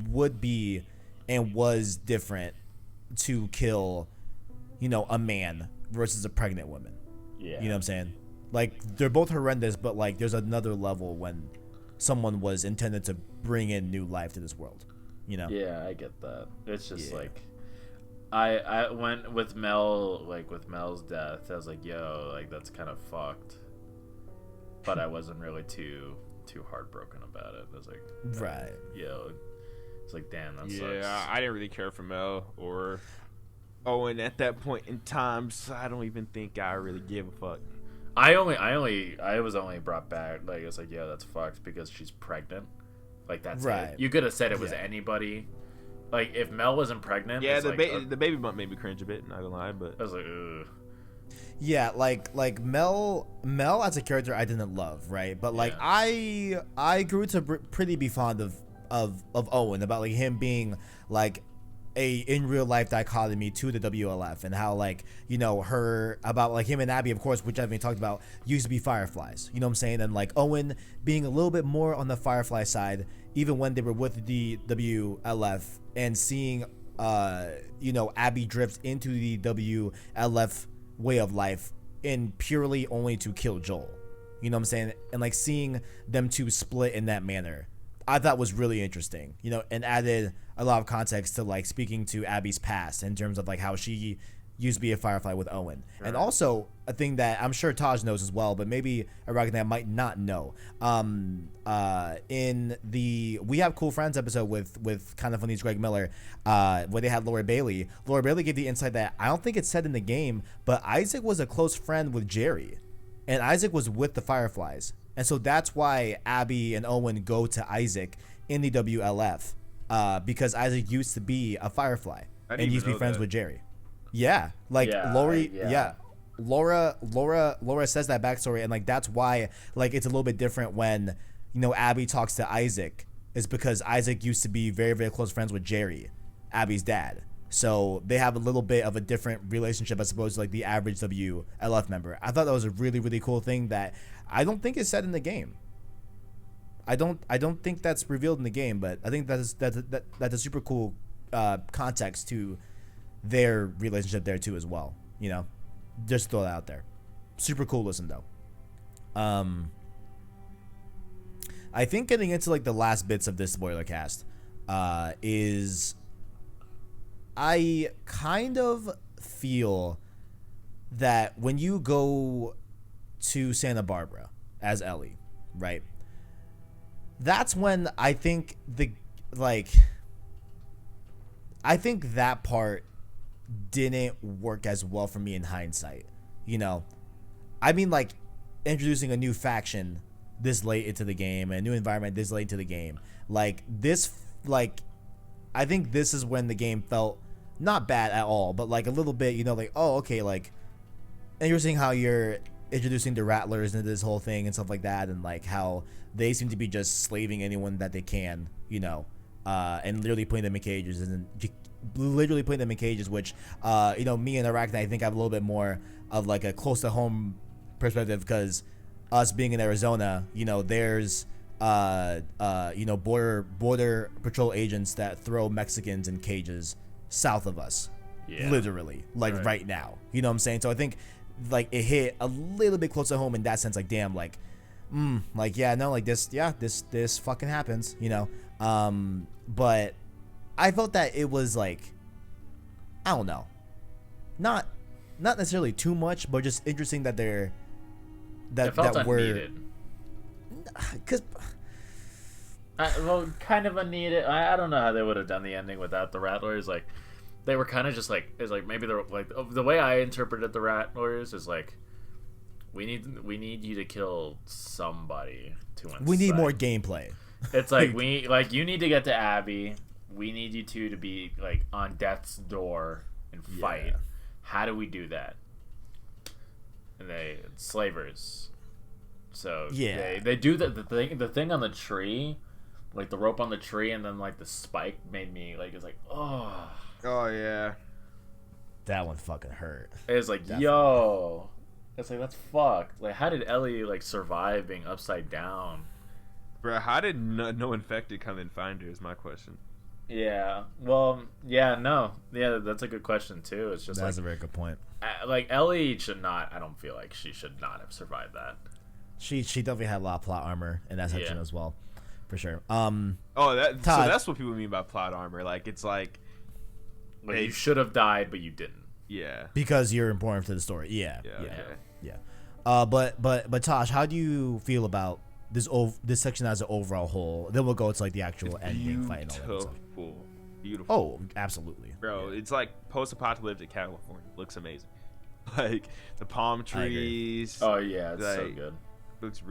would be and was different to kill, you know, a man versus a pregnant woman. Yeah. You know what I'm saying? Like they're both horrendous, but like there's another level when someone was intended to bring in new life to this world. You know? Yeah, I get that. It's just Yeah. like I went with Mel, like with Mel's death. I was like, yo, like that's kind of fucked. But I wasn't really too heartbroken about it. I was like, Right. yo, it's like, damn, that Yeah, sucks. I didn't really care for Mel or Owen at that point in time, so I don't even think I really give a fuck. I was only brought back, like, it's like, yeah, that's fucked because she's pregnant. Like, that's Right. it. You could have said it was Yeah. anybody. Like, if Mel wasn't pregnant, Yeah, it's the like, the baby bump made me cringe a bit, not gonna lie, but I was like, ugh. Yeah, like Mel as a character I didn't love, right? But like Yeah. I grew to pretty be fond of Owen, about like him being like a in real life dichotomy to the WLF, and how like, you know, her about like him and Abby, of course, which I've been talked about, used to be Fireflies. You know what I'm saying? And like Owen being a little bit more on the Firefly side, even when they were with the WLF, and seeing you know, Abby drift into the WLF way of life in purely only to kill Joel. You know what I'm saying? And like seeing them two split in that manner, I thought was really interesting, you know, and added a lot of context to like speaking to Abby's past in terms of like how she used to be a Firefly with Owen. Right. And also a thing that I'm sure Taj knows as well, but maybe Arachknight might not know. In the We Have Cool Friends episode with Kind of Funny's Greg Miller, where they had Laura Bailey gave the insight that I don't think it's said in the game, but Isaac was a close friend with Jerry, and Isaac was with the Fireflies. And so that's why Abby and Owen go to Isaac in the WLF, because Isaac used to be a Firefly and used to be friends with Jerry. Yeah, like Laura says that backstory, and like that's why like it's a little bit different when, you know, Abby talks to Isaac, is because Isaac used to be very, very close friends with Jerry, Abby's dad. So they have a little bit of a different relationship as opposed to like the average WLF member. I thought that was a really, really cool thing that I don't think is said in the game. I don't think that's revealed in the game, but I think that's a super cool context to their relationship there too as well. You know, just throw that out there. Super cool listen though. I think getting into like the last bits of this spoiler cast is, I kind of feel that when you go to Santa Barbara as Ellie, right? That's when I think I think that part didn't work as well for me in hindsight. You know, I mean, like introducing a new faction this late into the game, a new environment this late into the game. Like this, like I think this is when the game felt not bad at all, but like a little bit, you know, like, oh, okay, like, and you're seeing how you're introducing the Rattlers into this whole thing and stuff like that, and like how they seem to be just slaving anyone that they can, you know, and literally putting them in cages, and literally putting them in cages, which, you know, me and Arachknight, I think, have a little bit more of like a close to home perspective, because us being in Arizona, you know, there's you know, border patrol agents that throw Mexicans in cages south of us, literally, like right now, you know what I'm saying? So I think like it hit a little bit close to home in that sense, like damn, like like yeah, no, like this fucking happens, you know. But I felt that it was like, I don't know, not necessarily too much, but just interesting that they're it felt that were unneeded. Because well, kind of unneeded. I don't know how they would have done the ending without the Rat Lawyers. Like, they were kind of just like, it's like maybe they're like, the way I interpreted the Rat Lawyers is like, we need you to kill somebody to incite. We need more gameplay. It's like you need to get to Abby. We need you two to be like on death's door and fight. Yeah. How do we do that? And slavers. So yeah, they do the thing on the tree, like the rope on the tree, and then like the spike made me like, it's like, oh yeah, that one fucking hurt. It's like, definitely. Yo, it's like, that's fucked. Like, how did Ellie like survive being upside down? Bro, how did no infected come and find her is my question. Yeah, well, yeah, no, yeah, that's a good question too. It's just that's like, a very good point. Like Ellie should not. I don't feel like she should not have survived that. She definitely had a lot of plot armor in that section as well, for sure. So that's what people mean by plot armor. Like, it's like you should have died, but you didn't. Yeah, because you're important to the story. Yeah. But Tosh, how do you feel about this section as an overall whole? Then we'll go to like the actual ending fight and all that stuff. Beautiful. Oh, absolutely, bro. It's like post-apocalyptic California. Looks amazing. Like the palm trees. Oh yeah, it's like, so good. It looks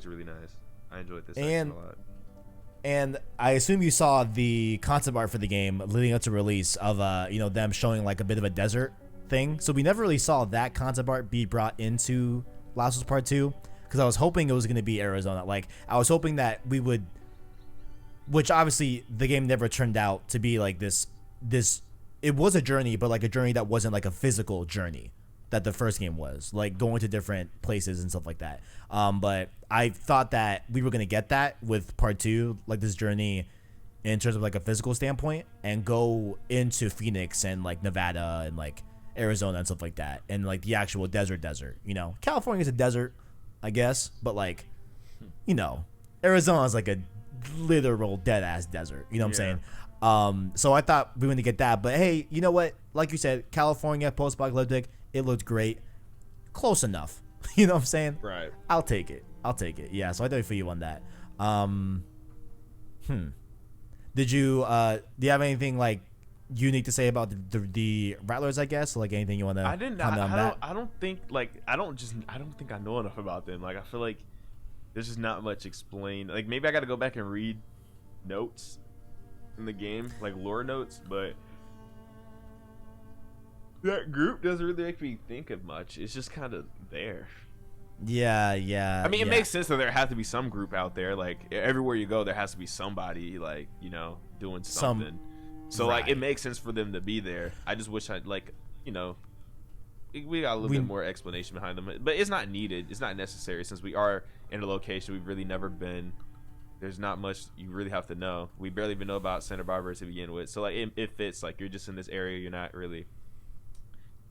really nice. I enjoyed this and a lot. And I assume you saw the concept art for the game leading up to release of you know, them showing like a bit of a desert thing. So we never really saw that concept art be brought into Last of Us Part 2, because I was hoping it was going to be Arizona. Like, I was hoping that we would, which obviously the game never turned out to be like this. It was a journey, but like a journey that wasn't like a physical journey that the first game was, like going to different places and stuff like that. But I thought that we were gonna get that with Part 2, like this journey in terms of like a physical standpoint, and go into Phoenix and like Nevada and like Arizona and stuff like that, and like the actual desert. You know, California's a desert, I guess, but like, you know, Arizona's like a literal dead ass desert. You know what I'm saying? So I thought we were gonna get that, but hey, you know what? Like you said, California post-apocalyptic, it looked great, close enough. You know what I'm saying? Right. I'll take it. Yeah. So I definitely feel you on that. Did you do you have anything like unique to say about the Rattlers? I guess, like anything you want to? I don't think I know enough about them. Like, I feel like there's just not much explained. Like, maybe I got to go back and read notes in the game, like lore notes, but that group doesn't really make me think of much. It's just kind of there. Yeah. I mean, it makes sense that there has to be some group out there. Like, everywhere you go, there has to be somebody, like, you know, doing something. So, like, it makes sense for them to be there. I just wish I'd, like, you know, we got a little bit more explanation behind them. But it's not needed. It's not necessary, since we are in a location we've really never been. There's not much you really have to know. We barely even know about Santa Barbara to begin with. So, like, it fits. Like, you're just in this area. You're not really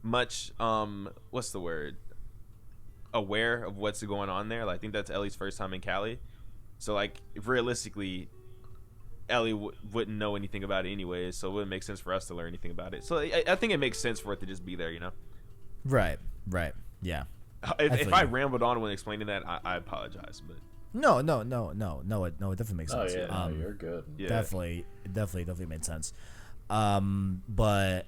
much, what's the word? Aware of what's going on there. Like, I think that's Ellie's first time in Cali. So, like, realistically, Ellie wouldn't know anything about it anyways. So it wouldn't make sense for us to learn anything about it. So I think it makes sense for it to just be there, you know? Right. Yeah. If I rambled on when explaining that, I apologize. But No, it definitely makes sense. Oh yeah, no, you're good. Yeah. Definitely made sense. But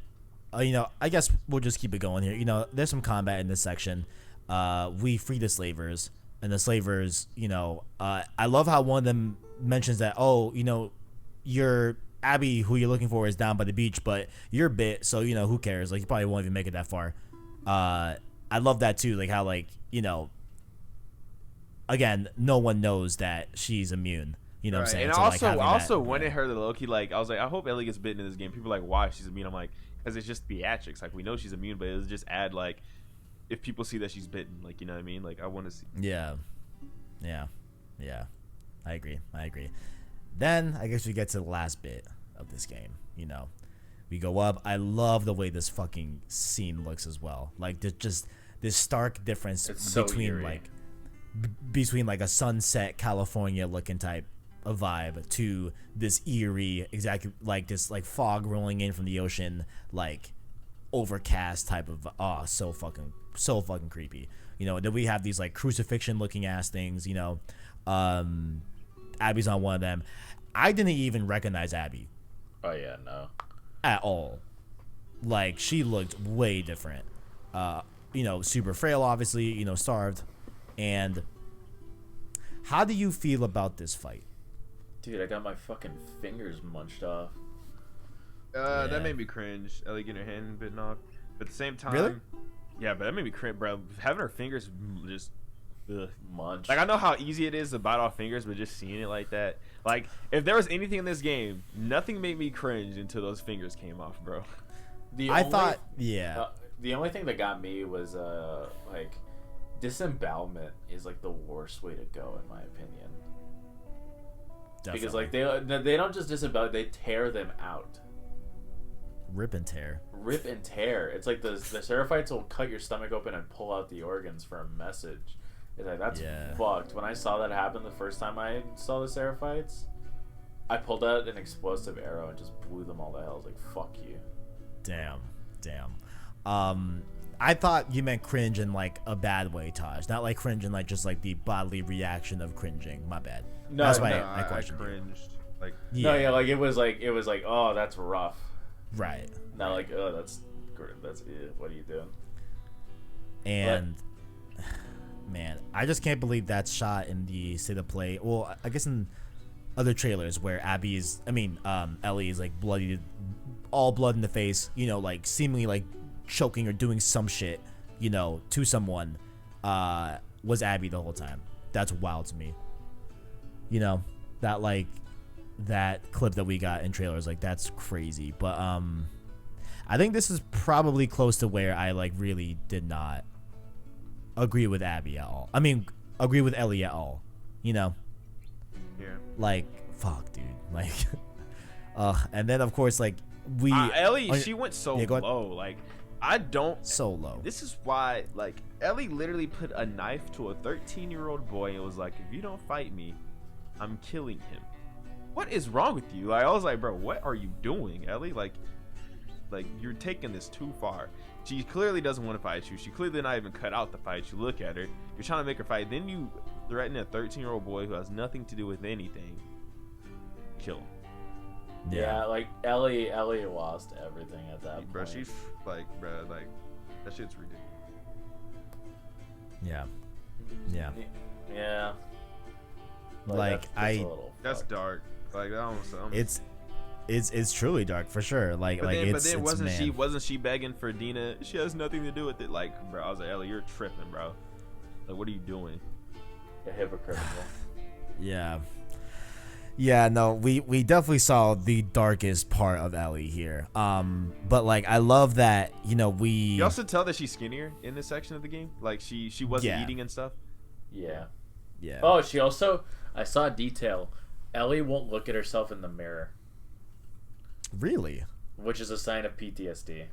you know, I guess we'll just keep it going here. You know, there's some combat in this section. We free the slavers and the slavers, I love how one of them mentions that, oh, your Abby, who you're looking for, is down by the beach, but you're bit, so who cares? Like, you probably won't even make it that far. I love that too, like how again, no one knows that she's immune. You know what I'm saying? And So, also wanted her to Loki, like, I was like, I hope Ellie gets bitten in this game. People are like, why she's immune? I'm like, because it's just theatrics. Like, we know she's immune, but it'll just add, like, if people see that she's bitten, like, you know what I mean? Like, I want to see. Yeah. I agree. Then I guess we get to the last bit of this game. We go up. I love the way this fucking scene looks as well. Like, there's just this stark difference between like a sunset California looking type of vibe to this eerie, exactly like this like fog rolling in from the ocean, like overcast type of so fucking creepy. Then we have these like crucifixion looking ass things. Abby's on one of them. I didn't even recognize Abby. Oh yeah, no. At all. Like, she looked way different. Super frail, obviously, starved. And how do you feel about this fight? Dude, I got my fucking fingers munched off. That made me cringe. Ellie getting her hand bitten off. But at the same time, really? Yeah, but that made me cringe, bro. Having her fingers just munch. Like, I know how easy it is to bite off fingers, but just seeing it like that, like, if there was anything in this game, nothing made me cringe until those fingers came off, bro. The only thing that got me was like, disembowelment is like the worst way to go in my opinion. Definitely. Because like they don't just disembowel, they tear them out. Rip and tear. It's like the Seraphites will cut your stomach open and pull out the organs for a message. It's like, that's fucked. When I saw that happen the first time I saw the Seraphites, I pulled out an explosive arrow and just blew them all to hell. I was like, fuck you. Damn. I thought you meant cringe in like a bad way, Taj. Not like cringe in like just like the bodily reaction of cringing. My bad. No, that's why I questioned. I cringed. Like, like it was like, oh, that's rough. Right. Not like, oh, that's what are you doing? And man, I just can't believe that's shot in the state of play. Well, I guess in other trailers where Ellie is like bloody, all blood in the face, like seemingly like choking or doing some shit, to someone, was Abby the whole time. That's wild to me. That like that clip that we got in trailers, like, that's crazy. But I think this is probably close to where I like really did not agree with Abby at all. I mean, agree with Ellie at all. Yeah. Like, fuck, dude. Like, and then of course, like, Ellie, she went so low. Like, so low. This is why, like, Ellie literally put a knife to a 13-year-old boy and was like, if you don't fight me, I'm killing him. What is wrong with you? Like, I was like, bro, what are you doing, Ellie? Like you're taking this too far. She clearly doesn't want to fight you. She clearly not even cut out the fight. You look at her. You're trying to make her fight. Then you threaten a 13-year-old boy who has nothing to do with anything. Kill him. Yeah, like Ellie lost everything at that point. Bro, she's like, that shit's ridiculous. Yeah. Yeah. Like, that's dark. Like, that almost. It's truly dark for sure. But then wasn't she begging for Dina? She has nothing to do with it. Like, bro, I was like, Ellie, you're tripping, bro. Like, what are you doing? A hypocrite. Yeah, no, we definitely saw the darkest part of Ellie here. But like, I love that, You also tell that she's skinnier in this section of the game. Like, she wasn't eating and stuff. Yeah. Yeah. Oh, she also, I saw a detail. Ellie won't look at herself in the mirror. Really? Which is a sign of PTSD.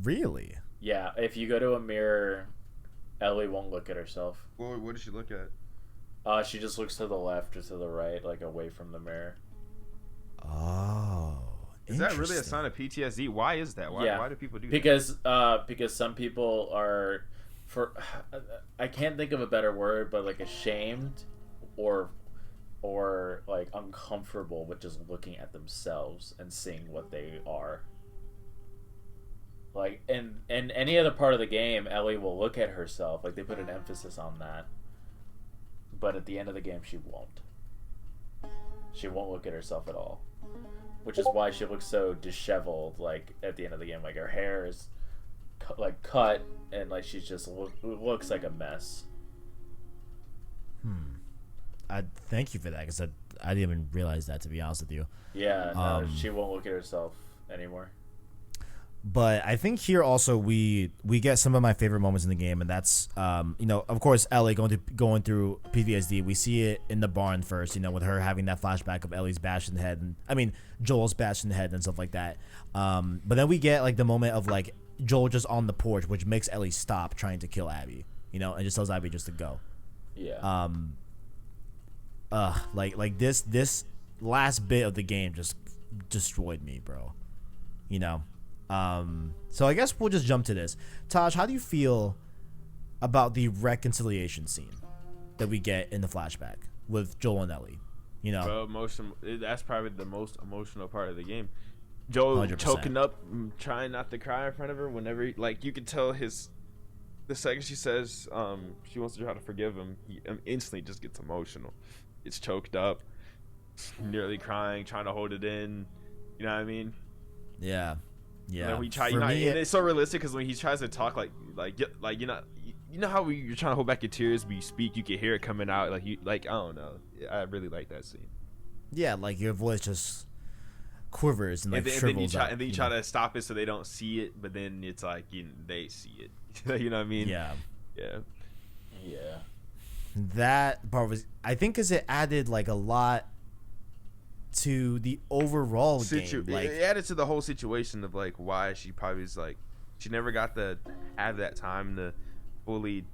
Really? Yeah, if you go to a mirror, Ellie won't look at herself. Well, what does she look at? She just looks to the left or to the right, like away from the mirror. Oh. Is that really a sign of PTSD? Why is that? Why do people do that? Because some people are, I can't think of a better word, but like ashamed or like uncomfortable with just looking at themselves and seeing what they are. Like in any other part of the game, Ellie will look at herself. Like they put an emphasis on that. But at the end of the game, she won't. She won't look at herself at all, which is why she looks so disheveled. Like at the end of the game, like her hair is like cut and like she's just looks like a mess. I thank you for that because I didn't even realize that, to be honest with you. Yeah, no, she won't look at herself anymore. But I think here also we get some of my favorite moments in the game, and that's of course Ellie going through PTSD. We see it in the barn first, with her having that flashback of Ellie's bashed in the head, and Joel's bashed in the head and stuff like that. But then we get like the moment of like Joel just on the porch, which makes Ellie stop trying to kill Abby, and just tells Abby just to go. Yeah. Like this last bit of the game just destroyed me, bro. So I guess we'll just jump to this. Taj, how do you feel about the reconciliation scene that we get in the flashback with Joel and Ellie? Bro, that's probably the most emotional part of the game. Joel 100%. Choking up, trying not to cry in front of her whenever, like, you could tell the second she says she wants to try to forgive him, he instantly just gets emotional. It's choked up, nearly crying, trying to hold it in. You know what I mean? Yeah. Yeah. And it's so realistic because when he tries to talk, like how you're trying to hold back your tears, but you speak, you can hear it coming out. I don't know. I really like that scene. Yeah, like your voice just quivers and shrivels up. And then you try to stop it so they don't see it, but then it's like they see it. You know what I mean? Yeah. Yeah. Yeah. That part was, I think, because it added like a lot to the overall game. Like, it added to the whole situation of like why she probably is like she never got to have that time to fully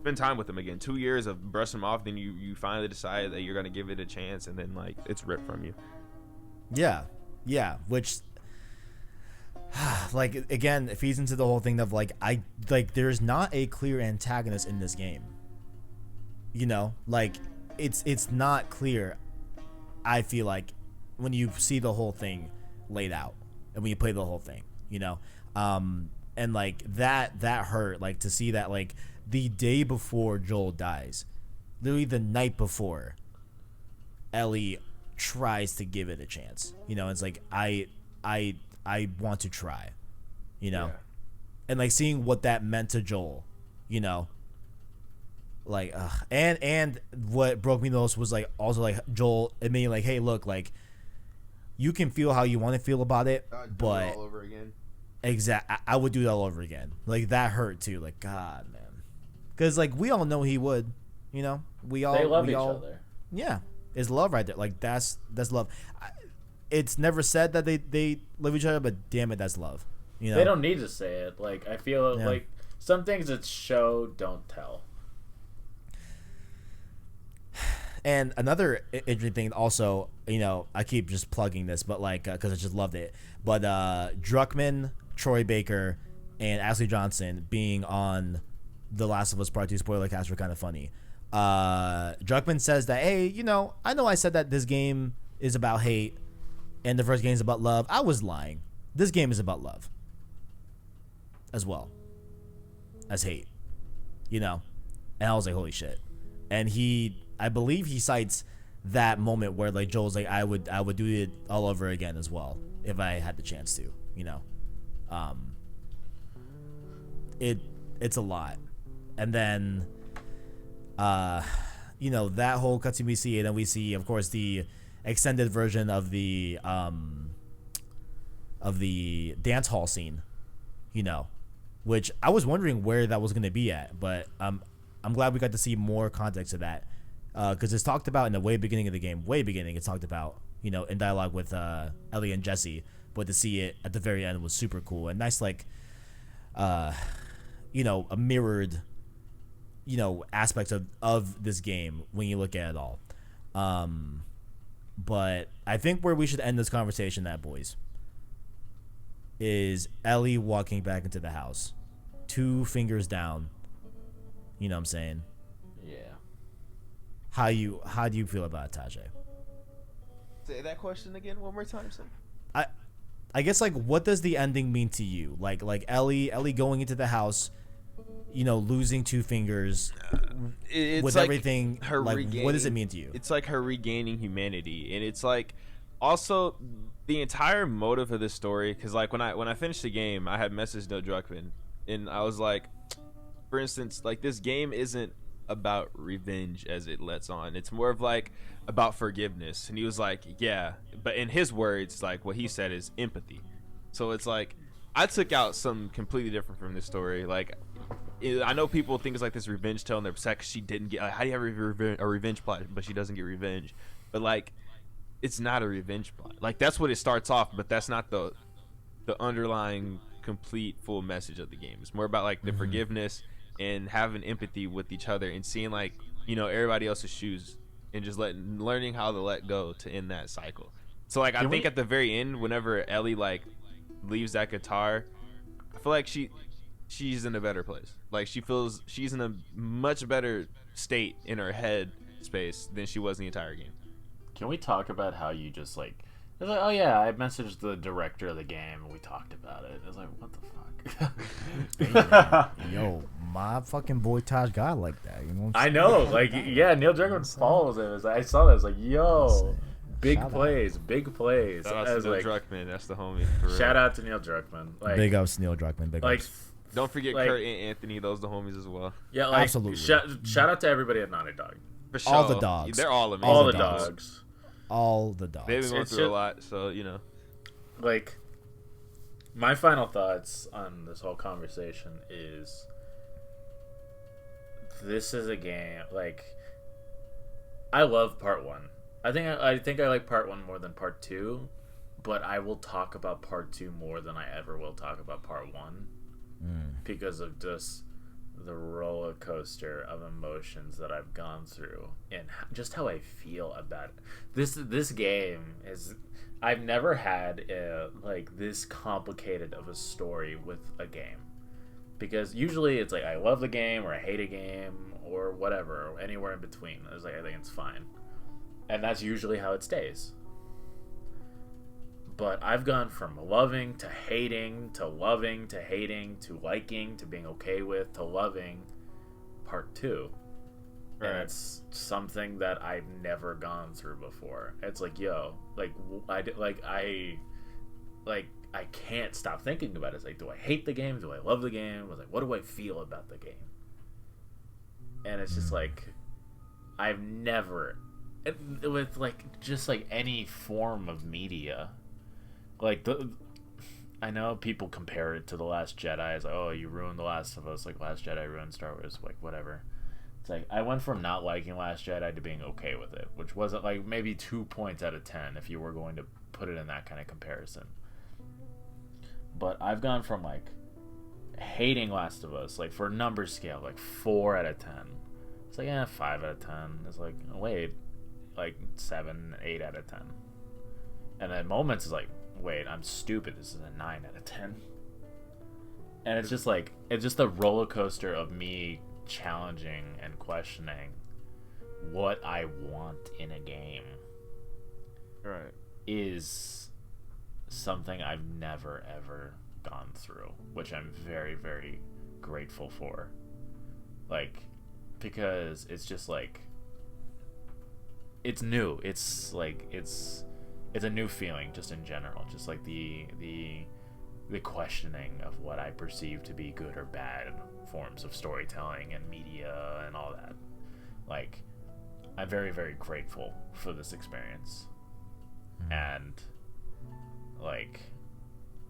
spend time with him again. 2 years of brushing him off, then you finally decide that you're gonna give it a chance, and then like it's ripped from you. Yeah, which like again it feeds into the whole thing of like there's not a clear antagonist in this game. Like it's not clear. I feel like when you see the whole thing laid out and when you play the whole thing, and like that hurt, like to see that like the day before Joel dies, literally the night before, Ellie tries to give it a chance. It's like I want to try, Yeah. and like seeing what that meant to Joel, like and what broke me the most was like also like Joel admitting like, hey, look, like you can feel how you want to feel about it, but all over again. I would do it all over again. Like that hurt too. Like God, man, because like we all know he would. They love each other. Yeah, it's love right there. Like that's love. It's never said that they love each other, but damn it, that's love. They don't need to say it. Like I feel like some things that show don't tell. And another interesting thing also, I keep just plugging this, but like, because I just loved it. But Druckmann, Troy Baker, and Ashley Johnson being on The Last of Us Part 2 Spoilercast were kind of funny. Druckmann says that, hey, I know I said that this game is about hate and the first game is about love. I was lying. This game is about love as well as hate, And I was like, holy shit. And I believe he cites that moment where like Joel's like, I would do it all over again as well if I had the chance to, it's a lot. And then that whole cutscene we see, and then we see of course the extended version of the dance hall scene, which I was wondering where that was going to be at, but I'm glad we got to see more context of that. Because it's talked about in the beginning of the game, it's talked about, in dialogue with Ellie and Jesse, but to see it at the very end was super cool and nice, like, a mirrored, aspects of this game when you look at it all. But I think where we should end this conversation at, boys, is Ellie walking back into the house, 2 fingers down. You know what I'm saying? Yeah. How do you feel about it, Tajae? Say that question again one more time, sir. I guess like what does the ending mean to you? Like Ellie going into the house, you know, losing 2 fingers, it's with like everything. Like, what does it mean to you? It's like her regaining humanity, and it's like also the entire motive of this story. Because like when I finished the game, I had messaged Neil Druckmann, and I was like, for instance, like this game isn't about revenge as it lets on. It's more of like about forgiveness. And he was like, yeah, but in his words, like what he said is empathy. So it's like I took out something completely different from this story. Like I know people think it's like this revenge tale and they're upset 'cause she didn't get, like, how do you have a revenge plot but she doesn't get revenge? But like it's not a revenge plot. Like that's what it starts off, but that's not the underlying complete full message of the game. It's more about like the forgiveness and having empathy with each other and seeing like, you know, everybody else's shoes and just learning how to let go to end that cycle. So like I think at the very end, whenever Ellie like leaves that guitar, I feel like she's in a better place. Like she feels she's in a much better state in her head space than she was in the entire game. Can we talk about how you just like, it's like, oh yeah, I messaged the director of the game and we talked about it. It's like, what the fuck? Hey, yo, my fucking boy Taj got like that. You know what I'm I saying? know, like, yeah, Neil Druckmann follows it. It was, I saw that. I was like, yo, big Shout plays, big plays. Shout I out was to Neil like, Druckmann, that's the homie. For real. shout out to Neil Druckmann. Like, Big ups, Neil Druckmann. Big like, ups. Don't forget like, Kurt and Anthony, those the homies as well. yeah, like, Absolutely. Shout out to everybody at Naughty Dog. For sure. All the dogs. They're all amazing. All the dogs. dogs. All the dogs. They've been going It's through a just- lot, so you know. Like, my final thoughts on this whole conversation is this is a game, like, I love part 1. I think I like part 1 more than part 2, but I will talk about part 2 more than I ever will talk about part 1 because of just the roller coaster of emotions that I've gone through and just how I feel about it. This game is, I've never had like this complicated of a story with a game, because usually it's like I love the game or I hate a game or whatever, or anywhere in between. It's like I think it's fine, and that's usually how it stays. But I've gone from loving to hating to loving to hating to liking to being okay with to loving part 2. Right. And it's something that I've never gone through before. It's like, yo, like I can't stop thinking about it. It's like, do I hate the game? Do I love the game? It's like, what do I feel about the game? And it's just like, I've never, with like just like any form of media, like I know people compare it to The Last Jedi. It's like, oh, you ruined The Last of Us, like Last Jedi ruined Star Wars, like whatever. It's like I went from not liking Last Jedi to being okay with it, which wasn't like maybe 2 points out of 10 if you were going to put it in that kind of comparison. But I've gone from like hating Last of Us, like for number scale, like 4 out of 10. It's like 5 out of 10. It's like, oh, wait, like 7, 8 out of 10. And then moments is like, wait, I'm stupid. This is a 9 out of 10. And it's just like, it's just the roller coaster of me challenging and questioning what I want in a game. Right. Is something I've never ever gone through, which I'm very, very grateful for. Like, because it's just like, it's new. It's like, it's a new feeling just in general. Just like the questioning of what I perceive to be good or bad forms of storytelling and media and all that. Like, I'm very, very grateful for this experience. And like,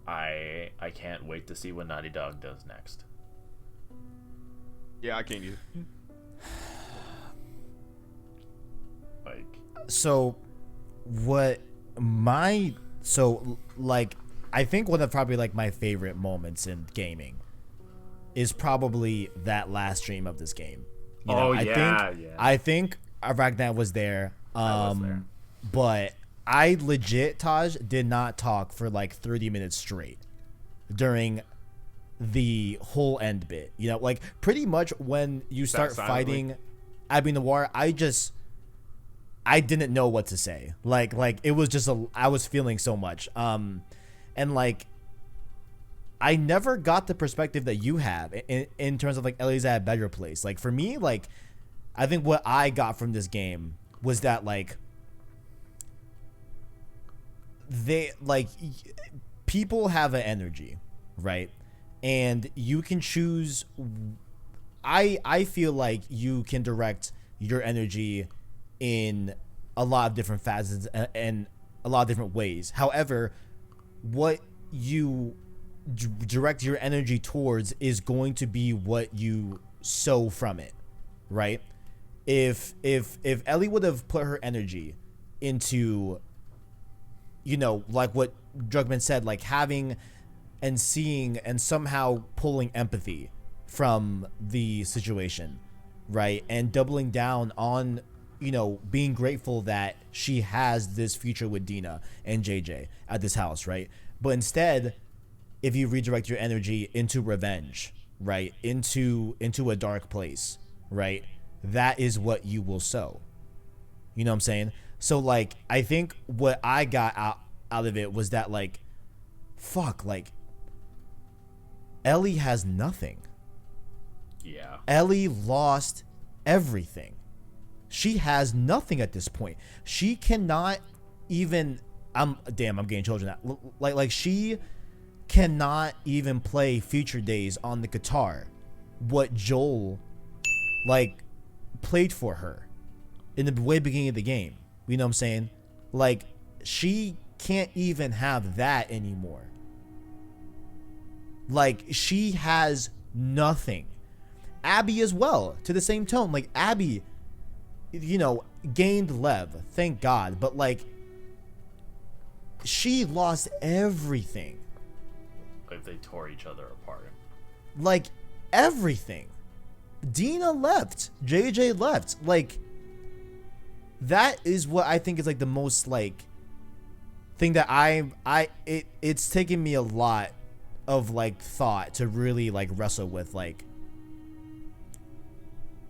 I can't wait to see what Naughty Dog does next. Yeah, I can't either. Like, So, like, I think one of probably like my favorite moments in gaming is probably that last stream of this game. You know, I think Arachknight was there. I was there. But I legit, Taj, did not talk for like 30 minutes straight during the whole end bit. You know, like pretty much when you start fighting Abby Noir, I didn't know what to say. Like it was just I was feeling so much. And like, I never got the perspective that you have in terms of like Ellie's at a better place. Like for me, like I think what I got from this game was that like people have an energy, right? And you can choose. I feel like you can direct your energy in a lot of different facets and a lot of different ways. However, what you direct your energy towards is going to be what you sow from it, right? If Ellie would have put her energy into, you know, like what Drugman said, like having and seeing and somehow pulling empathy from the situation, right? And doubling down on, you know, being grateful that she has this future with Dina and JJ at this house, right? But instead, if you redirect your energy into revenge, right? Into a dark place, right? That is what you will sow. You know what I'm saying? So like, I think what I got out of it was that like, fuck, like Ellie has nothing. Yeah. Ellie lost everything. She has nothing at this point. She cannot even. I'm getting children now. Like she cannot even play Future Days on the guitar. What Joel like played for her in the way beginning of the game. You know what I'm saying? Like she can't even have that anymore. Like she has nothing. Abby as well, to the same tone. Like Abby, you know, gained Lev, thank God, but like she lost everything. Like they tore each other apart. Like everything. Dina left, JJ left. Like that is what I think is like the most like thing that it's taken me a lot of like thought to really like wrestle with. Like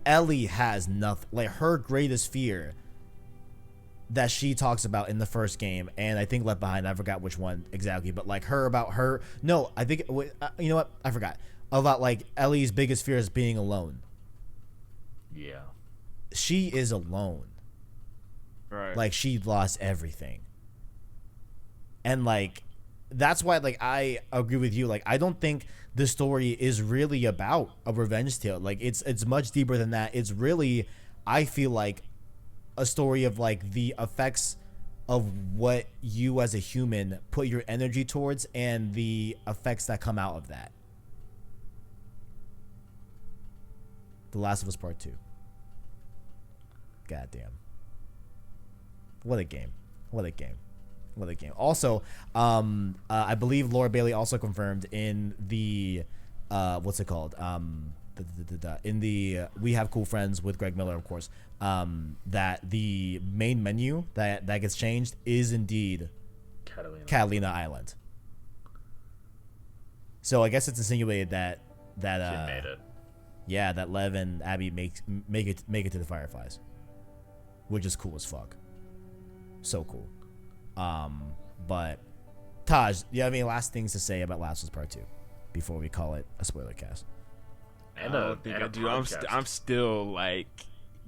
Ellie has nothing. Like her greatest fear that she talks about in the first game, and I think Left Behind, I forgot which one exactly, but like I think you know what, I forgot about like Ellie's biggest fear is being alone. Yeah, she is alone, right? Like she lost everything, and like that's why like I agree with you. Like I don't think the story is really about a revenge tale. Like it's much deeper than that. It's really, I feel like, a story of like the effects of what you as a human put your energy towards and the effects that come out of that. The Last of Us Part 2. Goddamn. What a game. What a game. What a game. Also, I believe Laura Bailey also confirmed in the what's it called? In the We Have Cool Friends with Greg Miller, of course, that the main menu that gets changed is indeed Catalina Island. So I guess it's insinuated that she made it. Yeah, that Lev and Abby make it to the Fireflies, which is cool as fuck. So cool. But Taj, do you have any last things to say about Last of Us Part 2 before we call it a spoiler cast? I don't think I do. I'm still like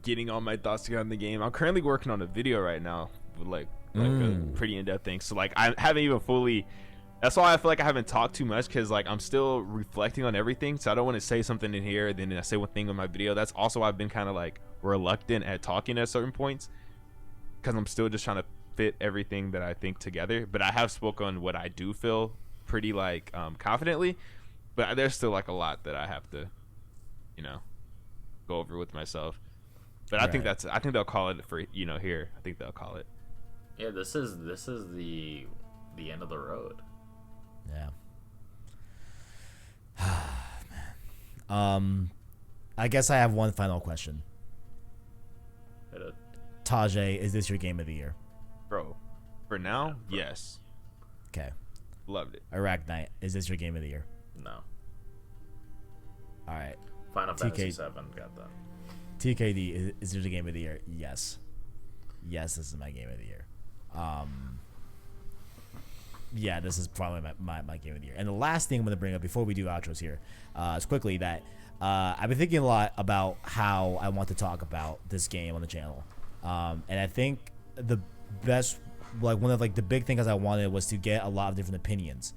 getting all my thoughts together on the game. I'm currently working on a video right now with like a pretty in-depth thing. So like I haven't even fully. That's why I feel like I haven't talked too much, because like I'm still reflecting on everything. So I don't want to say something in here, then I say one thing on my video. That's also why I've been kind of like reluctant at talking at certain points, because I'm still just trying to fit everything that I think together. But I have spoken what I do feel pretty like confidently, but there's still like a lot that I have to, you know, go over with myself. But right. I think they'll call it for, you know, here. I think they'll call it. Yeah, this is the end of the road. Yeah. Man. I guess I have one final question. Tajae, is this your game of the year? Bro, for now, yes. Okay. Loved it. Arachknight, is this your game of the year? No. All right. Final Fantasy 7 got that. TKD, is this your game of the year? Yes. Yes, this is my game of the year. yeah, this is probably my game of the year. And the last thing I'm gonna bring up before we do outros here, is quickly that I've been thinking a lot about how I want to talk about this game on the channel, and I think the best, like one of like the big things I wanted was to get a lot of different opinions.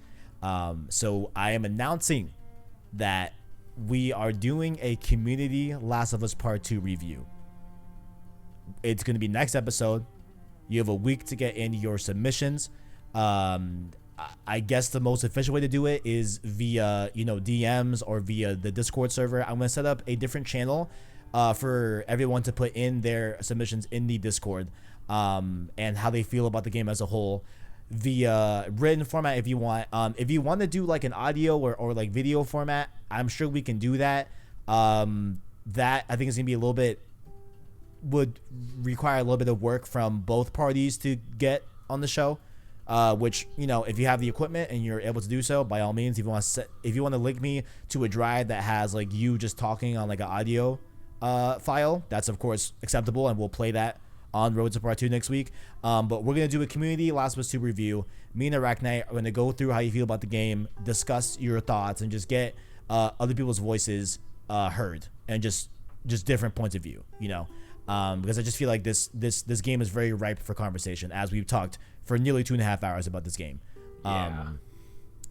So I am announcing that we are doing a community Last of Us Part 2 review. It's going to be next episode. You have a week to get in your submissions. I guess the most efficient way to do it is via, DMs or via the Discord server. I'm going to set up a different channel for everyone to put in their submissions in the Discord, and how they feel about the game as a whole via written format if you want. If you want to do like an audio or like video format, I'm sure we can do that. That I think is going to be would require a little bit of work from both parties to get on the show. Which, if you have the equipment and you're able to do so, by all means, if you want to link me to a drive that has like you just talking on like an audio file, that's of course acceptable, and we'll play that on Road to Part 2 next week. But we're going to do a community Last of Us 2 review. Me and Arachknight are going to go through how you feel about the game, discuss your thoughts, and just get other people's voices heard, and just different points of view, because I just feel like this game is very ripe for conversation, as we've talked for nearly 2.5 hours about this game.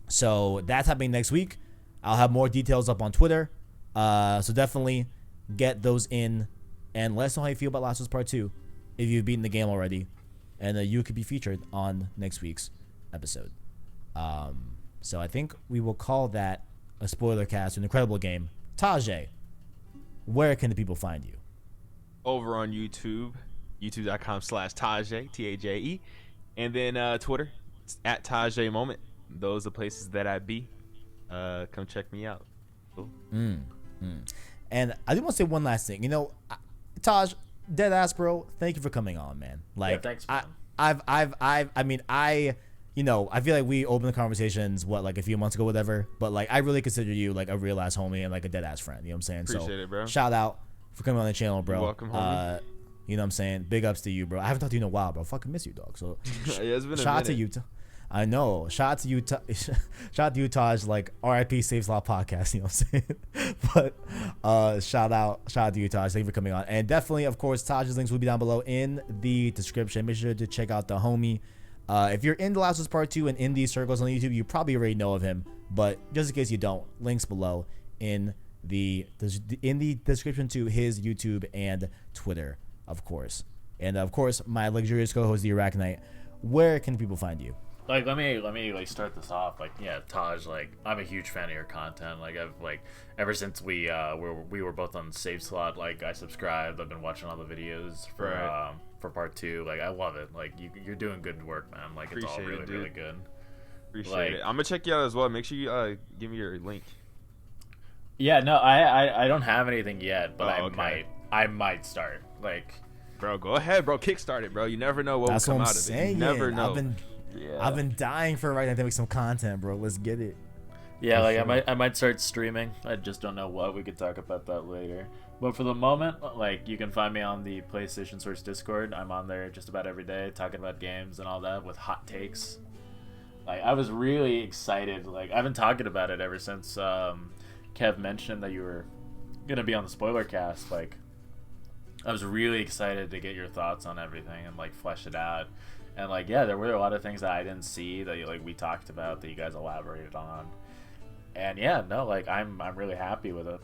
So that's happening next week. I'll have more details up on Twitter. So definitely get those in, and let us know how you feel about Last of Us Part 2 if you've beaten the game already, and you could be featured on next week's episode. So I think we will call that a spoiler cast, an incredible game. Tajae, where can the people find you? Over on YouTube, youtube.com/Tajae, Tajae, and then Twitter, it's at Tajae Moment. Those are places that I be. Come check me out. Cool. And I do want to say one last thing. Taj, dead ass, bro. Thank you for coming on, man. Like, yeah, thanks, man. I feel like we opened the conversations like a few months ago, whatever. But like, I really consider you like a real ass homie and like a dead ass friend. You know what I'm saying? Appreciate it, bro. Shout out for coming on the channel, bro. You're welcome, homie. You know what I'm saying? Big ups to you, bro. I haven't talked to you in a while, bro. Fucking miss you, dog. So yeah, it's been shout out to you. I know. Shout out to you. Shout out to you, Taj. Like RIP Saves Law podcast. You know what I'm saying? But shout out to you, Taj. Thank you for coming on. And definitely, of course, Taj's links will be down below in the description. Make sure to check out the homie. If you're in The Last of Us Part 2 and in these circles on YouTube, you probably already know of him. But just in case you don't, links below in the description to his YouTube and Twitter, of course. And of course, my luxurious co-host, TheArachKnight. Where can people find you? Like, let me like start this off. Like, yeah, Taj, like, I'm a huge fan of your content. Like, I've like ever since we were both on Save Slot, like, I subscribed. I've been watching all the videos for Part 2. Like, I love it. Like, you're doing good work, man. Like, it's all really, really good. Appreciate it. I'm gonna check you out as well. Make sure you give me your link. Yeah, no, I don't have anything yet, but okay. I might start. Like, bro, go ahead, bro. Kickstart it, bro. You never know what will come out of it. You never know. I've been dying for right now to make some content, bro. Let's get it. Yeah, like sure. I might start streaming. I just don't know what. We could talk about that later. But for the moment, like, you can find me on the PlayStation Source Discord. I'm on there just about every day talking about games and all that with hot takes. Like, I was really excited. Like, I've been talking about it ever since Kev mentioned that you were gonna be on the Spoilercast. Like, I was really excited to get your thoughts on everything and like flesh it out. And like, yeah, there were a lot of things that I didn't see that like we talked about that you guys elaborated on. And yeah, no, like I'm really happy with it.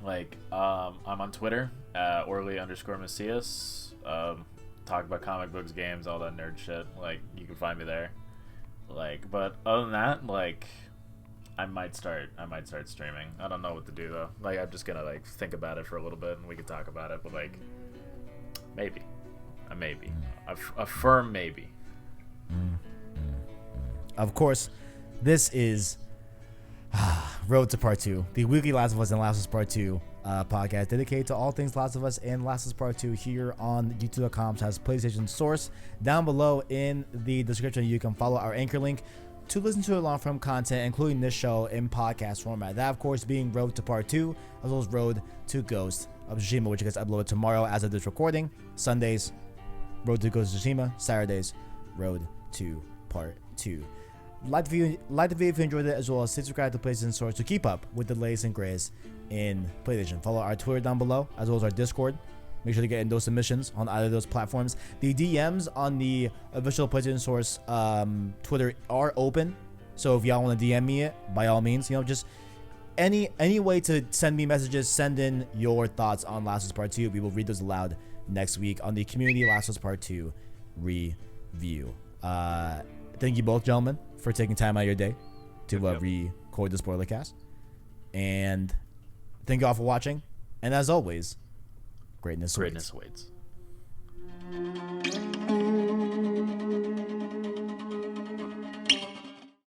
Like, I'm on Twitter at Orly_Macias. Talk about comic books, games, all that nerd shit. Like, you can find me there. Like, but other than that, like, I might start streaming. I don't know what to do though. Like, I'm just gonna like think about it for a little bit and we can talk about it. But like, maybe. A maybe. A firm maybe. Of course, this is Road to Part 2, the weekly Last of Us and Last of Us Part 2 podcast dedicated to all things Last of Us and Last of Us Part 2 here on youtube.com/PlayStation Source. Down below in the description, you can follow our anchor link to listen to long-form content, including this show in podcast format. That, of course, being Road to Part 2, as well as Road to Ghost of Tsushima, which gets uploaded tomorrow as of this recording. Sundays, Road to Ghost of Tsushima. Saturdays, Road to Part 2. Like the video if you enjoyed it, as well as subscribe to PlayStation Source to keep up with the latest and greatest in PlayStation. Follow our Twitter down below, as well as our Discord. Make sure to get in those submissions on either of those platforms. The DMs on the official PlayStation Source Twitter are open, so if y'all want to DM me it, by all means, just any way to send me messages, send in your thoughts on Last of Us Part 2. We will read those aloud next week on the Community Last of Us Part 2 review. Thank you both, gentlemen, for taking time out of your day to record the Spoilercast. And thank you all for watching. And as always, greatness awaits.